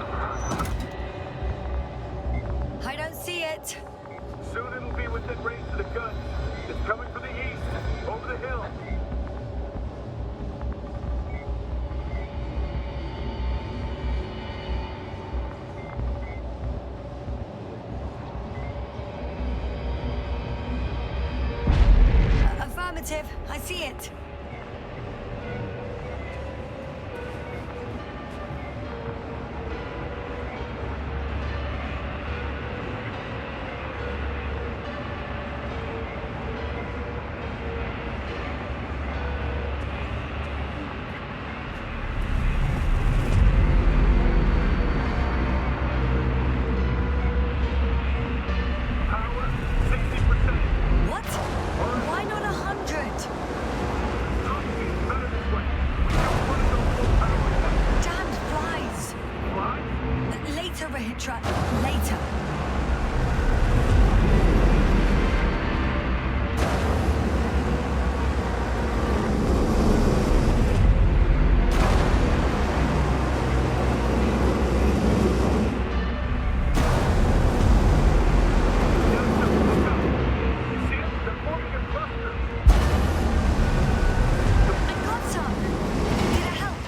I don't see it. Soon it'll be within range of the gun. It's coming from the east, over the hill. Affirmative. I see it. What? Why not 100? Damned flies. Later, Rahitra. Later. I got some. Did it help?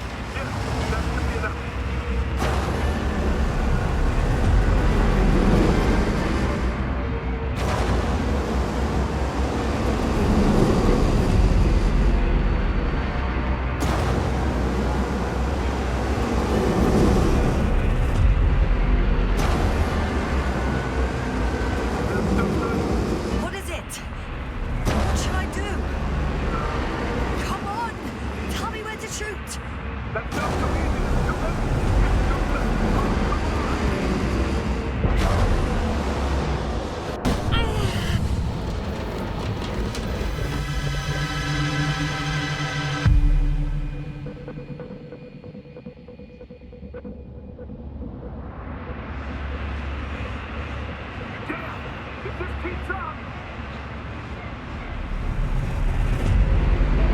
What is it? What should I do? Come on! Tell me where to shoot!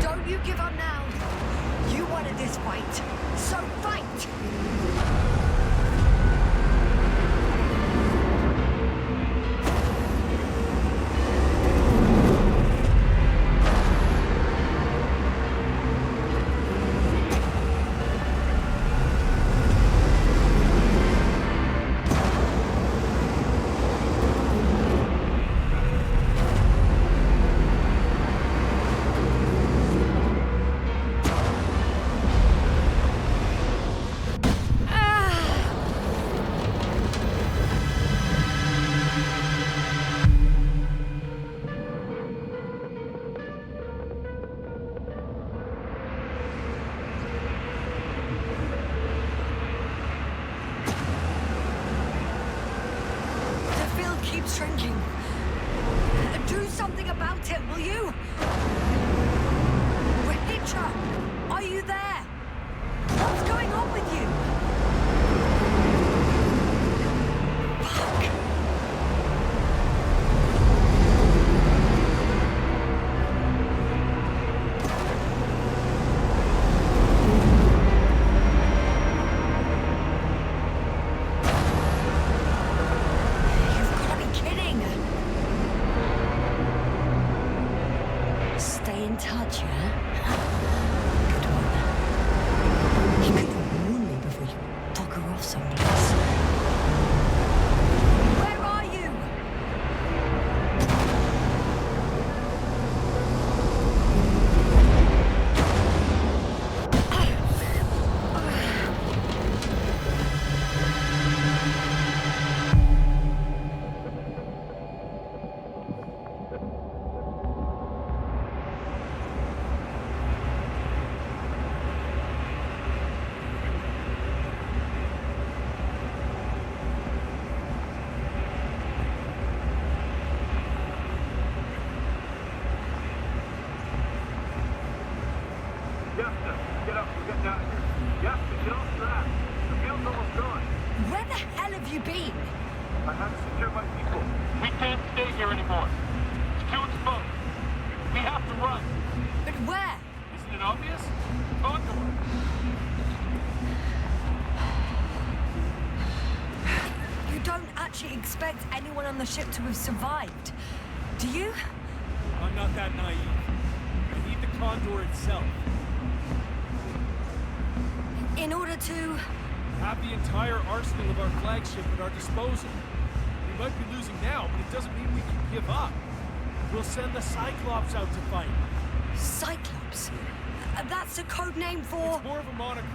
Don't you give up now! You wanted this fight, so fight! The field keeps shrinking. Do something about it, will you? Rahitra, are you there? What's going on with you? Fuck. You've got to be kidding. Stay in touch, yeah? Good one. You could have warned me before you bugger off someplace. Where are you? Where the hell have you been? I have to secure my people. We can't stay here anymore. It's too exposed. We have to run. But where? Isn't it obvious? Onward. on the ship to have survived. Do you? I'm not that naive. I need the Condor itself. In order to... Have the entire arsenal of our flagship at our disposal. We might be losing now, but it doesn't mean we can give up. We'll send the Cyclops out to fight. Cyclops? That's a code name for... It's more of a moniker.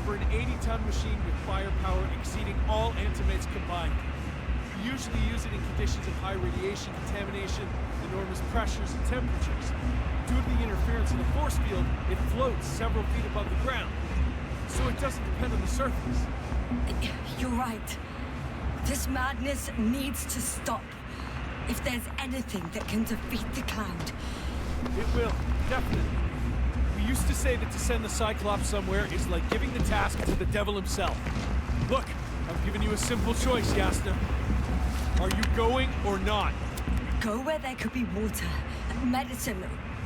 For an 80-ton machine with firepower exceeding all Antimates combined. We usually use it in conditions of high radiation contamination, enormous pressures and temperatures. Due to the interference in the force field, it floats several feet above the ground. So it doesn't depend on the surface. You're right. This madness needs to stop. If there's anything that can defeat the Cloud. It will, definitely. We used to say that to send the Cyclops somewhere is like giving the task to the devil himself. Look, I've given you a simple choice, Yasna. Are you going or not? Go where there could be water, medicine,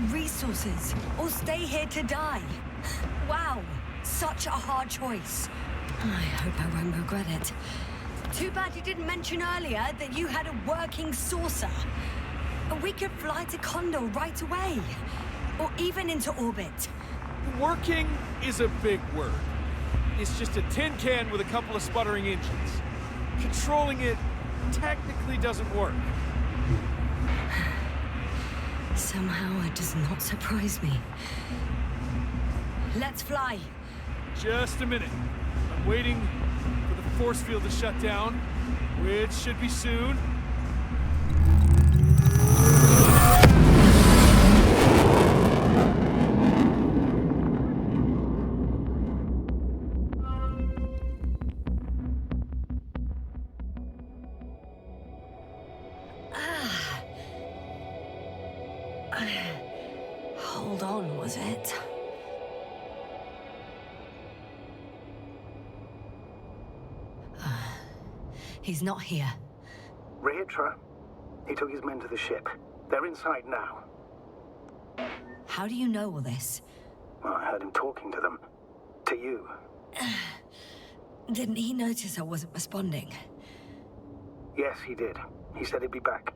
resources, or stay here to die. Wow, such a hard choice. I hope I won't regret it. Too bad you didn't mention earlier that you had a working saucer. We could fly to Condor right away. Or even into orbit. Working is a big word. It's just a tin can with a couple of sputtering engines. Controlling it technically doesn't work. Somehow it does not surprise me. Let's fly. Just a minute. I'm waiting for the force field to shut down, which should be soon. Hold on, was it? He's not here. Rehitra? He took his men to the ship. They're inside now. How do you know all this? Well, I heard him talking to them. To you. Didn't he notice I wasn't responding? Yes, he did. He said he'd be back.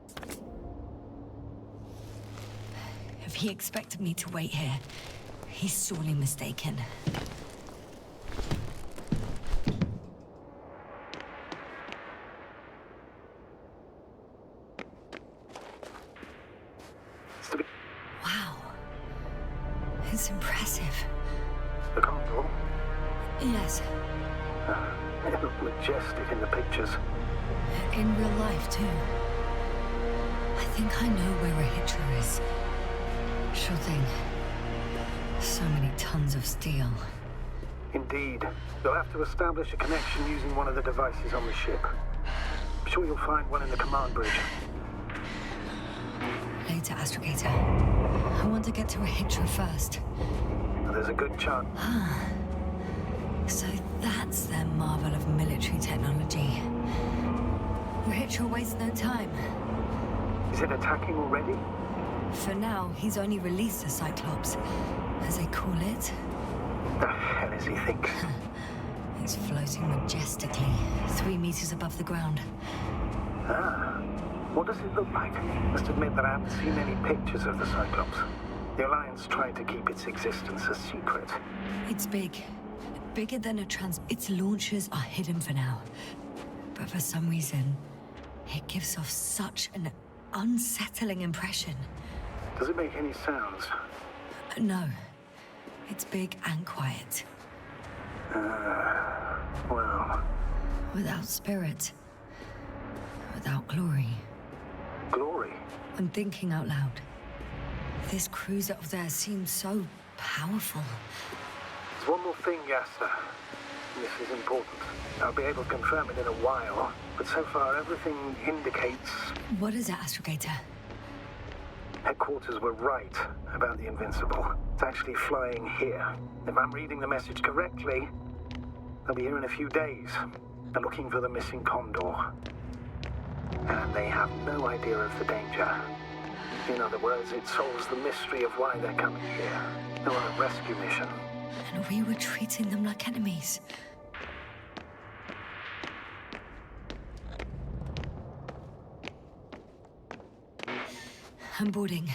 If he expected me to wait here, he's sorely mistaken. Wow. It's impressive. The Condor? Yes. It looked majestic in the pictures. In real life, too. I think I know where Rehitra is. Sure thing. So many tons of steel. Indeed. You'll have to establish a connection using one of the devices on the ship. I'm sure you'll find one in the command bridge. Later, Astrogator. I want to get to Rehitra first. There's a good chance. So that's their marvel of military technology. Rehitra wastes no time. Is it attacking already? For now, he's only released the Cyclops, as they call it. The hell is he think? It's floating majestically, 3 meters above the ground. Ah. What does it look like? Must admit that I haven't seen any pictures of the Cyclops. The Alliance tried to keep its existence a secret. It's big. Bigger than a Its launchers are hidden for now. But for some reason, it gives off such an unsettling impression. Does it make any sounds? No. It's big and quiet. Well... Without spirit. Without glory. Glory? I'm thinking out loud. This cruiser up there seems so powerful. There's one more thing, Yasna. This is important. I'll be able to confirm it in a while, but so far everything indicates... What is it, Astrogator? Headquarters were right about the Invincible. It's actually flying here. If I'm reading the message correctly, they'll be here in a few days. They're looking for the missing Condor. And they have no idea of the danger. In other words, it solves the mystery of why they're coming here. They're on a rescue mission. And we were treating them like enemies. I'm boarding.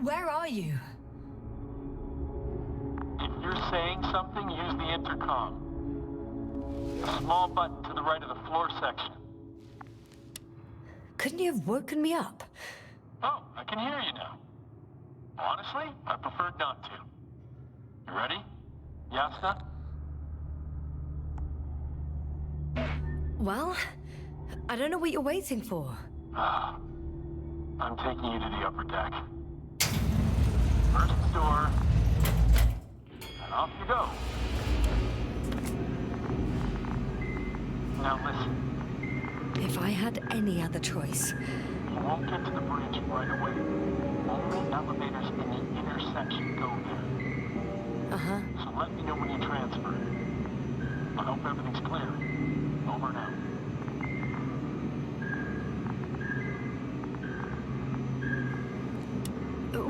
Where are you? If you're saying something, use the intercom. A small button to the right of the floor section. Couldn't you have woken me up? Oh, I can hear you now. Honestly, I preferred not to. You ready? Yasna? Well, I don't know what you're waiting for. I'm taking you to the upper deck. First door, and off you go. Now listen. If I had any other choice. You won't get to the bridge right away. Only elevators in the intersection go there. Uh-huh. So let me know when you transfer. I hope everything's clear. Over and out.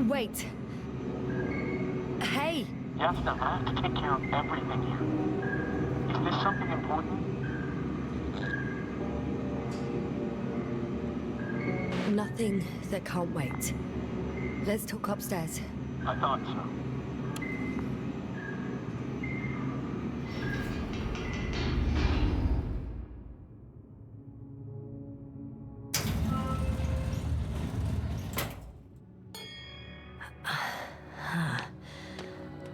Wait. Hey! Yasna, I have to take care of everything here. Is this something important? Nothing that can't wait. Let's talk upstairs. I thought so.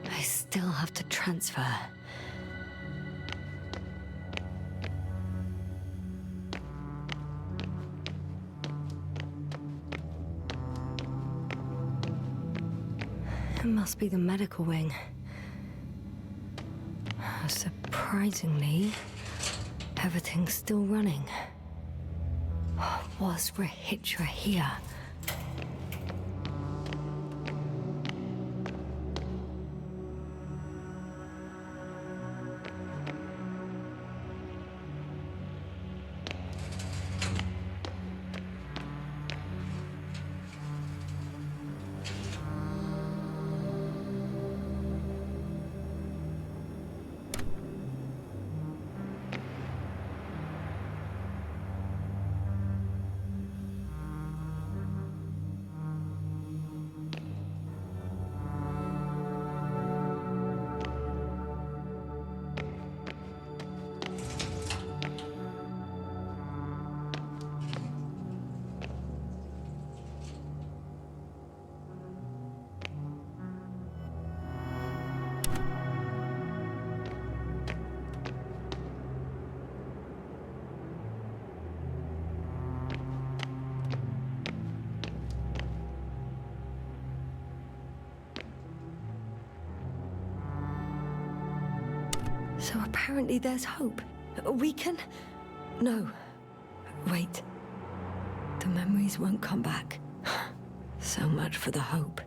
I still have to transfer. It must be the medical wing. Surprisingly, everything's still running. Was Rahitra here? So apparently there's hope. We can... No. Wait. The memories won't come back. So much for the hope.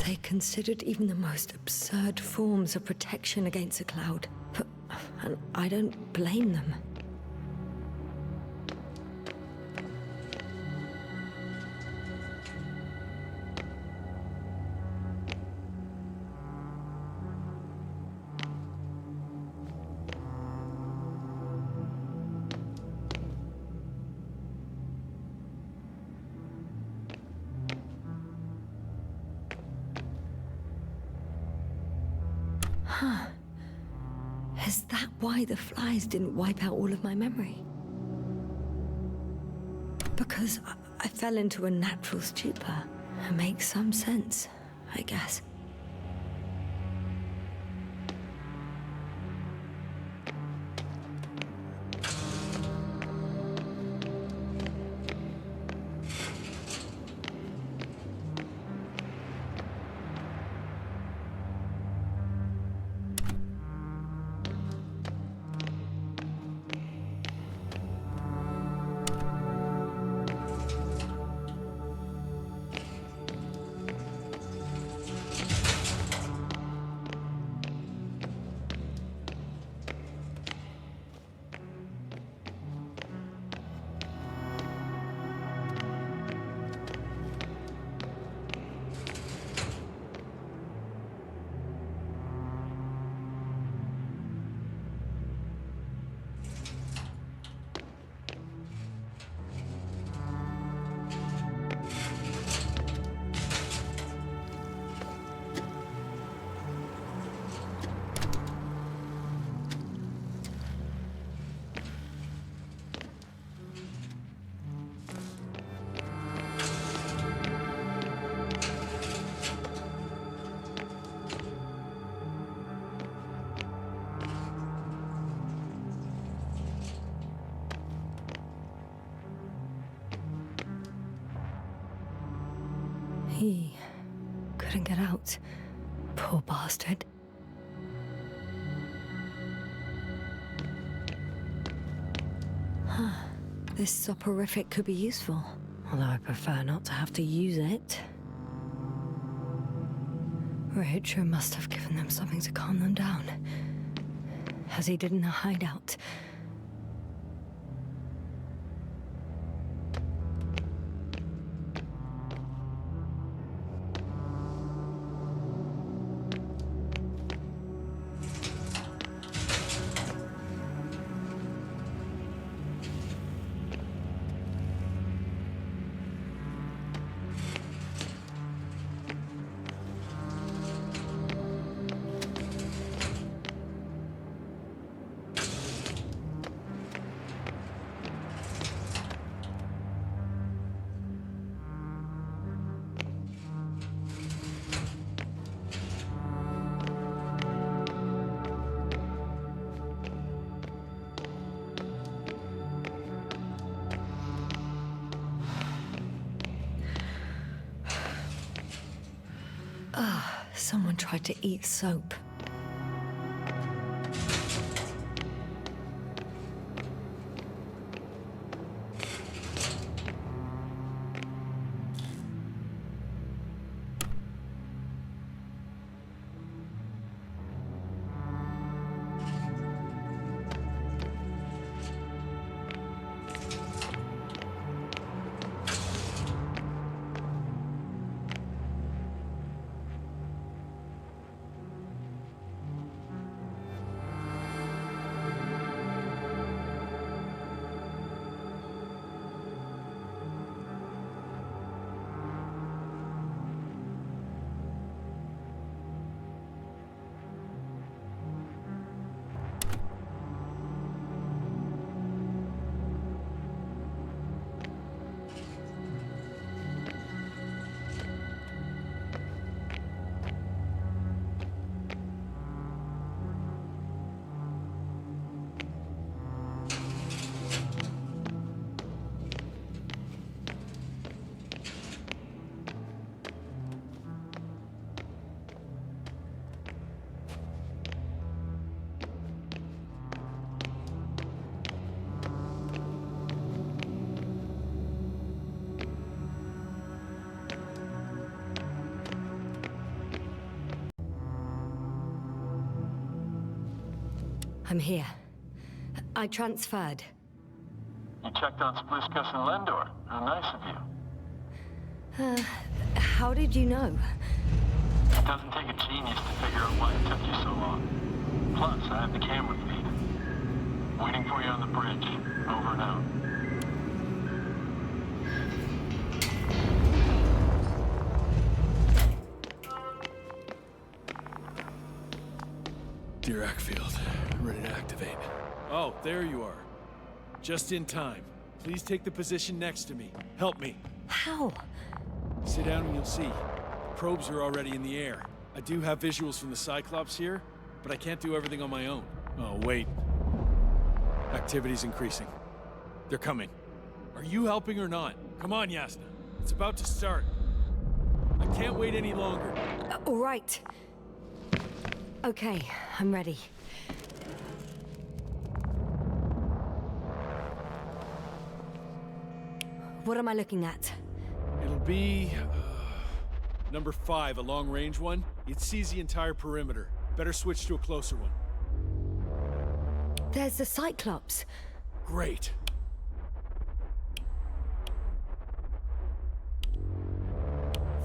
They considered even the most absurd forms of protection against a cloud. And I don't blame them. Is that why the flies didn't wipe out all of my memory? Because I fell into a natural stupor. It makes some sense, I guess. He couldn't get out. Poor bastard. Huh. This soporific could be useful, although I prefer not to have to use it. Richard must have given them something to calm them down, as he did in a hideout. Someone tried to eat soap. I'm here. I transferred. You checked on Spliskus and Lendor. How nice of you. How did you know? It doesn't take a genius to figure out why it took you so long. Plus, I have the camera feed. Waiting for you on the bridge. Over and out. Dirac field, ready to activate. Oh, there you are. Just in time. Please take the position next to me. Help me. How? Sit down and you'll see. The probes are already in the air. I do have visuals from the Cyclops here, but I can't do everything on my own. Oh, wait. Activity's increasing. They're coming. Are you helping or not? Come on, Yasna. It's about to start. I can't wait any longer. All right. Okay, I'm ready. What am I looking at? It'll be... number 5, a long-range one. It sees the entire perimeter. Better switch to a closer one. There's the Cyclops. Great.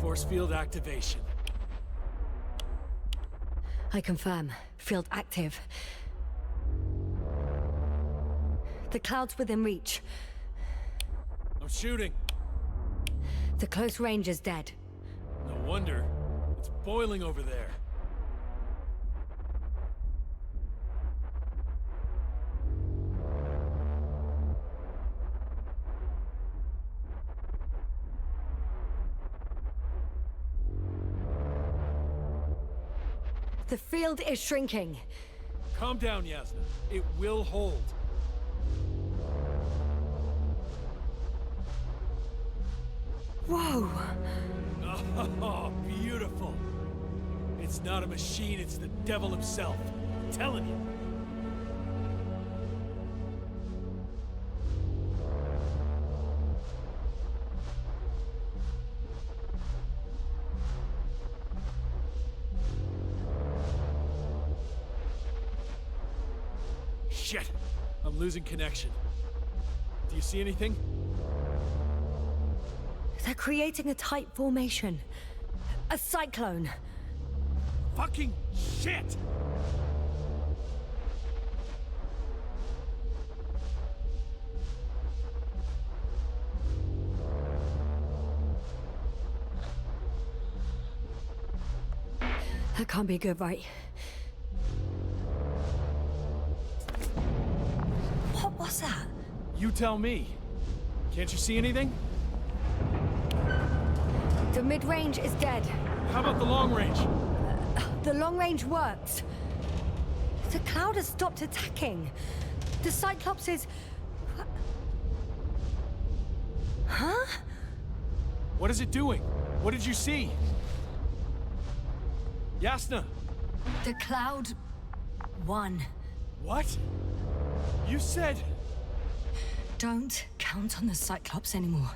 Force field activation. I confirm. Field active. The cloud's within reach. I'm shooting. The close range is dead. No wonder. It's boiling over there. The field is shrinking. Calm down, Yasna. It will hold. Whoa! Oh, beautiful. It's not a machine, it's the devil himself. I'm telling you. Shit! I'm losing connection. Do you see anything? They're creating a tight formation. A cyclone. Fucking shit! That can't be good, right? What was that? You tell me. Can't you see anything? The mid-range is dead. How about the long range? The long range works. The cloud has stopped attacking. The Cyclops is... Huh? What is it doing? What did you see? Yasna! The cloud won. What? You said... Don't count on the Cyclops anymore.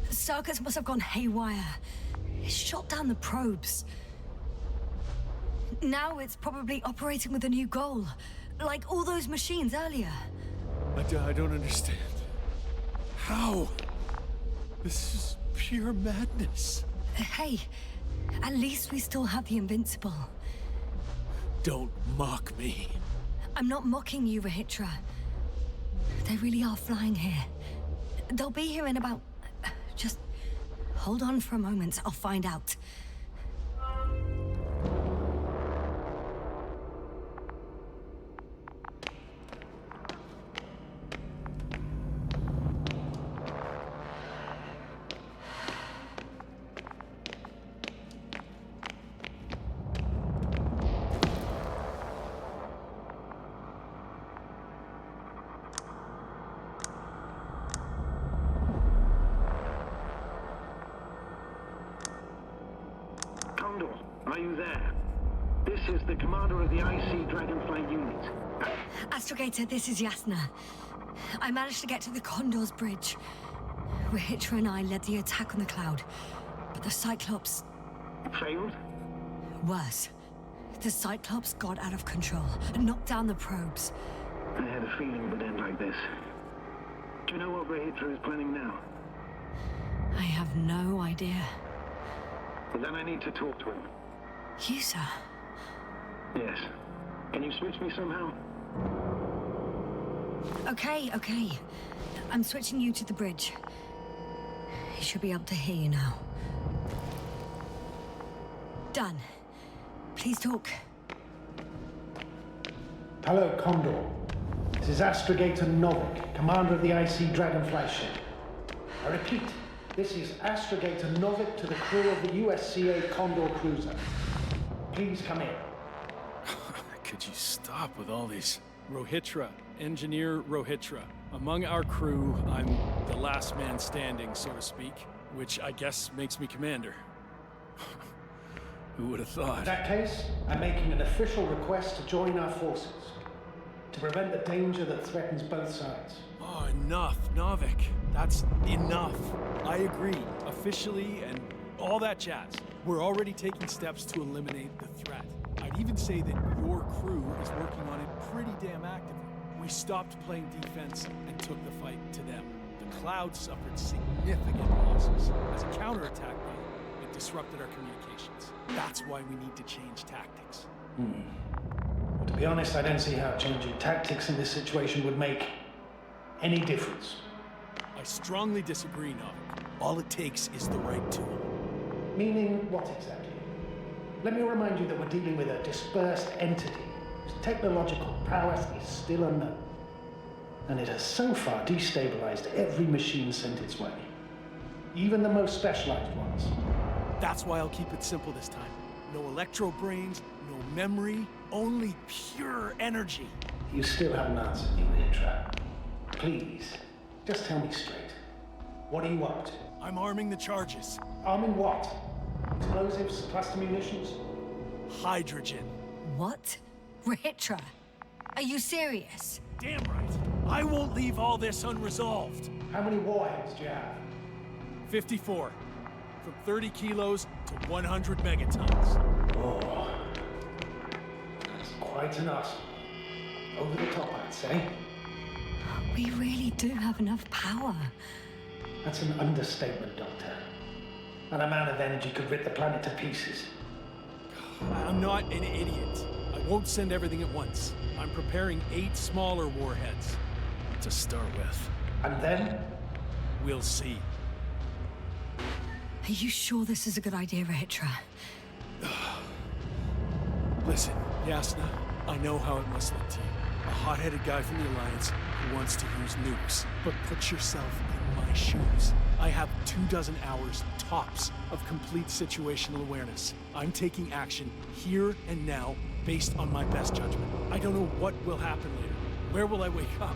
The circuits must have gone haywire. It shot down the probes. Now it's probably operating with a new goal. Like all those machines earlier. I don't understand. How? This is pure madness. Hey, at least we still have the Invincible. Don't mock me. I'm not mocking you, Rahitra. They really are flying here. They'll be here in about... Just hold on for a moment. I'll find out. Are you there? This is the commander of the IC Dragonfly unit. Astrogator, this is Yasna. I managed to get to the Condor's bridge. Rahitra and I led the attack on the cloud, but the Cyclops... Failed? Worse. The Cyclops got out of control and knocked down the probes. I had a feeling it would end like this. Do you know what Rahitra is planning now? I have no idea. Well, then I need to talk to him. You, sir? Yes. Can you switch me somehow? Okay. I'm switching you to the bridge. He should be able to hear you now. Done. Please talk. Hello, Condor. This is Astrogator Novik, commander of the IC Dragonfly ship. I repeat, this is Astrogator Novik to the crew of the USCA Condor cruiser. Please come in. Could you stop with all these? Rohitra, Engineer Rohitra. Among our crew, I'm the last man standing, so to speak, which I guess makes me commander. Who would have thought? In that case, I'm making an official request to join our forces, to prevent the danger that threatens both sides. Oh, enough, Novik. That's enough. I agree, officially, and all that jazz. We're already taking steps to eliminate the threat. I'd even say that your crew is working on it pretty damn actively. We stopped playing defense and took the fight to them. The Cloud suffered significant losses. As a counterattack, though, it disrupted our communications. That's why we need to change tactics. Well, to be honest, I don't see how changing tactics in this situation would make any difference. I strongly disagree, Novik. All it takes is the right tool. Meaning what exactly? Let me remind you that we're dealing with a dispersed entity whose technological prowess is still unknown. And it has so far destabilized every machine sent its way. Even the most specialized ones. That's why I'll keep it simple this time. No electro brains, no memory, only pure energy. You still haven't answered me, Hitra. Please, just tell me straight. What are you up to? I'm arming the charges. Arming what? Explosives, cluster munitions? Hydrogen. What? Rohitra, are you serious? Damn right. I won't leave all this unresolved. How many warheads do you have? 54. From 30 kilos to 100 megatons. Oh. That's quite an arsenal. Over the top, I'd say. We really do have enough power. That's an understatement, Doctor. That amount of energy could rip the planet to pieces. I'm not an idiot. I won't send everything at once. I'm preparing 8 smaller warheads to start with. And then? We'll see. Are you sure this is a good idea, Rohitra? Listen, Yasna, I know how it must look to you. A hot-headed guy from the Alliance who wants to use nukes. But put yourself in my shoes. I have 24 hours tops of complete situational awareness. I'm taking action here and now based on my best judgment. I don't know what will happen later. Where will I wake up?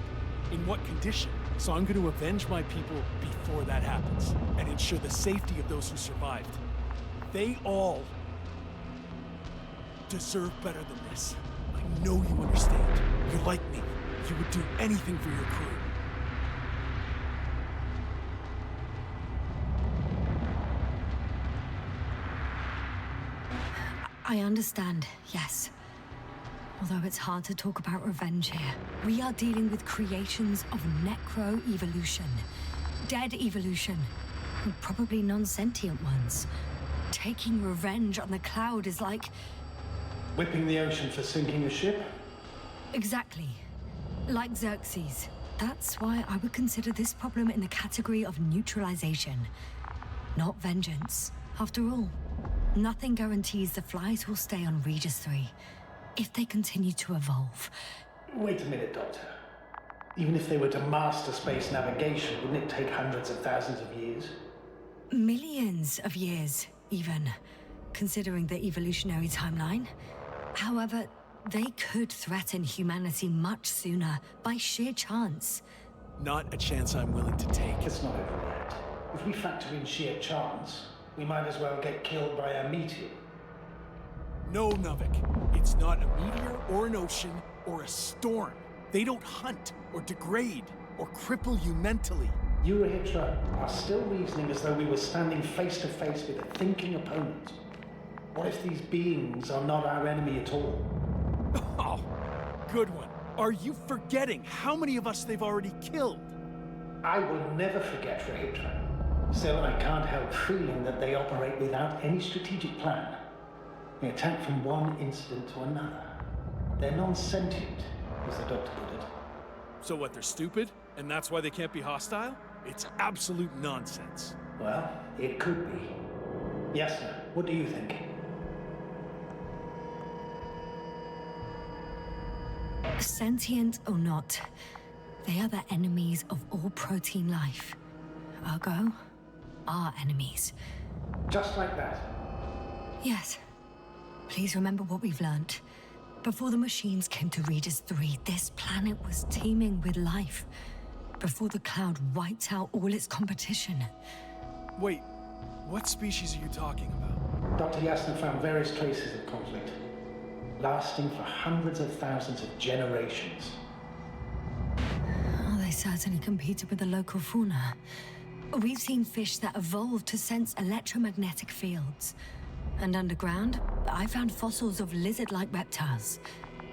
In what condition? So I'm going to avenge my people before that happens and ensure the safety of those who survived. They all deserve better than this. I know you understand. You're like me. You would do anything for your crew. I understand, yes. Although it's hard to talk about revenge here. We are dealing with creations of necro-evolution. Dead evolution. And probably non-sentient ones. Taking revenge on the Cloud is like... Whipping the ocean for sinking a ship? Exactly. Like Xerxes. That's why I would consider this problem in the category of neutralization. Not vengeance. After all, nothing guarantees the flies will stay on Regis 3. If they continue to evolve. Wait a minute, Doctor. Even if they were to master space navigation, wouldn't it take hundreds of thousands of years? Millions of years, even, considering the evolutionary timeline. However, they could threaten humanity much sooner, by sheer chance. Not a chance I'm willing to take. It's not over yet. If we factor in sheer chance, we might as well get killed by a meteor. No, Novik. It's not a meteor or an ocean or a storm. They don't hunt or degrade or cripple you mentally. You, Hitra, are still reasoning as though we were standing face to face with a thinking opponent. What if these beings are not our enemy at all? Oh, good one. Are you forgetting how many of us they've already killed? I will never forget, Hitra. Still, I can't help feeling that they operate without any strategic plan. They attack from one incident to another. They're non-sentient, as the doctor put it. So what, they're stupid? And that's why they can't be hostile? It's absolute nonsense. Well, it could be. Yes, sir. What do you think? Sentient or not, they are the enemies of all protein life. Ergo, our enemies. Just like that. Yes. Please remember what we've learned. Before the machines came to Regis 3, this planet was teeming with life. Before the cloud wiped out all its competition. Wait, what species are you talking about? Dr. Yasna found various traces of conflict, lasting for hundreds of thousands of generations. Oh, they certainly competed with the local fauna. We've seen fish that evolved to sense electromagnetic fields. And underground, I found fossils of lizard-like reptiles.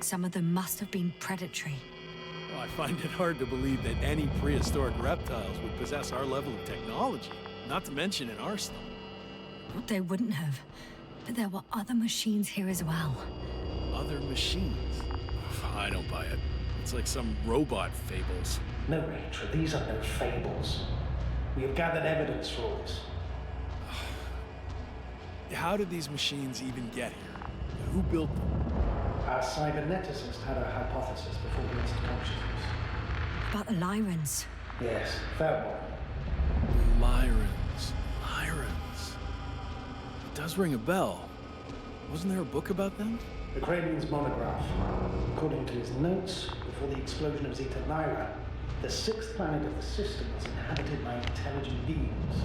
Some of them must have been predatory. Well, I find it hard to believe that any prehistoric reptiles would possess our level of technology, not to mention an arsenal. They wouldn't have. But there were other machines here as well. Other machines? I don't buy it. It's like some robot fables. No, Rachel, these are no fables. We have gathered evidence for all this. How did these machines even get here? Who built them? Our cyberneticist had a hypothesis before we lost consciousness. About the Lyrans. Yes, that one. Lyrans. It does ring a bell. Wasn't there a book about them? The Cranian's monograph. According to his notes, before the explosion of Zeta Lyra, the sixth planet of the system was inhabited by intelligent beings.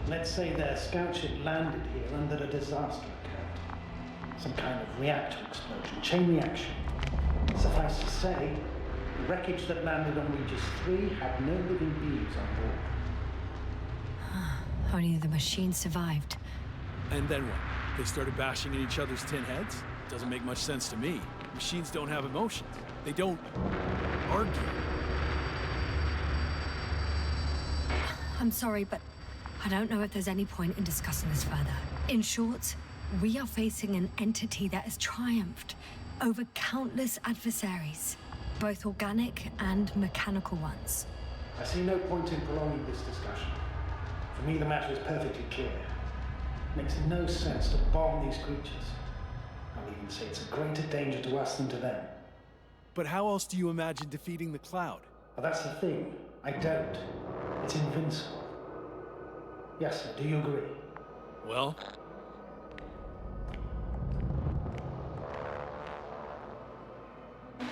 Let's say their scout ship landed here and that a disaster occurred. Some kind of reactor explosion, chain reaction. Suffice to say, the wreckage that landed on Regis 3 had no living beings on board. Only the machines survived. And then what? They started bashing at each other's tin heads? Doesn't make much sense to me. Machines don't have emotions. They don't argue. I'm sorry, but I don't know if there's any point in discussing this further. In short, we are facing an entity that has triumphed over countless adversaries, both organic and mechanical ones. I see no point in prolonging this discussion. For me, the matter is perfectly clear. It makes no sense to bomb these creatures. I'll even say it's a greater danger to us than to them. But how else do you imagine defeating the cloud? Well, that's the thing. I don't. It's invincible. Yes, sir. Do you agree? Well?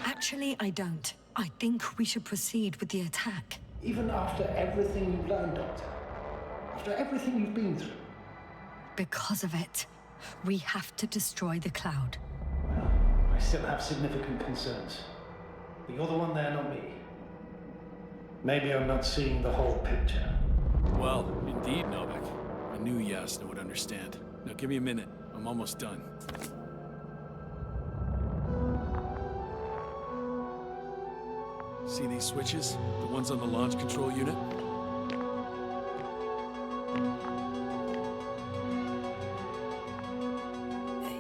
Actually, I don't. I think we should proceed with the attack. Even after everything you've learned, Doctor? After everything you've been through? Because of it, we have to destroy the cloud. Well, I still have significant concerns. But you're the one there, not me. Maybe I'm not seeing the whole picture. Well, indeed, Novak. I knew Yasna would understand. Now give me a minute. I'm almost done. See these switches? The ones on the launch control unit?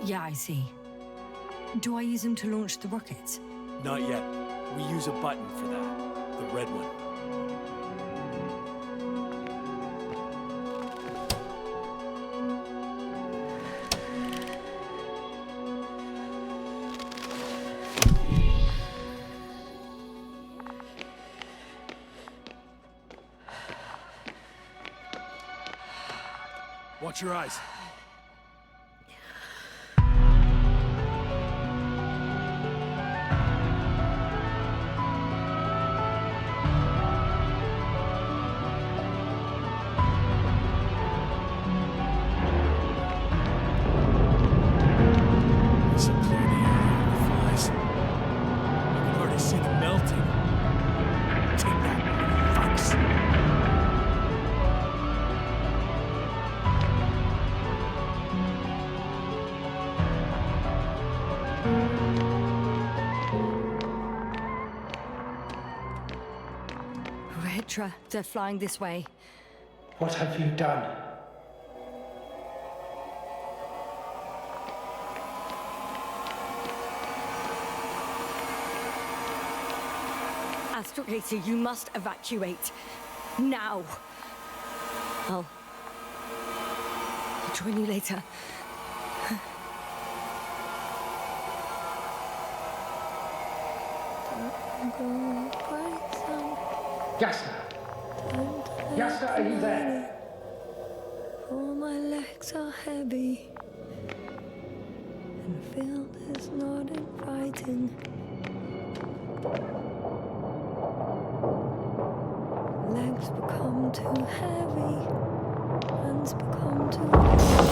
Yeah, I see. Do I use them to launch the rockets? Not yet. We use a button for that. The red one. Watch your eyes. They're flying this way. What have you done? Astrogator, you must evacuate. Now. I'll join you later. Jasna! Jasna, are you there? All my legs are heavy, and the field is not inviting. Legs become too heavy, hands become too heavy.